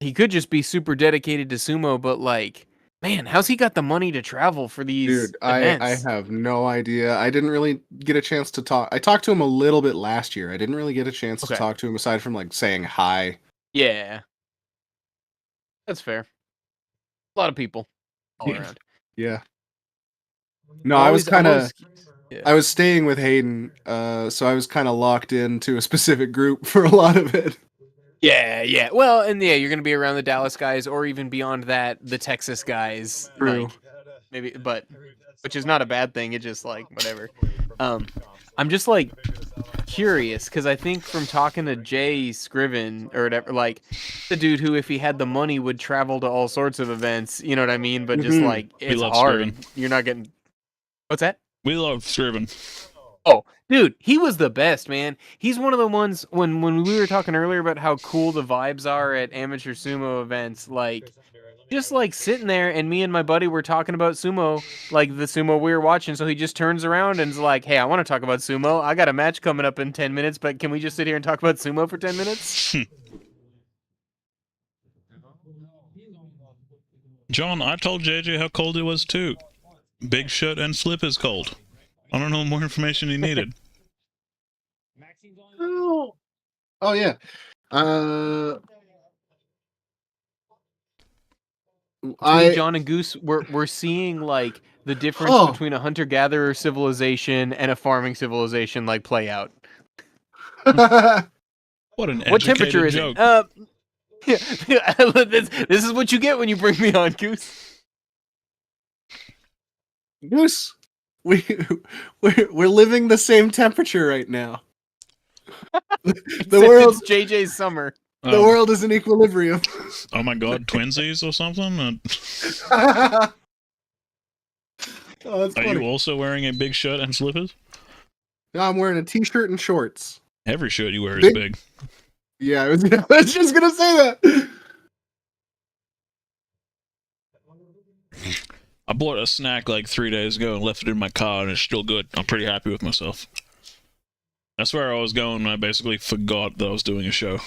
he could just be super dedicated to sumo, but like, man, how's he got the money to travel for these Dude, events? I have no idea. I didn't really get a chance to talk. I talked to him a little bit last year. I didn't really get a chance to Okay. talk to him aside from like saying hi. Yeah, that's fair. A lot of people all around. Yeah. No, I was I'm kind of. always- yeah. I was staying with Hayden, so I was kind of locked into a specific group for a lot of it. Yeah. Well, and yeah, you're gonna be around the Dallas guys, or even beyond that, the Texas guys. True. Like, maybe, but which is not a bad thing. It's just like whatever. I'm just like curious because I think from talking to Jay Scriven or whatever, like the dude who, if he had the money, would travel to all sorts of events. You know what I mean? But just Mhm. like it's love hard. Scriven. You're not getting. What's that? We love Scriven. Oh, dude, he was the best, man. He's one of the ones when we were talking earlier about how cool the vibes are at amateur sumo events, like just like sitting there and me and my buddy were talking about sumo, like the sumo we were watching, so he just turns around and's like, "Hey, I want to talk about sumo. I got a match coming up in 10 minutes, but can we just sit here and talk about sumo for 10 minutes?" John, I told JJ how cold it was too. Big shirt and slip is cold. I don't know more information he needed. Oh yeah. Me, John and Goose, we're seeing like the difference Oh. between a hunter-gatherer civilization and a farming civilization like play out. What an What temperature educated is joke. it? This is what you get when you bring me on, Goose. Goose, we're living the same temperature right now. The world, It's JJ's summer. the world is in equilibrium. Oh my god, twinsies or something? Oh, that's Are funny. you also wearing a big shirt and slippers? No, I'm wearing a t-shirt and shorts. Every shirt you wear is Big- big. Yeah, I was just gonna say that. I bought a snack like 3 days ago and left it in my car and it's still good. I'm pretty happy with myself. That's where I was going when I basically forgot that I was doing a show.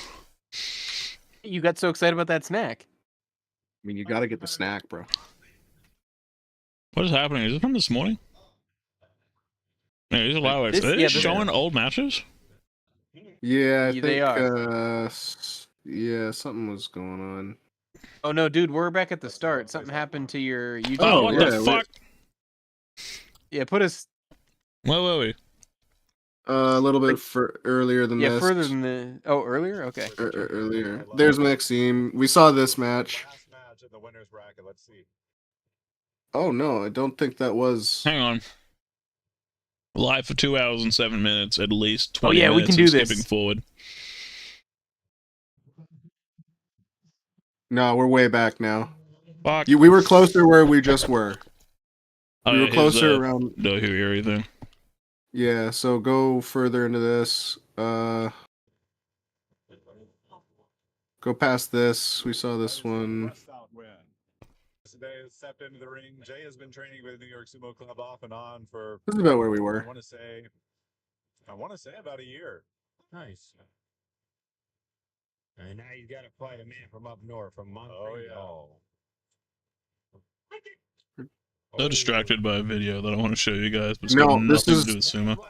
You got so excited about that snack. I mean, you gotta get the snack, bro. What is happening? Is it from this morning? Yeah, these are loud. Are This- they yeah, showing old matches? Yeah, I Yeah, think they yeah, something was going on. Oh no, dude, we're back at the start. Something happened to your YouTube. Oh, what yeah, the fuck? Yeah, put us Wait. A little bit earlier than this. further than the. Oh, earlier. Okay. Earlier. There's Maxime. We saw this match. Last match in the winners bracket. Let's see. Oh no, I don't think that was. Hang on. Live for 2 hours and 7 minutes, at least 20 yeah, we minutes can do of this. skipping forward. No, we're way back now. Fuck. We were closer where we just were. Oh, We yeah, were here's closer the around. Dohu area thing. Yeah, so go further into this. Go past this. We saw this one. Today has stepped into the ring. Jay has been training with the New York Sumo Club off and on for. This is about where we I were. want to say about a year. Nice. And now you got to fight a man from up north, from Montreal. So distracted by a video that I want to show you guys, but it's No, got this nothing is- to do with sumo.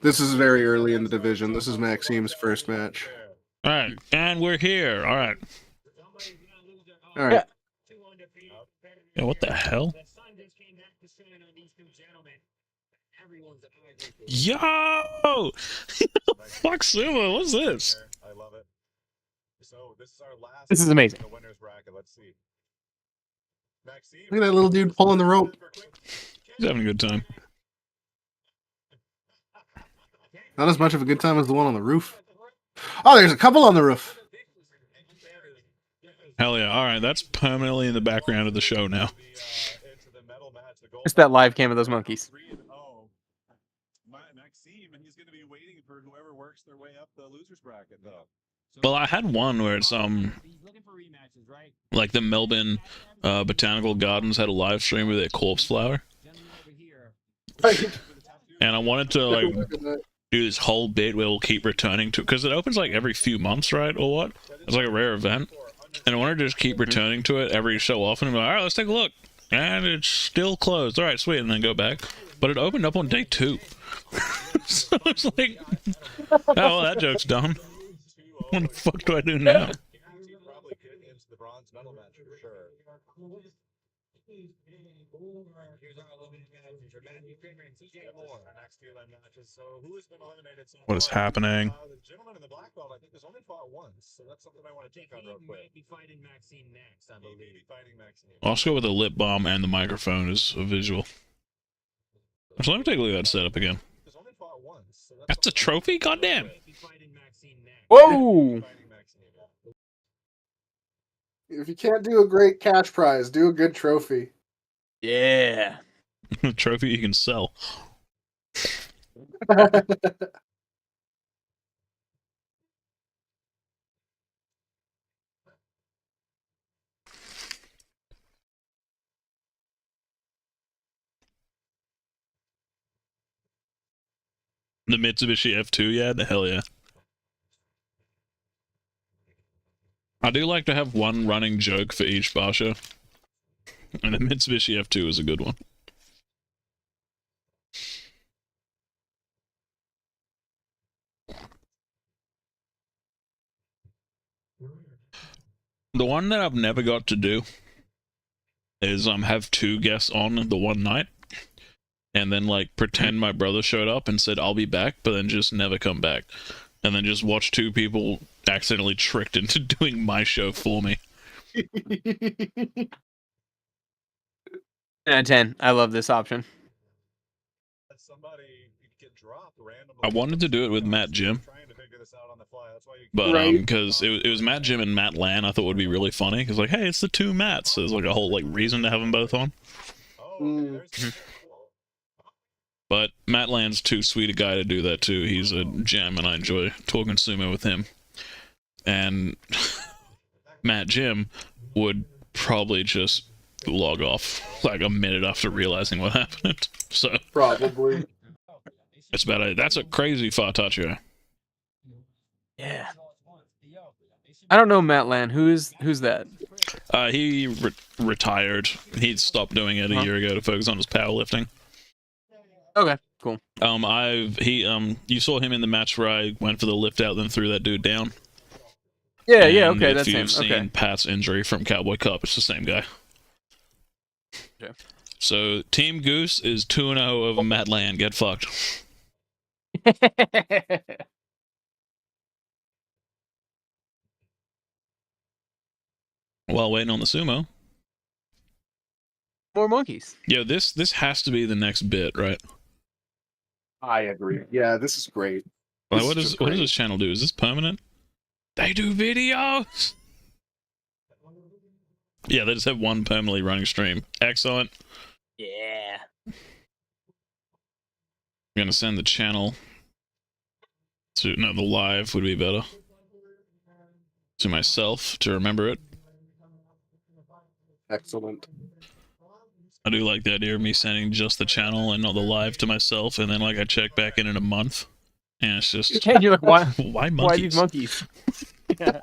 This is very early in the division. This is Maxime's first match. Alright, and we're here. Alright. All right. Yeah, what the hell? Yo! Fuck sumo, what's this? I love it. So this is our last. This is amazing. in the winners bracket. Let's see. Maxime. Look at that little dude pulling the rope. He's having a good time. Not as much of a good time as the one on the roof. Oh, there's a couple on the roof. Hell yeah. All right, that's permanently in the background of the show now. It's that live cam of those monkeys. Maxime, and he's going to be waiting for whoever works their way up the losers bracket, though. Well, I had one where it's like the Melbourne Botanical Gardens had a live stream with their corpse flower, and I wanted to like do this whole bit where we'll keep returning to, because it opens like every few months, right, or what? It's like a rare event, and I wanted to just keep returning to it every so often. And be like, all right, let's take a look, and it's still closed. All right, sweet, and then go back. But it opened up on day 2, so it's like, oh, well, that joke's done. What the fuck do I do now? Probably get into the bronze medal match for sure. Here's our eliminated matches. Matthew Kramer and TJ Moore. Next few matches. So who has been eliminated so What is far? happening? The gentleman in the black belt, I think, has only fought once, so that's something I want to take on real He quick. may be fighting Maxine next, I He may be believe. fighting Maxine. I'll just go with the lip balm and the microphone as a visual. So let me take a look at that setup again. He's only fought once, so That's a trophy? Goddamn. He may be fighting Maxine next. Whoa! fighting Maxine. If you can't do a great cash prize, do a good trophy. Yeah. A trophy you can sell. The Mitsubishi F2, yeah? The hell yeah. I do like to have one running joke for each bar show. And the Mitsubishi F2 is a good one. The one that I've never got to do is have 2 guests on the one night, and then like pretend my brother showed up and said I'll be back, but then just never come back, and then just watch 2 people accidentally tricked into doing my show for me. 10 out of 10. I love this option. Somebody get dropped randomly. I wanted to do it with Matt Jim, Trying to figure this out on the fly. That's why you but Right. because it was Matt Jim and Matt Lan, I thought would be really funny, because like, hey, it's the 2 Matts, so there's like a whole like reason to have them both on. Oh, okay, there's But Matt Land's too sweet a guy to do that too. He's a gem, and I enjoy talking sumo with him. And Matt Jim would probably just log off like a minute after realizing what happened. So Probably. it's about that's a crazy Fartaccio. Yeah. I don't know Matt Land. Who's that? He retired. He stopped doing it a year ago to focus on his powerlifting. Okay, cool. You saw him in the match where I went for the lift out, then threw that dude down. Yeah, yeah, And okay, if that's him. you've seen Okay. Pat's injury from Cowboy Cup, it's the same guy. Okay. So Team Goose is 2-0 over Matt Land. Get fucked. While waiting on the sumo. More monkeys. Yo, this has to be the next bit, right? I agree. Yeah, this is great. Like, This what is does just what does great. this channel do? Is this permanent? They do videos. Yeah, they just have one permanently running stream. Excellent. Yeah. I'm gonna send the channel to the live would be better. To myself to remember it. Excellent. I do like the idea of me sending just the channel and not the live to myself, and then like I check back in a month, and it's just And you're like, why? why monkeys? Why these monkeys? Yeah.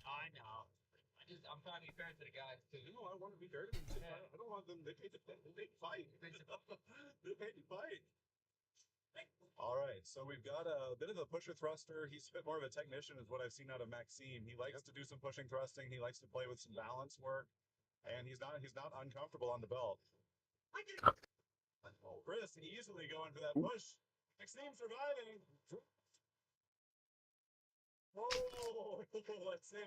I know. I'm trying to be fair to the guys too. No, I want to be fair to them. I don't want them. They paid to fight. They paid to fight. All right, so we've got a bit of a pusher thruster. He's a bit more of a technician, is what I've seen out of Maxime. He likes to do some pushing thrusting. He likes to play with some balance work, and he's not uncomfortable on the belt. Chris easily going for that push. Maxime surviving. Oh, let's see.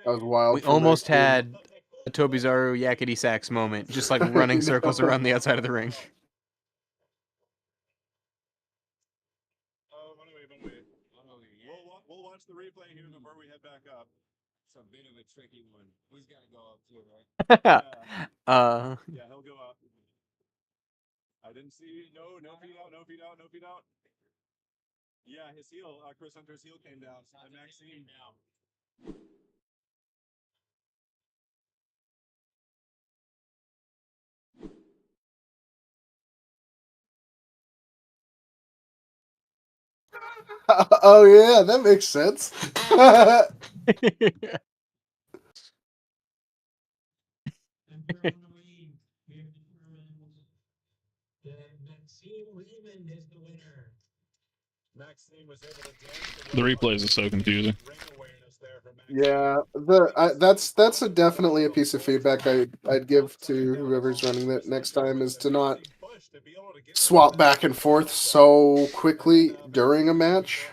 That was wild. We for almost Rick, dude. had a Tobizaru Yakety Sax moment, just like running circles around the outside of the ring. We'll watch the replay here before we head back up. It's a bit of a tricky one. He's got to go up too, right? Yeah, he'll go up. I didn't see no feet out. Yeah, his heel, Chris Hunter's heel came down. And Maxime down. Oh yeah, that makes sense. The replays are so confusing. Yeah, that's definitely a piece of feedback I'd give to whoever's running that next time, is to not swap back and forth so quickly during a match.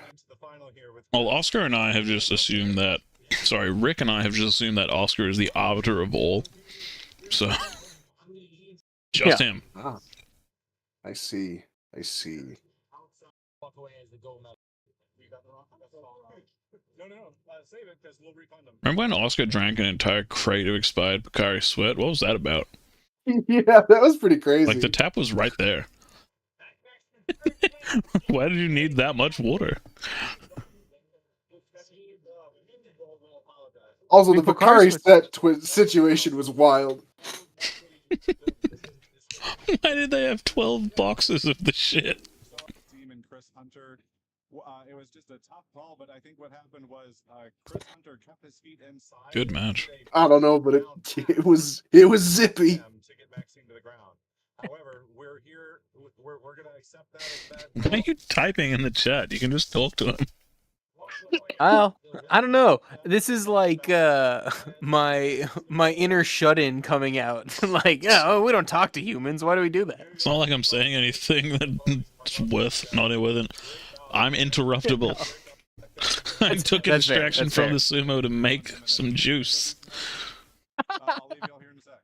Well, Oscar and I have just assumed that. Sorry, Rick and I have just assumed that Oscar is the arbiter of all. So, just him. Ah, I see. No. Save it because we'll refund them. Remember when Oscar drank an entire crate of expired Pocari Sweat? What was that about? Yeah, that was pretty crazy. Like, the tap was right there. Why did you need that much water? Also, I mean, the Pocari Pocari situation was wild. Why did they have 12 boxes of the shit? Team and Chris Hunter. It was just a tough call, but I think what happened was Chris Hunter kept his feet inside. Good match. I don't know, but it was zippy. To get Maxime to the ground. However, we're here. We're gonna accept that as that. Why are you typing in the chat? You can just talk to him. Well, I don't know. This is like my inner shut-in coming out. Like, oh, we don't talk to humans. Why do we do that? It's not like I'm saying anything that's not worth it. I'm interruptible. I took a distraction from the sumo to make some juice. I'll leave y'all here in a sec.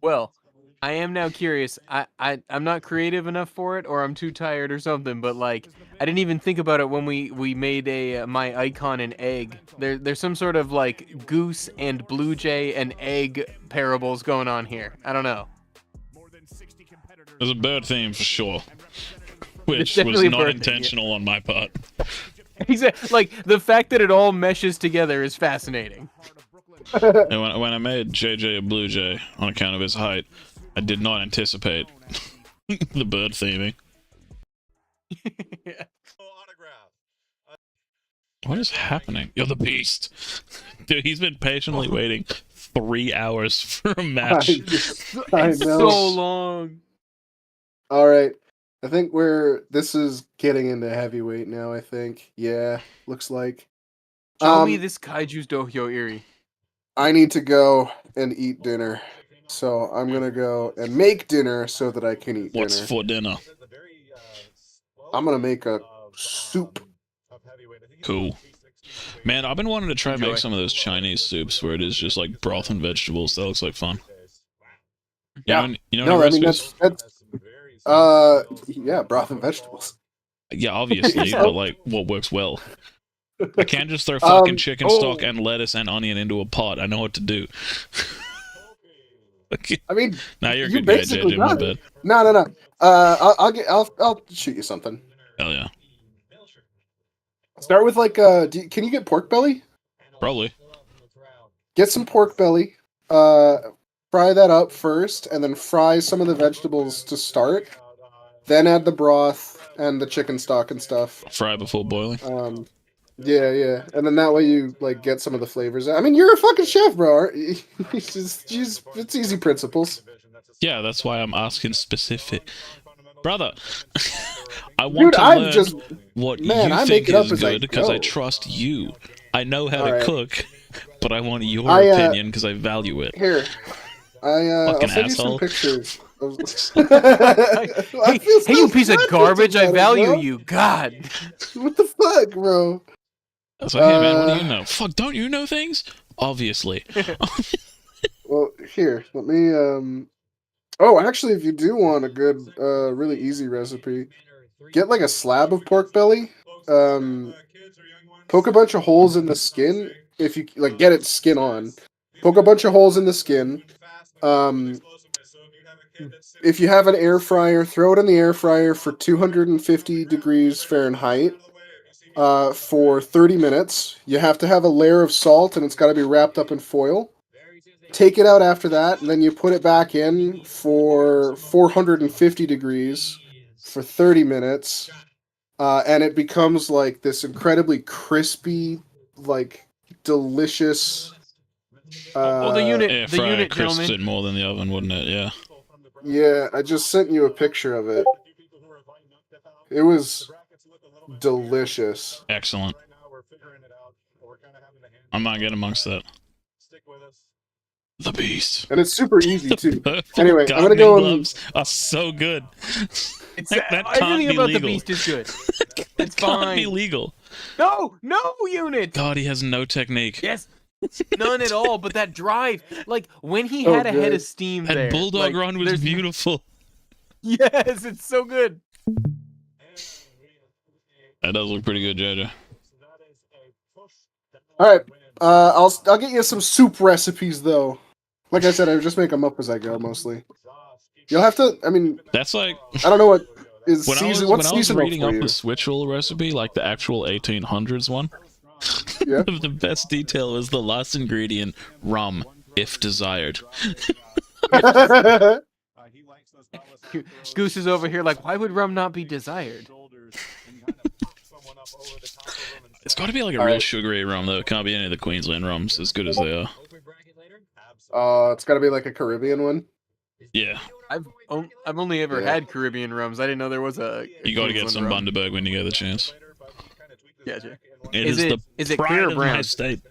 Well, I am now curious. I'm not creative enough for it, or I'm too tired or something, but like, I didn't even think about it when we made my icon an egg. There's some sort of like goose and blue jay and egg parables going on here. I don't know. There's a bird theme for sure, which was definitely a not bird theme, intentional on my part. Exactly. Like, the fact that it all meshes together is fascinating. And when I made JJ a blue jay on account of his height, I did not anticipate the bird theming. What is happening? You're the beast. Dude, he's been patiently waiting 3 hours for a match. I It's know. so long. All right. I think this is getting into heavyweight now, I think. Yeah, looks like. Show me this Kaiju's Dohyo Iri. I need to go and eat dinner. So I'm going to go and make dinner so that I can eat What's dinner. for dinner? I'm going to make a soup. Cool. Man, I've been wanting to try and make some of those Chinese soups where it is just like broth and vegetables. That looks like fun. Yeah. You know I mean, recipes? yeah, broth and vegetables. Yeah, obviously, but like, what works well? I can't just throw fucking chicken stock and lettuce and onion into a pot. I know what to do. I mean, now you're a you good guy, basically JJ. My got it. bad. No. I'll shoot you something. Hell yeah. Start with like can you get pork belly? Probably. Get some pork belly. Fry that up first, and then fry some of the vegetables to start. Then add the broth and the chicken stock and stuff. Fry before boiling. Yeah, and then that way you like get some of the flavors. I mean, you're a fucking chef, bro. Aren't you? It's easy principles. Yeah, that's why I'm asking specific. Brother, I want to I'm learn just what man, you I think make it up is as I good because I go. trust you. I know how All to right. cook, but I want your I, opinion because I value it. Here, I'll Fucking send you some asshole. pictures. Hey, feel hey, you piece of flattered garbage! I about it, value bro. you, God. What the fuck, bro? I was like, hey man, what do you know? Fuck, don't you know things? Obviously. Well, here, let me. Oh, actually, if you do want a good, really easy recipe, get like a slab of pork belly. Poke a bunch of holes in the skin. If you like, get it skin on. Poke a bunch of holes in the skin. If you have an air fryer, throw it in the air fryer for 250 degrees Fahrenheit. For 30 minutes. You have to have a layer of salt, and it's got to be wrapped up in foil. Take it out after that, and then you put it back in for 450 degrees for 30 minutes. And it becomes like this incredibly crispy, like delicious. The unit, Air the fryer unit, crisps gentlemen. it more than the oven, wouldn't it? Yeah. Yeah, I just sent you a picture of it. It was delicious. Excellent. I might get amongst that. The beast. And it's super easy too. Purple Anyway, I'm gonna gardening go and gloves are so good. that can't Everything be about legal. the beast is good. It It's can't be fine. legal. No, unit. God, he has no technique. Yes, none at all. But that drive, like when he Oh, had a head good. of steam That there. bulldog like, run was there's- beautiful. Yes, it's so good. That does look pretty good, JJ. All right, I'll get you some soup recipes though. Like I said, I just make them up as I go mostly. You'll have to. I mean, That's like I don't know what is when season. I What's was seasonal reading for up you? the switch roll recipe, like the actual 1800s one. Yeah. The best detail is the last ingredient: rum, if desired. Goose is over here like, why would rum not be desired? It's got to be like a All real right. sugary rum though. It can't be any of the Queensland rums, as good as they are. It's got to be like a Caribbean one. Yeah, I've only ever Yeah. had Caribbean rums. I didn't know there was a you got to get Queensland some rum. Bundaberg when you get the chance. Gotcha. It Is is it- the is it pride clear or of my brown? state.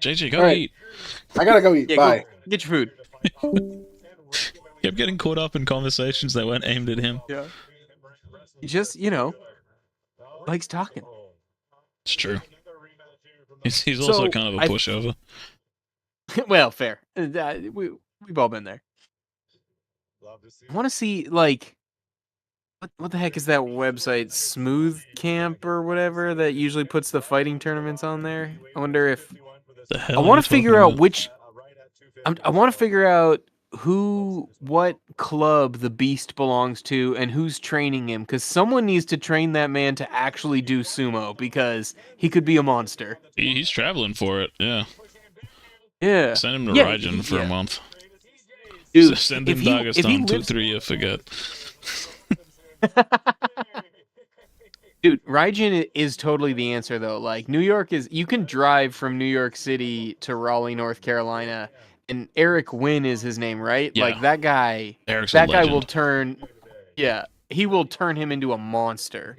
JJ, go All right. eat. I gotta go eat. Yeah, Bye. go get your food. Kept getting caught up in conversations that weren't aimed at him. Yeah. He just, likes talking. It's true. He's also So, kind of a I- pushover. Well, fair. We've all been there. I want to see like what the heck is that website, Smooth Camp or whatever, that usually puts the fighting tournaments on there. I wonder if The hell I are want you to figure talking out about? which. I want to figure out what club the Beast belongs to and who's training him, because someone needs to train that man to actually do sumo, because he could be a monster. He's traveling for it. Yeah. Yeah. Send him to Yeah, Raijin for a month. Dude, Send him if he Dagestan. 2 lives, 3 you forget. dude, Raijin is totally the answer though. Like New York is, you can drive from New York City to Raleigh, North Carolina, and Eric Wynn is his name, right? Yeah. Like that guy. Eric's That a guy legend. will turn. Yeah, he will turn him into a monster.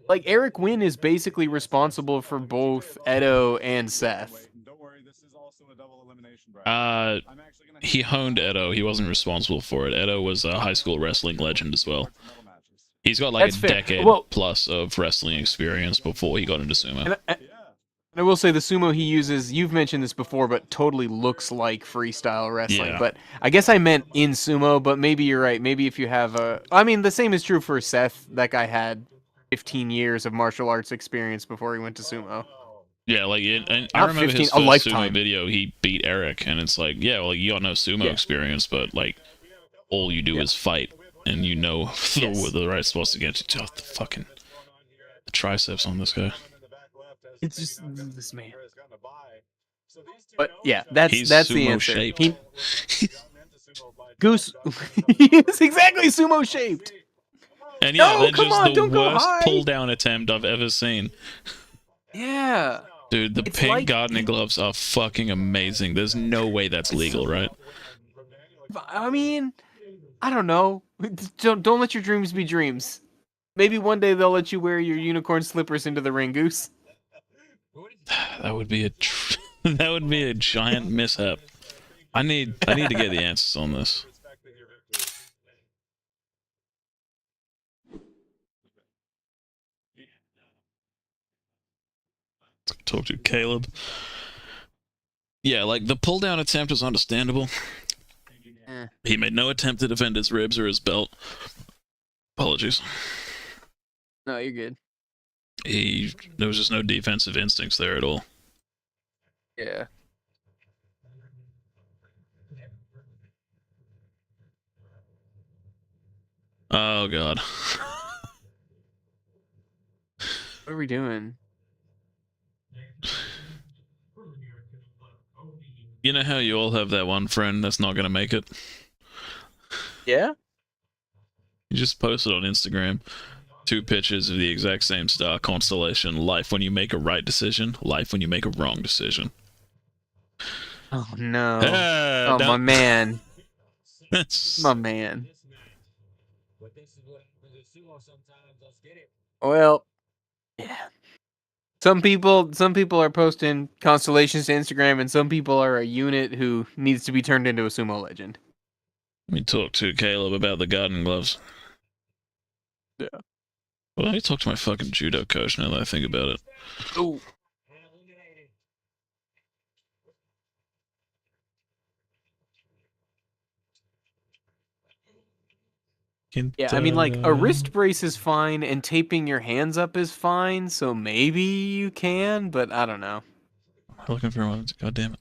Like Eric Wynn is basically responsible for both Edo and Seth. He honed Edo. He wasn't responsible for it. Edo was a high school wrestling legend as well. He's got like That's a fair. decade Well- plus of wrestling experience before he got into sumo. And I will say the sumo he uses, you've mentioned this before, but totally looks like freestyle wrestling. Yeah. But I guess I meant in sumo, but maybe you're right. Maybe if you have I mean, the same is true for Seth. That guy had 15 years of martial arts experience before he went to sumo. Yeah, like and I Not remember 15, his a first sumo lifetime. video. He beat Eric, and it's like, yeah, well, you got no sumo Yeah. experience, but like all you do is fight, and you know Yes. the right spots to get to. Oh, the fucking the triceps on this guy. It's just this man. But yeah, that's He's the sumo answer. shaped. Goose, he is exactly sumo shaped. And yeah, No, that's come just on, the don't go worst high. pull down attempt I've ever seen. Yeah. Dude, the It's pink like- gardening gloves are fucking amazing. There's no way that's legal, right? I mean, I don't know. Don't let your dreams be dreams. Maybe one day they'll let you wear your unicorn slippers into the ring, Goose. That would be a That would be a giant mishap. I need to get the answers on this. Talk to Caleb. Yeah, like the pull down attempt was understandable. He made no attempt to defend his ribs or his belt. Apologies. No, you're good. There was just no defensive instincts there at all. Yeah. Oh god. What are we doing? You know how you all have that one friend that's not gonna make it? Yeah? You just posted on Instagram 2 pictures of the exact same star constellation. Life when you make a right decision, life when you make a wrong decision. Oh no. Ah, my man. That's... My man. Well, yeah. Some people are posting constellations to Instagram, and some people are a unit who needs to be turned into a sumo legend. Let me talk to Caleb about the garden gloves. Yeah. Well, I need to talk to my fucking judo coach now that I think about it. Oh. Yeah, I mean, like, a wrist brace is fine, and taping your hands up is fine, so maybe you can, but I don't know. I'm looking for one. God damn it.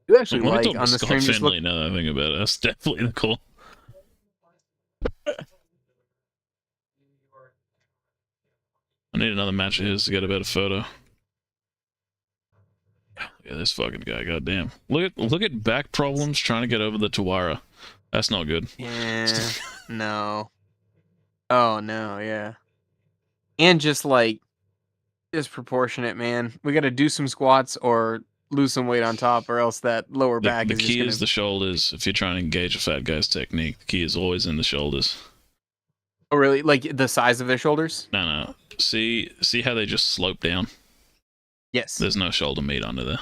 You actually Let me like talk to on the Scott stream just look. Finley now that I think about it. That's definitely the call. I need another match of his to get a better photo. Yeah, this fucking guy, goddamn. Look at back problems trying to get over the Tawara. That's not good. Yeah, no. Oh no, yeah. And just like disproportionate, man. We got to do some squats or lose some weight on top, or else that lower back The is just key gonna. is the shoulders. If you're trying to engage a fat guy's technique, the key is always in the shoulders. Oh really? Like the size of their shoulders? No. See how they just slope down? Yes. There's no shoulder meat under there.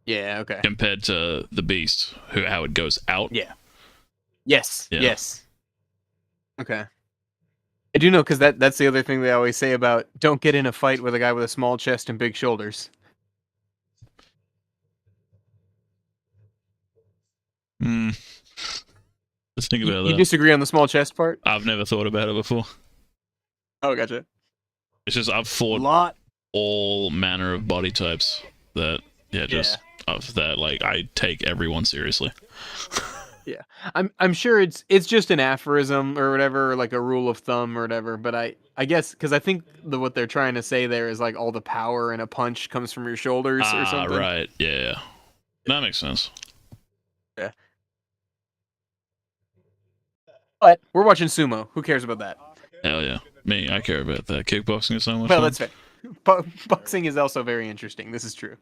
Yeah. Okay. Compared to the beast, how it goes out. Yeah. Yes. Yeah. Yes. Okay. I do know, because that's the other thing they always say about don't get in a fight with a guy with a small chest and big shoulders. Let's think about You that. disagree on the small chest part? I've never thought about it before. Oh, gotcha. It's just I've fought all manner of body types that of that, like, I take everyone seriously. Yeah, I'm sure it's just an aphorism or whatever, or like a rule of thumb or whatever. But I guess because I think what they're trying to say there is like all the power in a punch comes from your shoulders or something. Right. Yeah, that makes sense. Yeah. But we're watching sumo. Who cares about that? Hell yeah, me. I care about that. Kickboxing is so much Well, fun. that's fair. Boxing is also very interesting. This is true.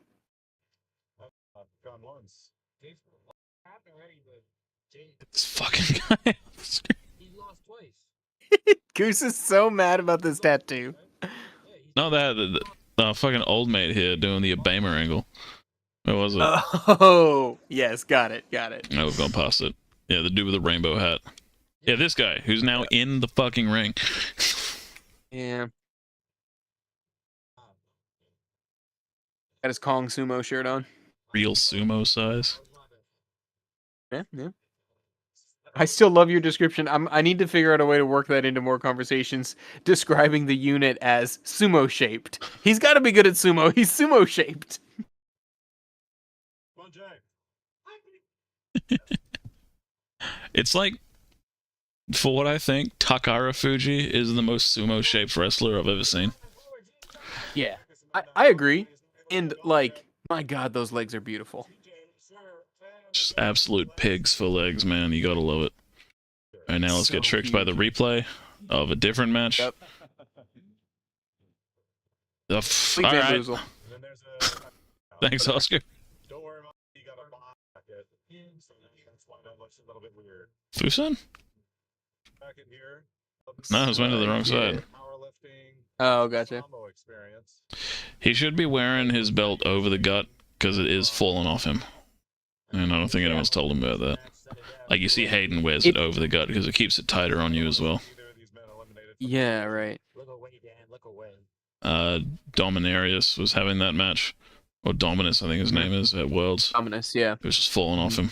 This fucking guy. He lost twice. Goose is so mad about this tattoo. No, the fucking old mate here doing the Obama angle. What was it? Oh, yes, got it. No, we've gone past it. Yeah, the dude with the rainbow hat. Yeah, this guy who's now in the fucking ring. Yeah. Got his Kong Sumo shirt on. Real sumo size. Yeah. I still love your description. I need to figure out a way to work that into more conversations, describing the unit as sumo shaped. He's got to be good at sumo. He's sumo shaped. It's like, for what I think, Takara Fuji is the most sumo shaped wrestler I've ever seen. Yeah, I agree. And like My God, those legs are beautiful. Just absolute pigs for legs, man. You gotta love it. Alright, now let's get tricked by the replay of a different match. Yep. Alright. Bamboozle. Thanks, Oscar. Don't worry about it. You got a pocket. So that's why that looks a little bit weird. Fusan? Back in here. No, I was went to the wrong side. Powerlifting. Oh, gotcha. Sumo experience. He should be wearing his belt over the gut because it is falling off him. And I don't think anyone's told him about that. Like, you see Hayden wears it over the gut because it keeps it tighter on you as well. Yeah, right. Look away, Dan. Look away. Dominarius was having that match. Or Dominus, I think his name is, at Worlds. Dominus, yeah. It was just falling off him.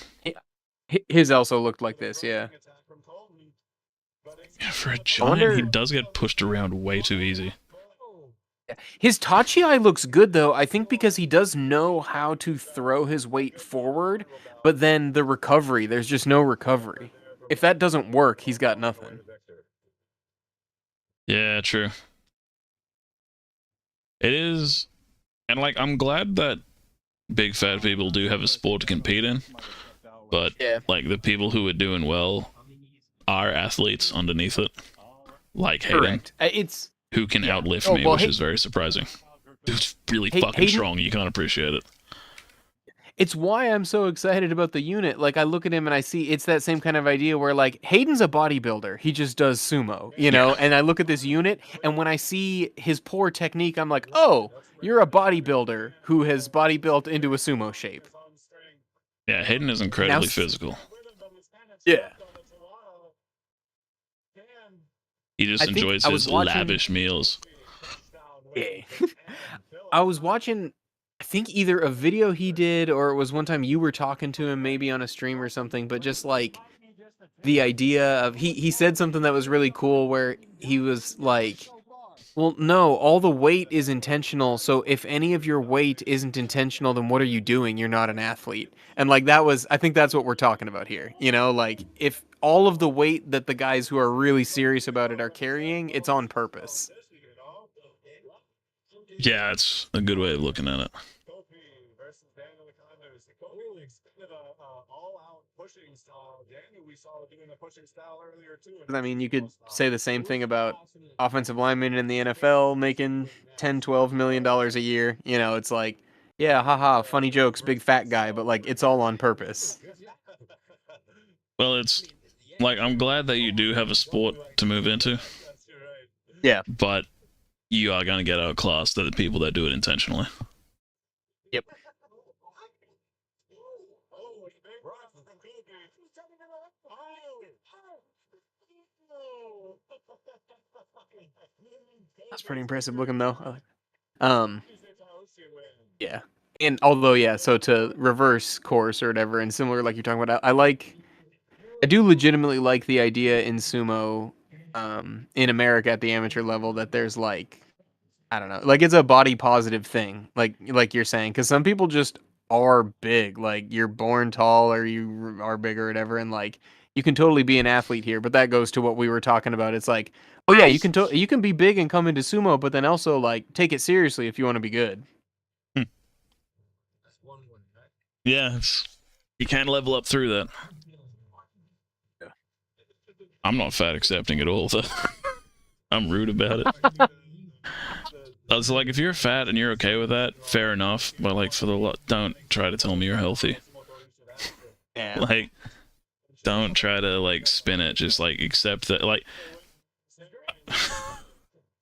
His also looked like this, yeah. Yeah, for a giant, he does get pushed around way too easy. His Tachi looks good, though, I think because he does know how to throw his weight forward, but then the recovery, there's just no recovery. If that doesn't work, he's got nothing. Yeah, true. It is, and like, I'm glad that big fat people do have a sport to compete in, but like the people who are doing well are athletes underneath it, like Hayden. Correct. It's who can outlift me, which is very surprising. Dude's really fucking Hayden, strong. You can't appreciate it. It's why I'm so excited about the unit. Like, I look at him and I see it's that same kind of idea where, like, Hayden's a bodybuilder. He just does sumo, you know? And I look at this unit, and when I see his poor technique, I'm like, oh, you're a bodybuilder who has bodybuilt into a sumo shape. Yeah, Hayden is incredibly physical. Yeah. He just enjoys his lavish meals. Yeah. I was watching, I think either a video he did or it was one time you were talking to him maybe on a stream or something, but just like the idea of, he said something that was really cool where he was like, well, no, all the weight is intentional, so if any of your weight isn't intentional, then what are you doing? You're not an athlete. And like that was, I think that's what we're talking about here. You know, like if all of the weight that the guys who are really serious about it are carrying, it's on purpose. Yeah, it's a good way of looking at it. I mean, you could say the same thing about offensive linemen in the NFL making $10-12 million a year. You know, it's like, yeah, haha, funny jokes, big fat guy, but like it's all on purpose. Well, it's like, I'm glad that you do have a sport to move into. Yeah. But you are going to get outclassed to the people that do it intentionally. Yep. That's pretty impressive looking though. Yeah. And although, yeah, so to reverse course or whatever, and similar like you're talking about, I do legitimately like the idea in sumo, in America at the amateur level that there's like, I don't know, like it's a body positive thing, like you're saying, because some people just are big, like you're born tall or you are big or whatever, and like you can totally be an athlete here, but that goes to what we were talking about. It's like, oh yeah, you can be big and come into sumo, but then also like take it seriously if you want to be good. Yeah, you can level up through that. I'm not fat accepting at all, though. I'm rude about it. It's like, if you're fat and you're okay with that, fair enough. But like, for the lot, don't try to tell me you're healthy. Yeah. Like, don't try to like spin it. Just like accept that. Like,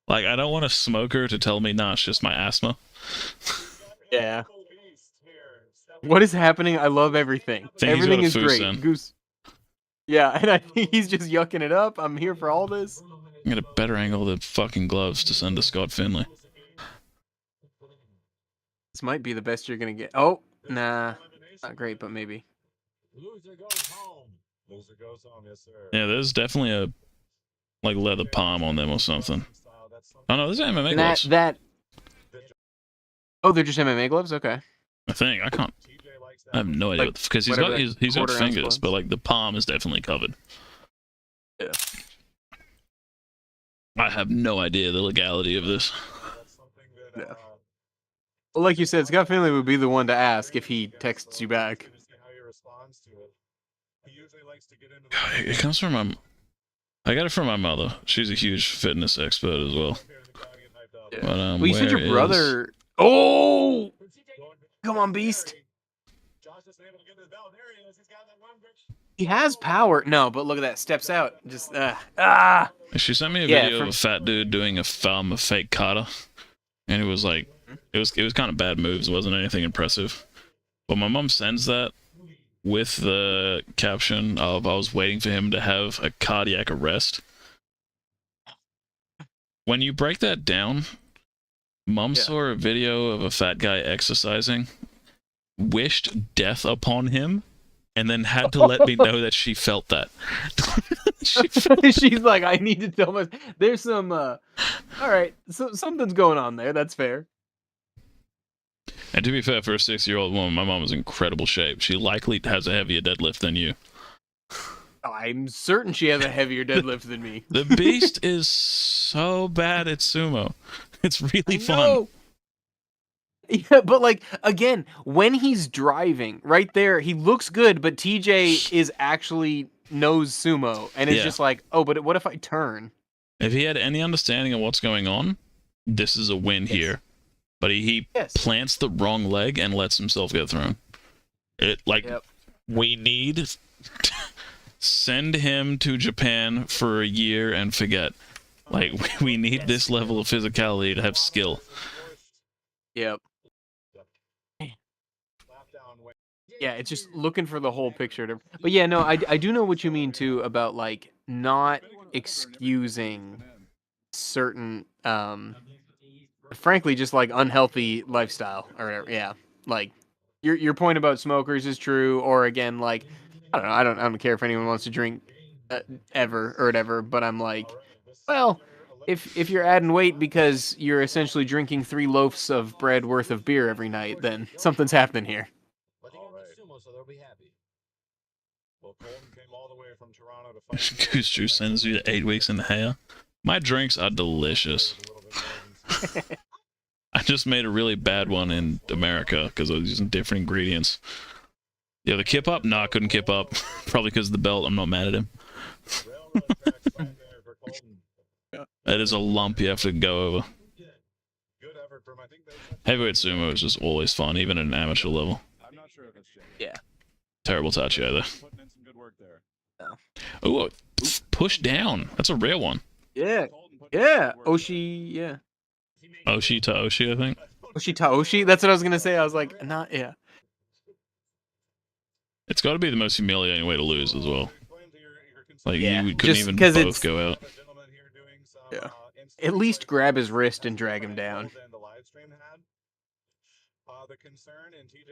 like I don't want a smoker to tell me, nah, it's just my asthma. Yeah. What is happening? I love everything. Everything is great. Goose. Yeah, and I think he's just yucking it up. I'm here for all this. I'm gonna better angle the fucking gloves to send to Scott Finley. This might be the best you're gonna get. Oh, nah. Not great, but maybe. Loser goes home. Loser goes home, yes, sir. Yeah, there's definitely a like leather palm on them or something. Oh no, this is MMA gloves. Oh, they're just MMA gloves? Okay. I think I have no idea because he's got fingers, but like the palm is definitely covered. Yeah. I have no idea the legality of this. Yeah. Well, like you said, Scott Finley would be the one to ask if he texts you back. It comes from my. I got it from my mother. She's a huge fitness expert as well. Yeah. But Well, you said your brother. Oh, come on, Beast. He has power. No, but look at that. Steps out. Just She sent me a Yeah, video of a fat dude doing a fake kata, and it was like, it was kind of bad moves. It wasn't anything impressive. But my mom sends that with the caption of I was waiting for him to have a cardiac arrest. When you break that down, Mom saw a video of a fat guy exercising, wished death upon him, and then had to let me know that she felt that. She's like, I need to tell my. There's some. All right, so something's going on there. That's fair. And to be fair, for a 6-year-old woman, my mom is in incredible shape. She likely has a heavier deadlift than you. I'm certain she has a heavier deadlift than me. The Beast is so bad at sumo. It's really fun. Yeah, but like again, when he's driving, right there, he looks good, but TJ is actually knows sumo, and it's just like, oh, but what if I turn? If he had any understanding of what's going on, this is a win here. But he plants the wrong leg and lets himself get thrown. We need send him to Japan for a year and forget. Like, we need this level of physicality to have skill. Yep. Yeah, it's just looking for the whole picture. But yeah, no, I do know what you mean too about like not excusing certain frankly just like unhealthy lifestyle or whatever. Yeah. Like your point about smokers is true, or again, like I don't care if anyone wants to drink ever or whatever, but I'm like, well, if you're adding weight because you're essentially drinking 3 loaves of bread worth of beer every night, then something's happening here. Goose Juice sends you to 8 weeks in the hair. My drinks are delicious. I just made a really bad one in America because I was using different ingredients. Yeah, the kip up? No, I couldn't kip up. Probably because of the belt. I'm not mad at him. That is a lump you have to go over. Heavyweight sumo is just always fun, even at an amateur level. Yeah. Terrible touch either. Oh, push down. That's a rare one. Yeah. Yeah. Oshi, yeah. Oshi to Oshi, I think. Oshi to Oshi? That's what I was going to say. I was like, not, yeah. It's got to be the most humiliating way to lose as well. Like, you couldn't even both go out. Yeah. At least grab his wrist and drag him down.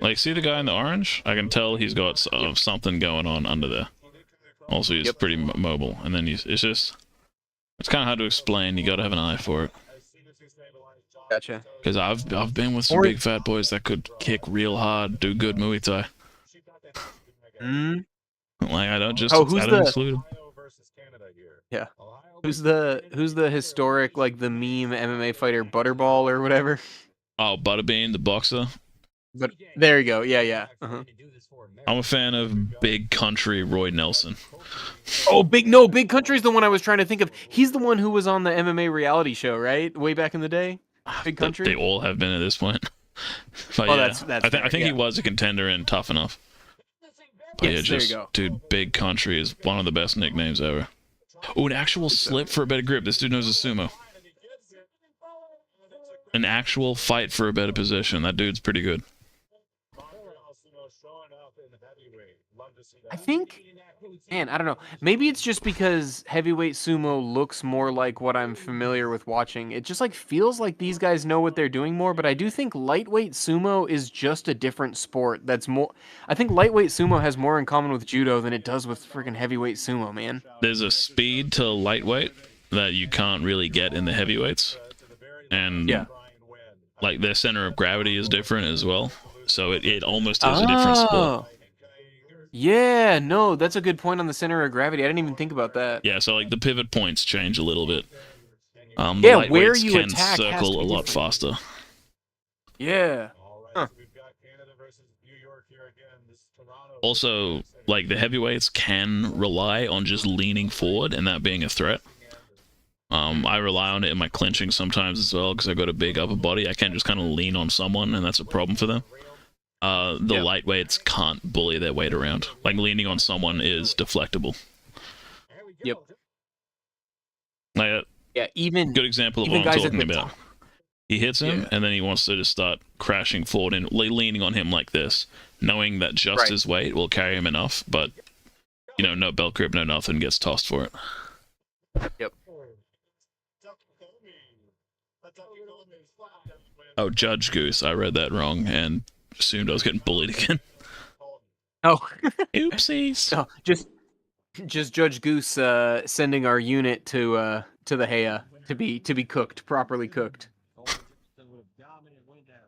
Like, see the guy in the orange? I can tell he's got something going on under there. Also, he's pretty mobile. And then it's kind of hard to explain. You got to have an eye for it. Gotcha. Because I've been with some big fat boys that could kick real hard, do good Muay Thai. Like, I don't just exclude him. Yeah. Who's the historic, like, the meme MMA fighter Butterball or whatever? Oh, Butterbean, the boxer. But there you go. Yeah. Uh-huh. I'm a fan of Big Country Roy Nelson. Oh, Big Country's the one I was trying to think of. He's the one who was on the MMA reality show, right? Way back in the day. Big Country. They all have been at this point. But I think he was a contender and tough enough. But yes, there you go. Dude, Big Country is one of the best nicknames ever. Oh, an actual slip for a better grip. This dude knows a sumo. An actual fight for a better position. That dude's pretty good. I think, man, I don't know. Maybe it's just because heavyweight sumo looks more like what I'm familiar with watching. It just like feels like these guys know what they're doing more, but I do think lightweight sumo is just a different sport. I think lightweight sumo has more in common with judo than it does with freaking heavyweight sumo, man. There's a speed to lightweight that you can't really get in the heavyweights. And like their center of gravity is different as well. So it almost is a different sport. Yeah, no, that's a good point on the center of gravity. I didn't even think about that. Yeah, so like the pivot points change a little bit. Where you can attack circle a lot faster. Yeah. All right, Huh. so we've got Canada versus New York here again. This is Toronto. Also, like, the heavyweights can rely on just leaning forward and that being a threat. I rely on it in my clinching sometimes as well because I got a big upper body. I can't just kind of lean on someone, and that's a problem for them. The Yep. lightweights can't bully their weight around. Like, leaning on someone is deflectable. Yep. Like, Yeah, even good example of even what I'm guys at talking the about. He hits him, Yeah. and then he wants to just start crashing forward and leaning on him like this, knowing that just Right. his weight will carry him enough, but, you know, no belt grip, no nothing, gets tossed for it. Yep. Oh, Judge Goose, I read that wrong and assumed I was getting bullied again. Oh, Oopsies. no, just Judge Goose sending our unit to the Heya to be cooked, properly cooked.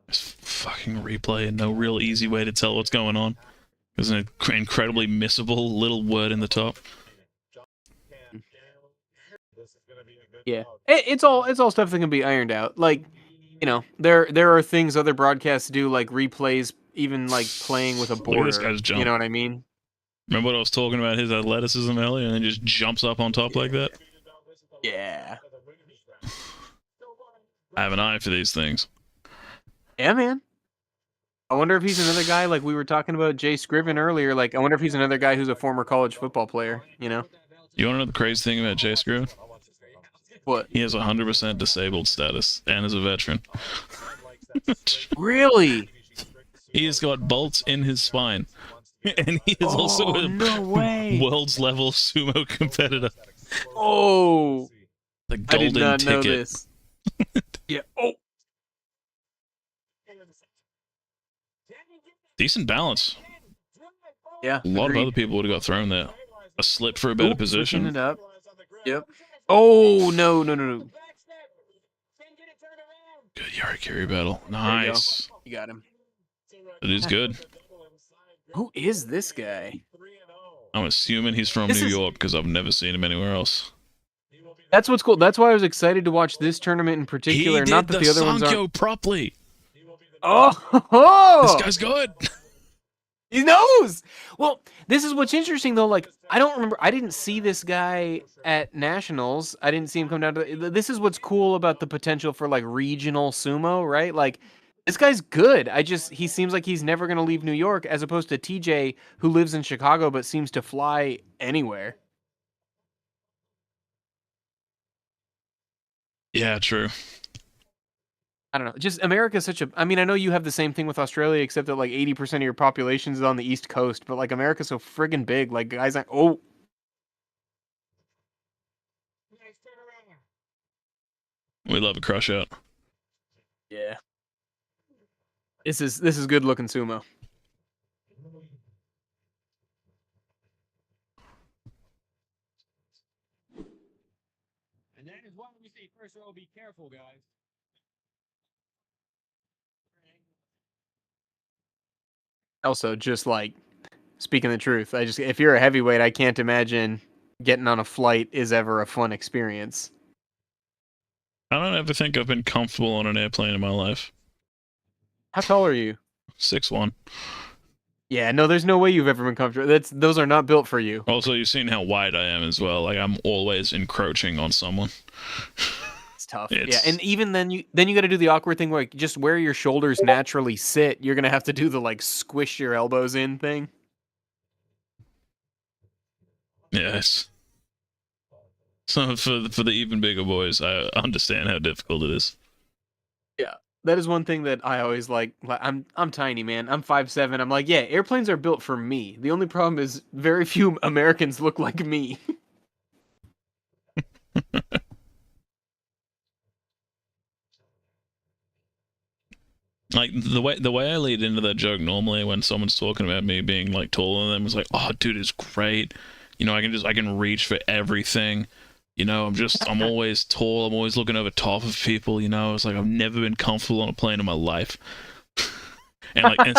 This fucking replay and no real easy way to tell what's going on. There's an incredibly missable little word in the top. Yeah, it's all stuff that can be ironed out. Like, you know, there are things other broadcasts do, like replays, even like playing with a Look at border. this guy's jump. You know what I mean? Remember what I was talking about, his athleticism earlier, and then just jumps up on top like that? Yeah. I have an eye for these things. Yeah, man. I wonder if he's another guy like we were talking about Jay Scriven earlier. Like, I wonder if he's another guy who's a former college football player. You know? You want to know the crazy thing about Jay Scriven? What? He has 100% disabled status, and is a veteran. Really? He has got bolts in his spine. And he is also a no way. world's level sumo competitor. Oh, The I did golden not know ticket. this. Yeah. Oh. Decent balance. Yeah. A lot agreed. of other people would have got thrown there. A slip for a better Oop, position. switching it up. Yep. Oh, no. Good Yarikiri battle. Nice. You got him. It is good. Who is this guy? I'm assuming he's from This New is- York because I've never seen him anywhere else. That's what's cool. That's why I was excited to watch this tournament in He particular. did Not that the other ones Sankyo aren't. properly. Oh, This guy's good. he knows. Well, this is what's interesting though. Like, I don't remember. I didn't see this guy at nationals. I didn't see him come down to. This is what's cool about the potential for like regional sumo, right? Like, this guy's good. He seems like he's never gonna leave New York, as opposed to TJ, who lives in Chicago but seems to fly anywhere. Yeah, true. I don't know. Just America's such a. I mean, I know you have the same thing with Australia, except that like 80% of your population is on the East Coast. But like America's so friggin' big. Like guys, like We love a crush out. yeah. This is good looking sumo. And that is why we say first row, be careful, guys. Also, just like speaking the truth, if you're a heavyweight, I can't imagine getting on a flight is ever a fun experience. I don't ever think I've been comfortable on an airplane in my life. How tall are you? 6'1". Yeah, no, there's no way you've ever been comfortable. Those are not built for you. Also, you've seen how wide I am as well. Like, I'm always encroaching on someone. It's tough. It's- Yeah, and even then you got to do the awkward thing where like, just where your shoulders naturally sit, you're gonna have to do the like squish your elbows in thing. Yes. So for the even bigger boys, I understand how difficult it is. That is one thing that I always like. I'm tiny, man. I'm 5'7". I'm like, yeah, airplanes are built for me. The only problem is very few Americans look like me. Like the way I lead into that joke normally when someone's talking about me being like taller than them is like, oh dude, it's great. You know, I can reach for everything. You know, I'm always tall. I'm always looking over top of people. You know, it's like I've never been comfortable on a plane in my life. And like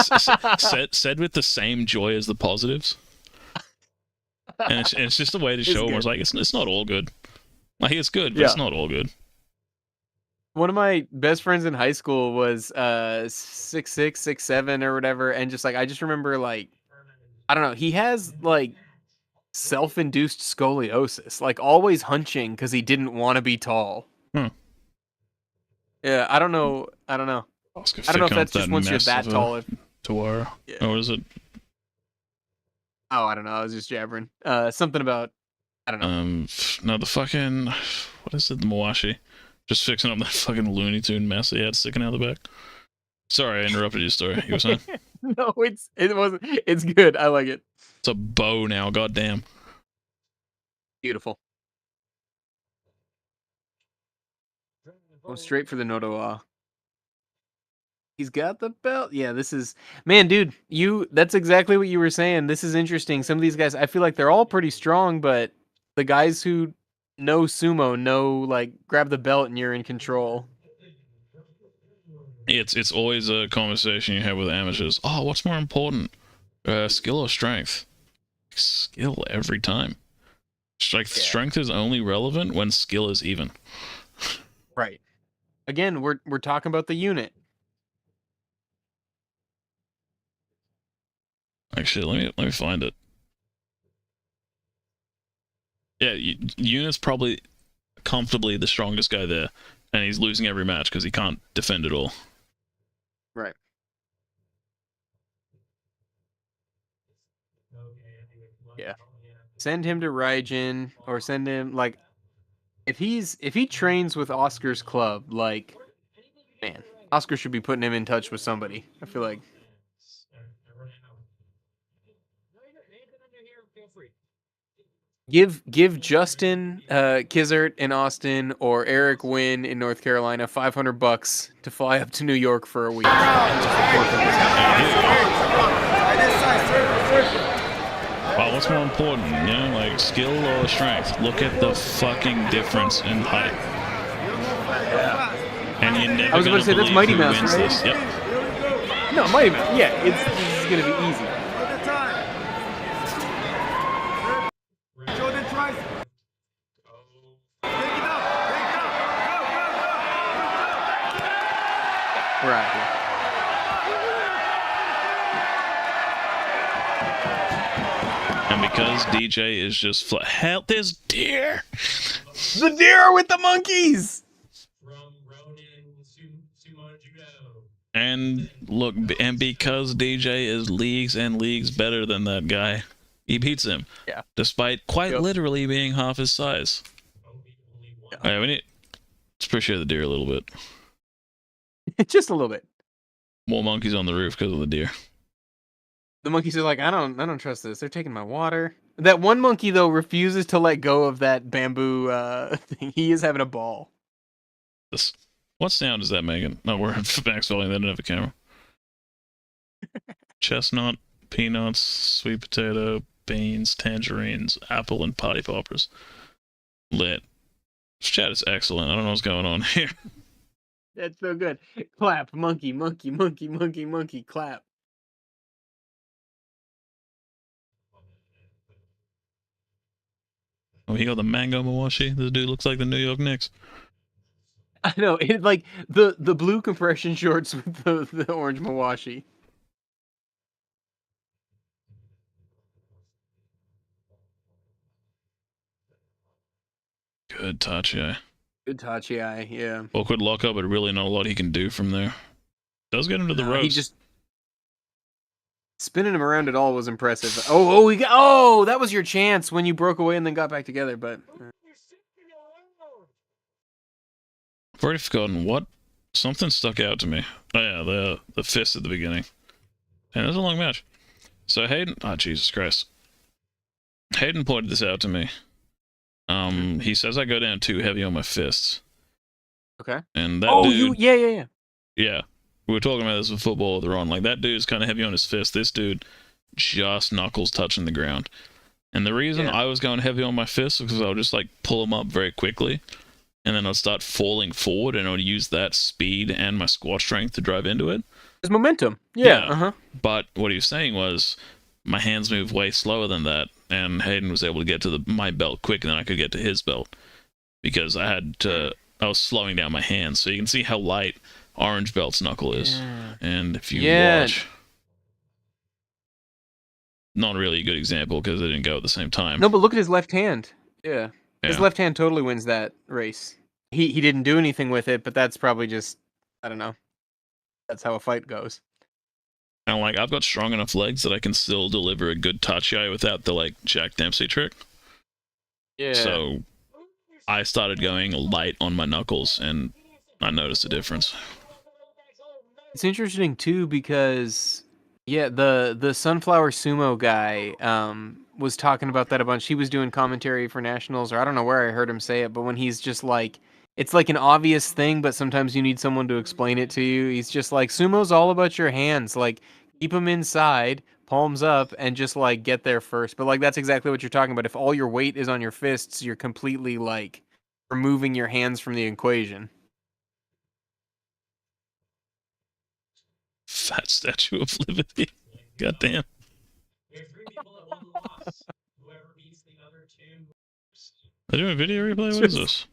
said with the same joy as the positives. And it's just a way to show them. It's like it's not all good. Like it's good, but it's not all good. One of my best friends in high school was 6'6", 6'7", or whatever, and just like I just remember like I don't know, he has like self-induced scoliosis, like always hunching because he didn't want to be tall. Huh. Yeah, I don't know. I don't know. Oscar I don't know if picking up that's just that once you're mess that of tall. Tawara. Yeah. Or is it? Oh, I don't know. I was just jabbering. Something about I don't know. No, the fucking what is it? The Mawashi, just fixing up that fucking Looney Tune mess he had sticking out the back. Sorry, I interrupted your story. You were saying? No, it wasn't. It's good. I like it. It's a bow now. Goddamn. Beautiful. Going straight for the Nodoa. He's got the belt. Yeah, this is man, dude. That's exactly what you were saying. This is interesting. Some of these guys, I feel like they're all pretty strong, but the guys who know sumo know like grab the belt and you're in control. It's always a conversation you have with amateurs. Oh, what's more important, skill or strength? Skill every time. Strength is only relevant when skill is even. Right. Again, we're talking about the unit. Actually, let me find it. Yeah, Unit's probably comfortably the strongest guy there, and he's losing every match because he can't defend at all. Right. Yeah. Send him to Raijin or send him like if he trains with Oscar's club, like man, Oscar should be putting him in touch with somebody. I feel like give Justin Kizert in Austin or Eric Wynn in North Carolina $500 to fly up to New York for a week. Well, what's more important, you know, like skill or strength? Look at the fucking difference in height. And you're never I was about to say that's Mighty Mouse, right? This. Yep. No, Mighty Mouse. Yeah, this is gonna be easy. We're out here. And because DJ is just help this deer. The deer with the monkeys. And look, and because DJ is leagues and leagues better than that guy, he beats him. Yeah. Despite quite literally being half his size. Yeah. All right, let's appreciate the deer a little bit. Just a little bit. More monkeys on the roof because of the deer. The monkeys are like, I don't trust this. They're taking my water. That one monkey though refuses to let go of that bamboo thing. He is having a ball. What sound is that making? No, we're at max volume. They don't have a camera. Chestnut, peanuts, sweet potato, beans, tangerines, apple, and party poppers. Lit. This chat is excellent. I don't know what's going on here. That's so good. Clap, monkey, monkey, monkey, monkey, monkey, clap. Oh, he got the mango mawashi. This dude looks like the New York Knicks. I know, it like the blue compression shorts with the orange mawashi. Good Tachi. Good Tachi, yeah. Awkward lockup, but really not a lot he can do from there. Does get him to the ropes. He just spinning him around at all was impressive. That was your chance when you broke away and then got back together, but I've already forgotten what something stuck out to me. Oh yeah, the fist at the beginning. And it was a long match. So Hayden, Jesus Christ. Hayden pointed this out to me. He says I go down too heavy on my fists. Okay. And that dude, yeah. Yeah. We were talking about this with football earlier on. Like, that dude's kind of heavy on his fist. This dude just knuckles touching the ground. And the reason I was going heavy on my fists was because I would just, like, pull them up very quickly. And then I'd start falling forward, and I would use that speed and my squat strength to drive into it. There's momentum. Yeah. Uh-huh. But what he was saying was, my hands move way slower than that. And Hayden was able to get to my belt quicker than I could get to his belt. Because I had to I was slowing down my hands, so you can see how light Orange Belt's knuckle is. Yeah. And if you Yeah. watch, not really a good example because they didn't go at the same time. No, but look at his left hand. Yeah. His Yeah. left hand totally wins that race. He didn't do anything with it, but that's probably just, I don't know. That's how a fight goes. And like, I've got strong enough legs that I can still deliver a good tachi without the like Jack Dempsey trick. Yeah. So I started going light on my knuckles, and I noticed a difference. It's interesting too because yeah, the Sunflower Sumo guy was talking about that a bunch. He was doing commentary for Nationals, or I don't know where I heard him say it, but when he's just like, it's like an obvious thing, but sometimes you need someone to explain it to you. He's just like, sumo's all about your hands. Like, keep them inside, palms up, and just like get there first. But like that's exactly what you're talking about. If all your weight is on your fists, you're completely like removing your hands from the equation. Fat Statue of Liberty. Goddamn. They're doing a video replay? What is this?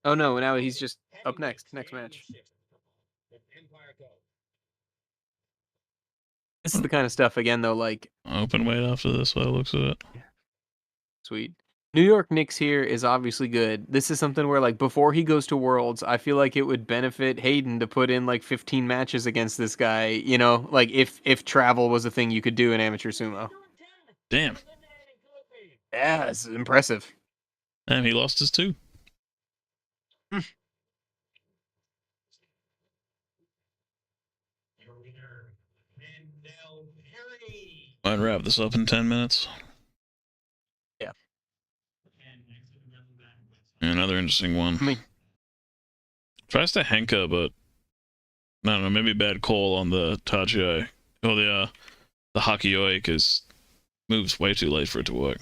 Oh no, now he's just up next match. This is the kind of stuff, again, though, like... Open weight after this, by the looks of it. Sweet. New York Knicks here is obviously good. This is something where, like, before he goes to Worlds, I feel like it would benefit Hayden to put in, like, 15 matches against this guy, you know? Like, if travel was a thing you could do in amateur sumo. Damn. Yeah, it's impressive. Damn, he lost his two. Might wrap this up in 10 minutes. Yeah. Another interesting one. Tries to Henka, but I don't know, maybe a bad call on the Tachi. Oh, the Hakioi, because moves way too late for it to work.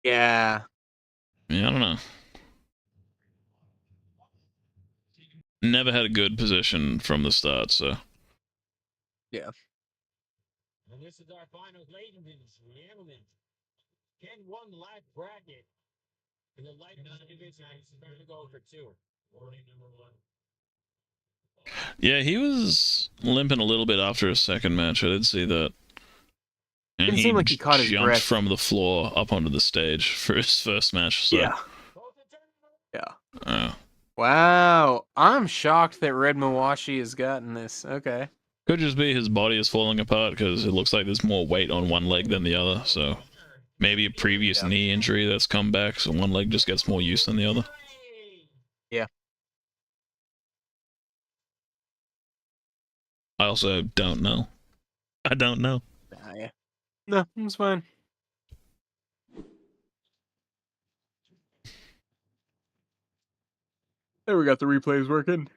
Yeah. Yeah, I don't know. Never had a good position from the start, so. Yeah. And this is our finals, ladies and gentlemen. Ken won the live bracket. In the light division, he's going to go for 2. Yeah, he was limping a little bit after his second match. I did see that. And Didn't seem like he caught his jumped breath. from the floor up onto the stage for his first match. So. Yeah. Yeah. Wow. I'm shocked that Red Mawashi has gotten this. Okay. Could just be his body is falling apart because it looks like there's more weight on one leg than the other. So maybe a previous knee injury that's come back, so one leg just gets more use than the other. Yeah. I also don't know. I don't know. Yeah. No, it's fine. There we got the replays working.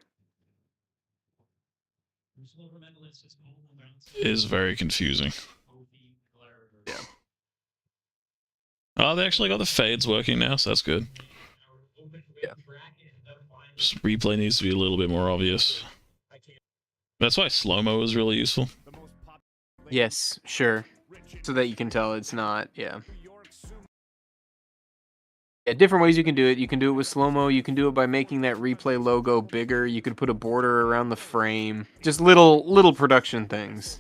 It is very confusing. Yeah. Oh, they actually got the fades working now, so that's good. Yeah. Just replay needs to be a little bit more obvious. That's why slow-mo is really useful. Yes, sure. So that you can tell it's not, yeah. Yeah, different ways you can do it. You can do it with slow-mo. You can do it by making that replay logo bigger. You could put a border around the frame. Just little production things.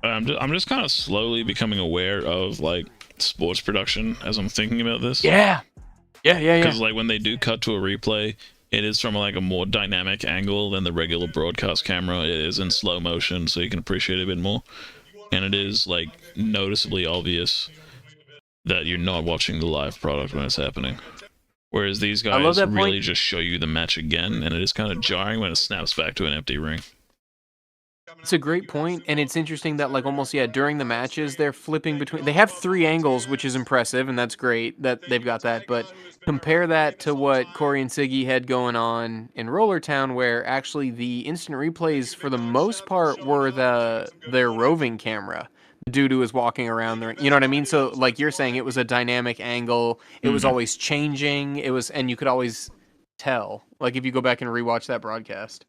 I'm just kind of slowly becoming aware of like sports production as I'm thinking about this. Yeah. Because like when they do cut to a replay, it is from like a more dynamic angle than the regular broadcast camera. It is in slow motion, so you can appreciate it a bit more. And it is like noticeably obvious that you're not watching the live product when it's happening. Whereas these guys really just show you the match again, and it is kind of jarring when it snaps back to an empty ring. It's a great point, and it's interesting that, like, almost, yeah, during the matches, they're flipping between... They have 3 angles, which is impressive, and that's great that they've got that, but compare that to what Corey and Siggy had going on in Roller Town, where actually the instant replays, for the most part, were their roving camera. The dude who was walking around there, you know what I mean? So, like you're saying, it was a dynamic angle, it was always changing, and you could always tell, like, if you go back and rewatch that broadcast.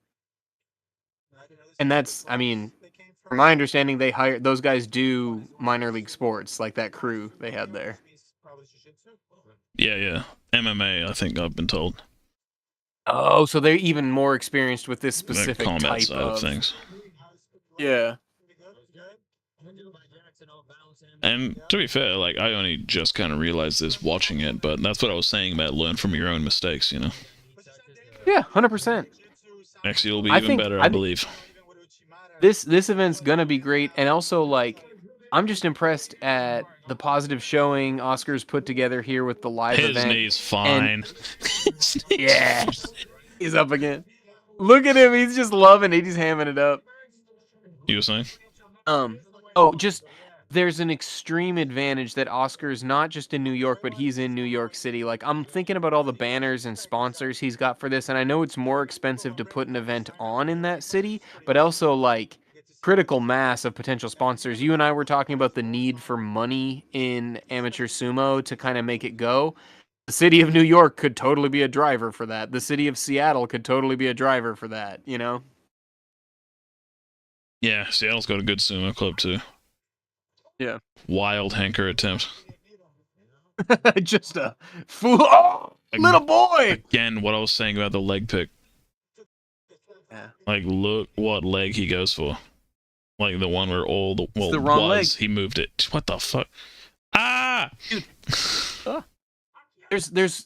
And that's, I mean, From my understanding, those guys do minor league sports, like that crew they had there. Yeah. MMA, I think I've been told. Oh, so they're even more experienced with this The specific combat type side of things. Yeah. And to be fair, like, I only just kind of realized this watching it, but that's what I was saying about learn from your own mistakes, you know? Yeah, 100%. Next year will be even better, I believe. This event's gonna be great, and also, like, I'm just impressed at the positive showing Oscar's put together here with the live His event. knee's fine. Yeah, he's up again. Look at him, he's just loving it. He's hamming it up. You were saying? There's an extreme advantage that Oscar's not just in New York, but he's in New York City. Like, I'm thinking about all the banners and sponsors he's got for this, and I know it's more expensive to put an event on in that city, but also, like, critical mass of potential sponsors. You and I were talking about the need for money in amateur sumo to kind of make it go. The city of New York could totally be a driver for that. The city of Seattle could totally be a driver for that, you know? Yeah, Seattle's got a good sumo club, too. Yeah. Wild hanker attempt. Just a fool. Oh, little boy! Again, what I was saying about the leg pick. Yeah. Like, look what leg he goes for. Like, the one where all the... Well, the wrong leg. He moved it. What the fuck? Ah! Dude.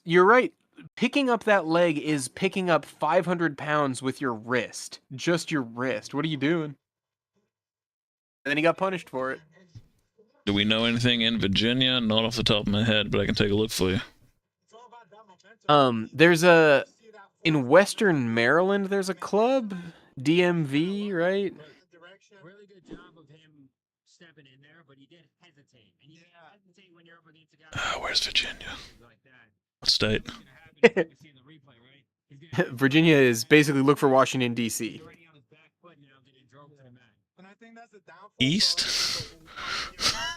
You're right. Picking up that leg is picking up 500 pounds with your wrist. Just your wrist. What are you doing? And then he got punished for it. Do we know anything in Virginia? Not off the top of my head, but I can take a look for you. There's in Western Maryland, there's a club, DMV, right? Really good job of him stepping in there, but he did hesitate. And you hesitate when you're up against a guy. Where's Virginia? What state? Virginia is basically look for Washington, D.C. East?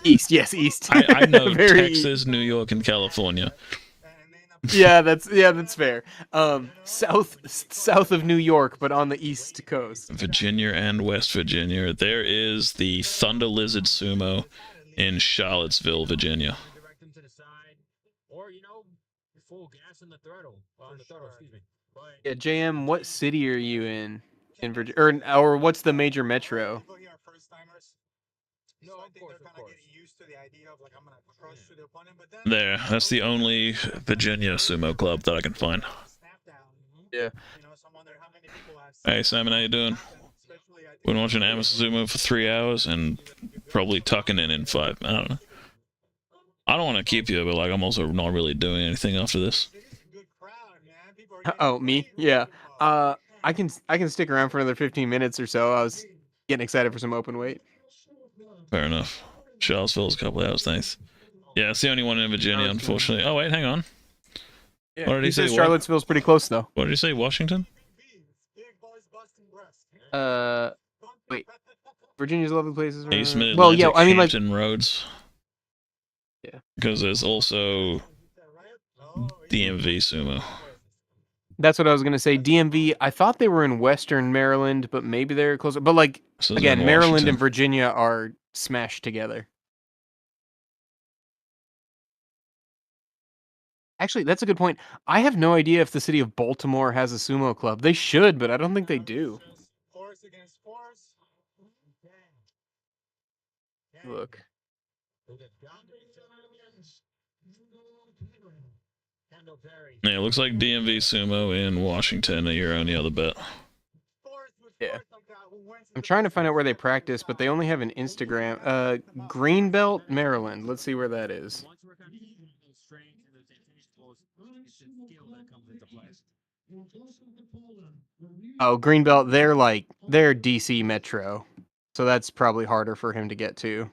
East, yes, East. I know Very Texas, New York, and California. Yeah, that's fair. South of New York, but on the East Coast. Virginia and West Virginia. There is the Thunder Lizard Sumo in Charlottesville, Virginia. Yeah, JM, what city are you in Virginia? Or what's the major metro? There, that's the only Virginia sumo club that I can find. Yeah. Hey Simon, how you doing? Been watching Amateur Sumo for 3 hours and probably tucking in 5. I don't know. I don't want to keep you, but like I'm also not really doing anything after this. Oh, me? Yeah. I can stick around for another 15 minutes or so. I was getting excited for some open weight. Fair enough. Charlottesville's a couple hours, thanks. Yeah, it's the only one in Virginia, unfortunately. Oh wait, hang on. Yeah, what did he say? Charlottesville's pretty close though. What did he say? Washington? Wait. Virginia's lovely places. East Mid-Atlantic, well, yeah, I mean, like Hampton Roads. Yeah. Because there's also DMV Sumo. That's what I was gonna say. DMV. I thought they were in Western Maryland, but maybe they're closer. But like So again, Maryland and Virginia are smashed together. Actually, that's a good point. I have no idea if the city of Baltimore has a sumo club. They should, but I don't think they do. Look. Yeah, it looks like DMV Sumo in Washington are your only other bet. Yeah. I'm trying to find out where they practice, but they only have an Instagram. Greenbelt, Maryland. Let's see where that is. Oh, Greenbelt, they're DC Metro. So that's probably harder for him to get to.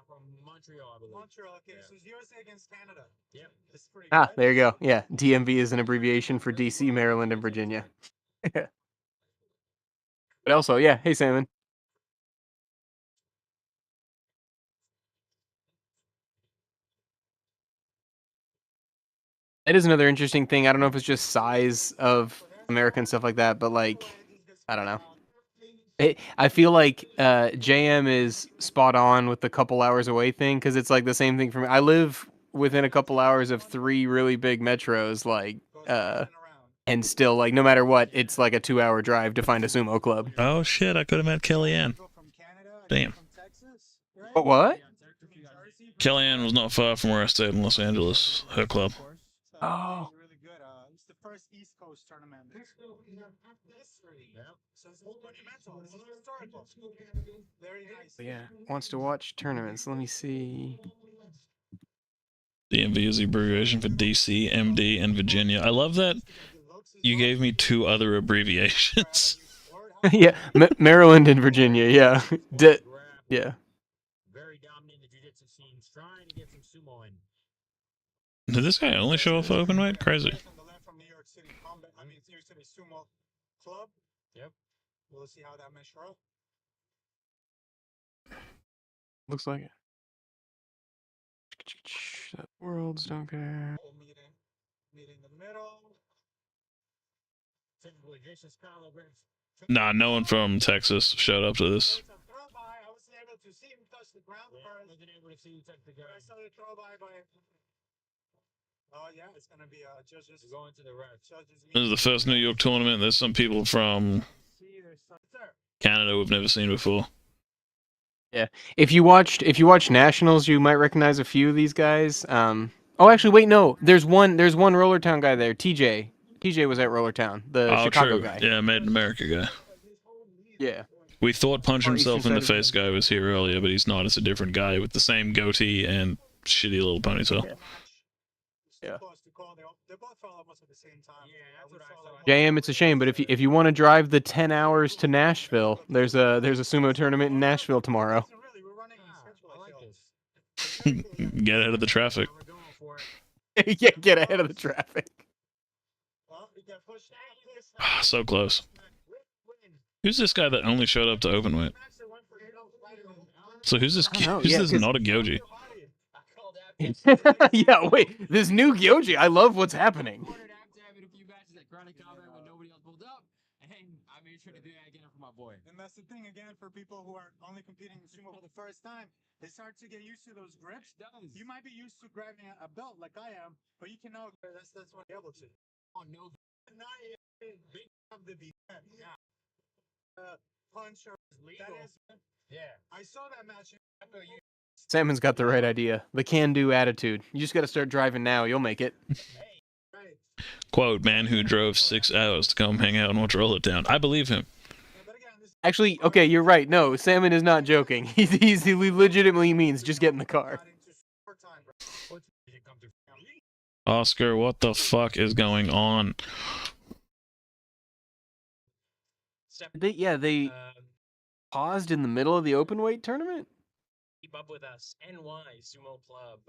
From Montreal, I believe. Montreal, okay, so USA against Canada. Yep, it's pretty good. There you go. Yeah, DMV is an abbreviation for DC, Maryland, and Virginia. But also, yeah, hey, Salmon. That is another interesting thing. I don't know if it's just size of America and stuff like that. But like, I don't know. I feel like JM is spot on with the couple hours away thing because it's like the same thing for me. I live within a couple hours of 3 really big metros, like, and still, like, no matter what, it's like a 2-hour drive to find a sumo club. Oh shit! I could have met Kellyanne. Damn. What? Kellyanne was not far from where I stayed in Los Angeles. Her club. Oh. Really good. It's the first East Coast tournament. Very nice. Yeah, wants to watch tournaments. Let me see. DMV is the abbreviation for DC, MD, and Virginia. I love that you gave me 2 other abbreviations. Yeah, Maryland and Virginia. Yeah, yeah. Very dominant in the jiu-jitsu scene, trying to get some sumo in. Did this guy only show up for open weight? Crazy. From New York City Combat, New York City Sumo Club. Yep. We'll see how that measure up. Looks like it. Worlds don't care. We'll meet in the middle. Typically, Jason Scala brings. Nah, no one from Texas showed up to this. I wasn't able to see him touch the ground first. Wasn't able to see you touch the ground. I saw the throw by. Oh yeah, it's gonna be judges. We're going to the ref. This is the first New York tournament. There's some people from Canada we've never seen before. Yeah, if you watched Nationals, you might recognize a few of these guys. Oh, actually, wait, no. There's one Rollertown guy there. TJ. TJ was at Rollertown, the Chicago guy. Yeah, Made in America guy. Yeah. We thought Punch Or Himself Eastern in the side of Face guy was here earlier, but he's not. It's a different guy with the same goatee and shitty little ponytail. Yeah. They both fell almost at the same time. Yeah, that's what I saw. JM, it's a shame, but if you want to drive the 10 hours to Nashville, there's a sumo tournament in Nashville tomorrow. Really, we're running a schedule. I like this. Get out of the traffic. We're going for it. Yeah, get ahead of the traffic. Well, we got pushed Ah, so close. Who's this guy that only showed up to open weight? So who's this? I don't know, Who's yeah, this 'cause- not a Gyoji? Yeah, wait, this new Gyoji, I love what's happening. Cornered after having a few matches at Chronic Combat when nobody else pulled up, and I made sure to do that again for my boy. And that's the thing again for people who are only competing in sumo for the first time. They start to get used to those grips. You might be used to grabbing a belt like I am, but you can now. That's what you're able to. Oh no, Not big of the beat. yeah, Punch or legal. that is. Yeah. I saw that match. Salmon's got the right idea. The can-do attitude. You just got to start driving now. You'll make it. Right. Quote, man who drove 6 hours to come hang out and watch Rollertown. I believe him. But again, this Actually, okay, you're right. No, Salmon is not joking. He legitimately means just get in the car. got into sport time, bro. Oscar, what the fuck is going on? They paused in the middle of the open weight tournament? Keep up with us, NY Sumo Club.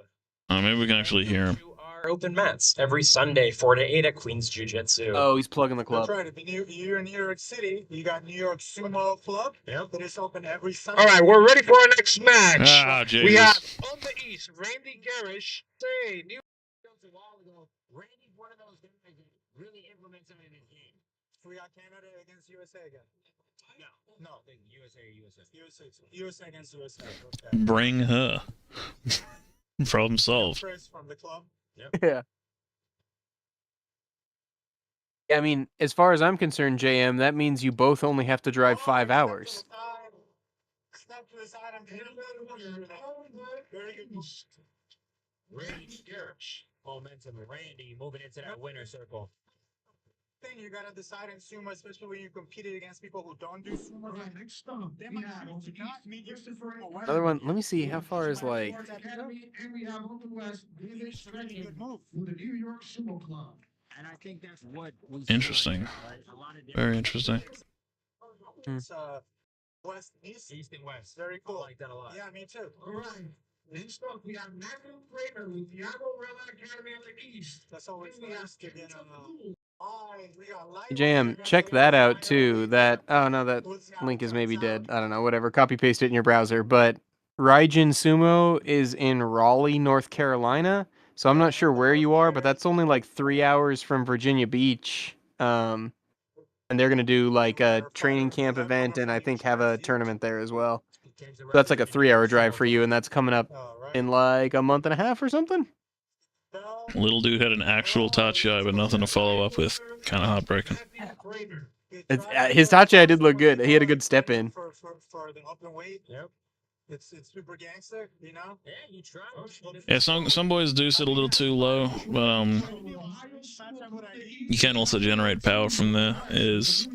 Maybe we can actually hear him. To our open mats every Sunday, 4 to 8 at Queens Jiu Jitsu. Oh, he's plugging the club. That's right. If you're in New York City, you got New York Sumo Club. Yep. That is open every Sunday. All right, we're ready for our next match. Ah, We have Jesus. on the east, Randy Garish. Say, New A while ago, Randy's one of those guys that really implements him in his game. We got Canada against USA again. No, I think USA. USA against USA. Okay. Bring her. Problem solved. Chris from the club. Yeah. I mean, as far as I'm concerned, JM, that means you both only have to drive 5 hours. Step to the side. I'm very good. Randy Garish. Momentum. Randy moving into that winner circle. Thing you gotta decide in sumo, especially when you competed against people who don't do sumo. They might not meet you for Another one. Let me see. How far is like? Academy, and we have on the west, David Stretton Good move. for the New York Sumo Club. And I think that's what we Interesting. right? A lot of different Very interesting. It's west, east. East and West. Very cool. I like that a lot. Yeah, me too. All right. Next up, we have Matthew Kramer with Thiago Rella Academy on the east. That's always Then we have nice to get Stephen we got light JM, check that out too. That oh no, that link is maybe dead. I don't know. Whatever. Copy paste it in your browser. But Raijin Sumo is in Raleigh, North Carolina. So I'm not sure where you are, but that's only like 3 hours from Virginia Beach. and they're gonna do like a training camp event, and I think have a tournament there as well. So that's like a 3-hour drive for you, and that's coming up in like a month and a half or something. Little dude had an actual Tachi, but nothing to follow up with. Kind of heartbreaking. His Tachi did look good. He had a good step in. For the open weight. Yep. It's super gangster, you know? Yeah, you try. Yeah, some boys do sit a little too low, but you can also generate power from there. Is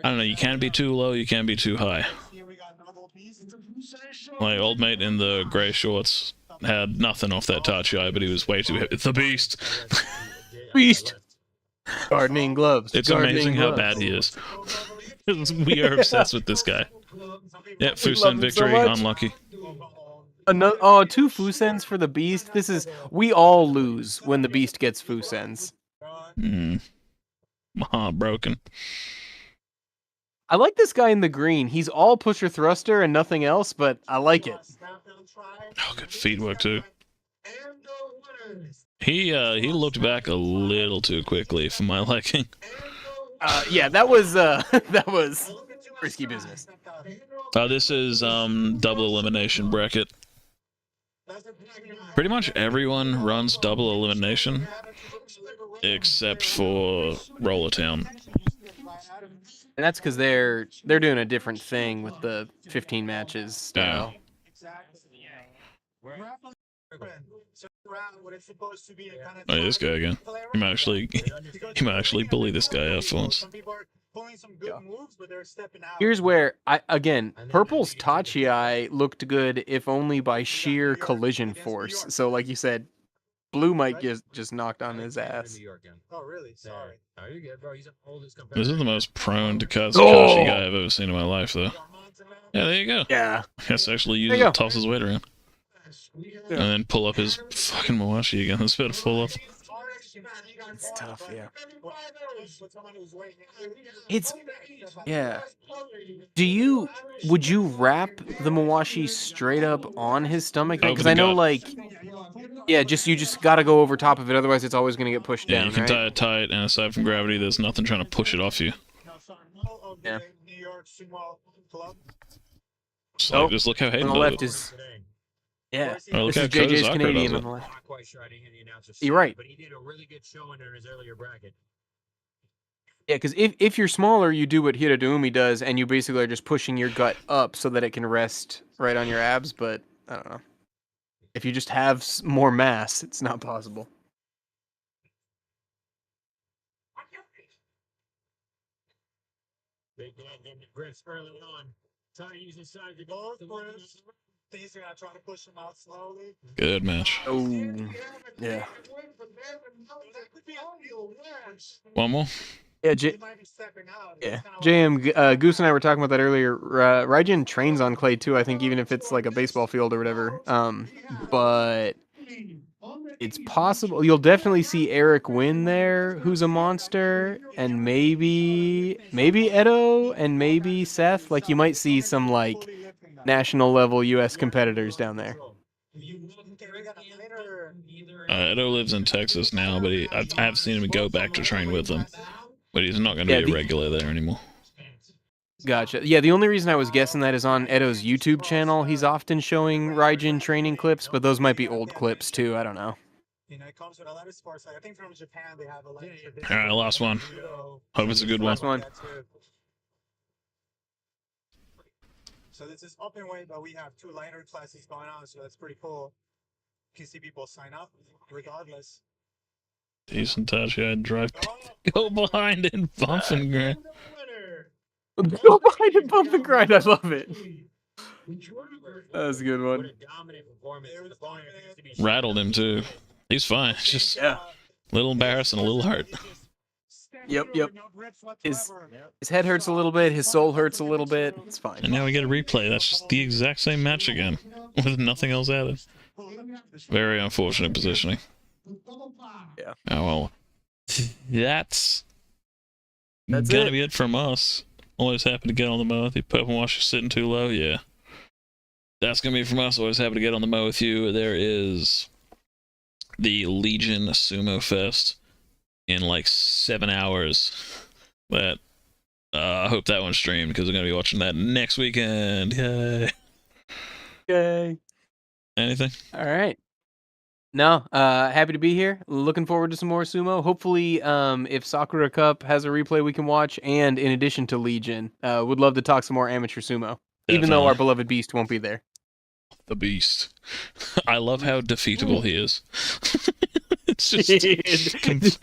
I don't know, you can't be too low, you can't be too high. My old mate in the grey shorts had nothing off that Tachi, but he was way too heavy. It's the beast. Beast. Gardening gloves. It's gardening amazing gloves. how bad he is. We are obsessed with this guy. Yeah, love Fusen him so victory, much. unlucky. Another, 2 Fusens for the Beast. This is, we all lose when the Beast gets Fusens. Broken. I like this guy in the green. He's all pusher thruster and nothing else, but I like it. Oh, good feet work too. He looked back a little too quickly for my liking. Yeah, that was that was risky business. This is double elimination bracket. Pretty much everyone runs double elimination except for Roller Town. And that's because they're doing a different thing with the 15 matches style. Oh, yeah, this guy again. He might actually bully this guy out for once. Here's where Purple's Tachi looked good if only by sheer collision force. So like you said, Blue might just knocked on his ass. Oh, really? Sorry. Oh, you're good, bro. He's the oldest This is the most prone to Kazukashi guy I've ever seen in my life, though. Yeah, there you go. Yeah. Yes, actually use it, toss his weight around. And then pull up his fucking Mawashi again. That's better full up. It's tough, yeah. It's, yeah. Would you wrap the Mawashi straight up on his stomach? Because I know, like, yeah, you just gotta go over top of it, otherwise it's always gonna get pushed down, you can right? tie it tight, and aside from gravity, there's nothing trying to push it off you. Yeah. So just look how Hayden on the left is... Yeah, look this how is JJ's Kozaka Canadian does on the it. left. Not quite sure I didn't hear the announcer say You're right. it, but he did a really good showing in his earlier bracket. Yeah, because if you're smaller, you do what Hiradumi does, and you basically are just pushing your gut up so that it can rest right on your abs, but I don't know. If you just have more mass, it's not possible. Big man getting the grips early on. Trying to use his side to go for it. These are gonna try to push him out slowly. Good match. Oh, yeah. One more? Yeah, JM, Goose and I were talking about that earlier. Raijin trains on clay too, I think, even if it's like a baseball field or whatever. But it's possible. You'll definitely see Eric win there, who's a monster, and maybe Edo, and maybe Seth. Like, you might see some, like, national level US competitors down there. Edo lives in Texas now, but I have seen him go back to train with them. But he's not going to be a regular there anymore. Gotcha. Yeah, the only reason I was guessing that is on Edo's YouTube channel. He's often showing Raijin training clips, but those might be old clips too. I don't know. You know, it comes with a lot of sports. I think from Japan they have a lot. All right, last one. Hope it's a good one. Last one. So this is open weight, but we have 2 lighter classes going on, so that's pretty cool. You can see people sign up regardless. Decent touch, yeah, drive. Go behind and bump and grind. Go behind and bump and grind, I love it. That was a good one. Rattled him too. He's fine. It's just a little embarrassed and a little hurt. Yep. His head hurts a little bit, his soul hurts a little bit. It's fine. And now we get a replay. That's just the exact same match again, with nothing else added. Very unfortunate positioning. Yeah. Oh well. That's That's gonna it. be it from us. Always happy to get on the mo with you. Purple Wash is sitting too low. Yeah. That's gonna be from us. Always happy to get on the mo with you. There is the Legion Sumo Fest in like 7 hours. But I hope that one's streamed because I'm going to be watching that next weekend. Yay. Yay. Anything? All right. No, happy to be here. Looking forward to some more sumo. Hopefully, if Sakura Cup has a replay we can watch, and in addition to Legion, would love to talk some more amateur sumo. Even though our beloved Beast won't be there. The Beast. I love how defeatable he is. It's just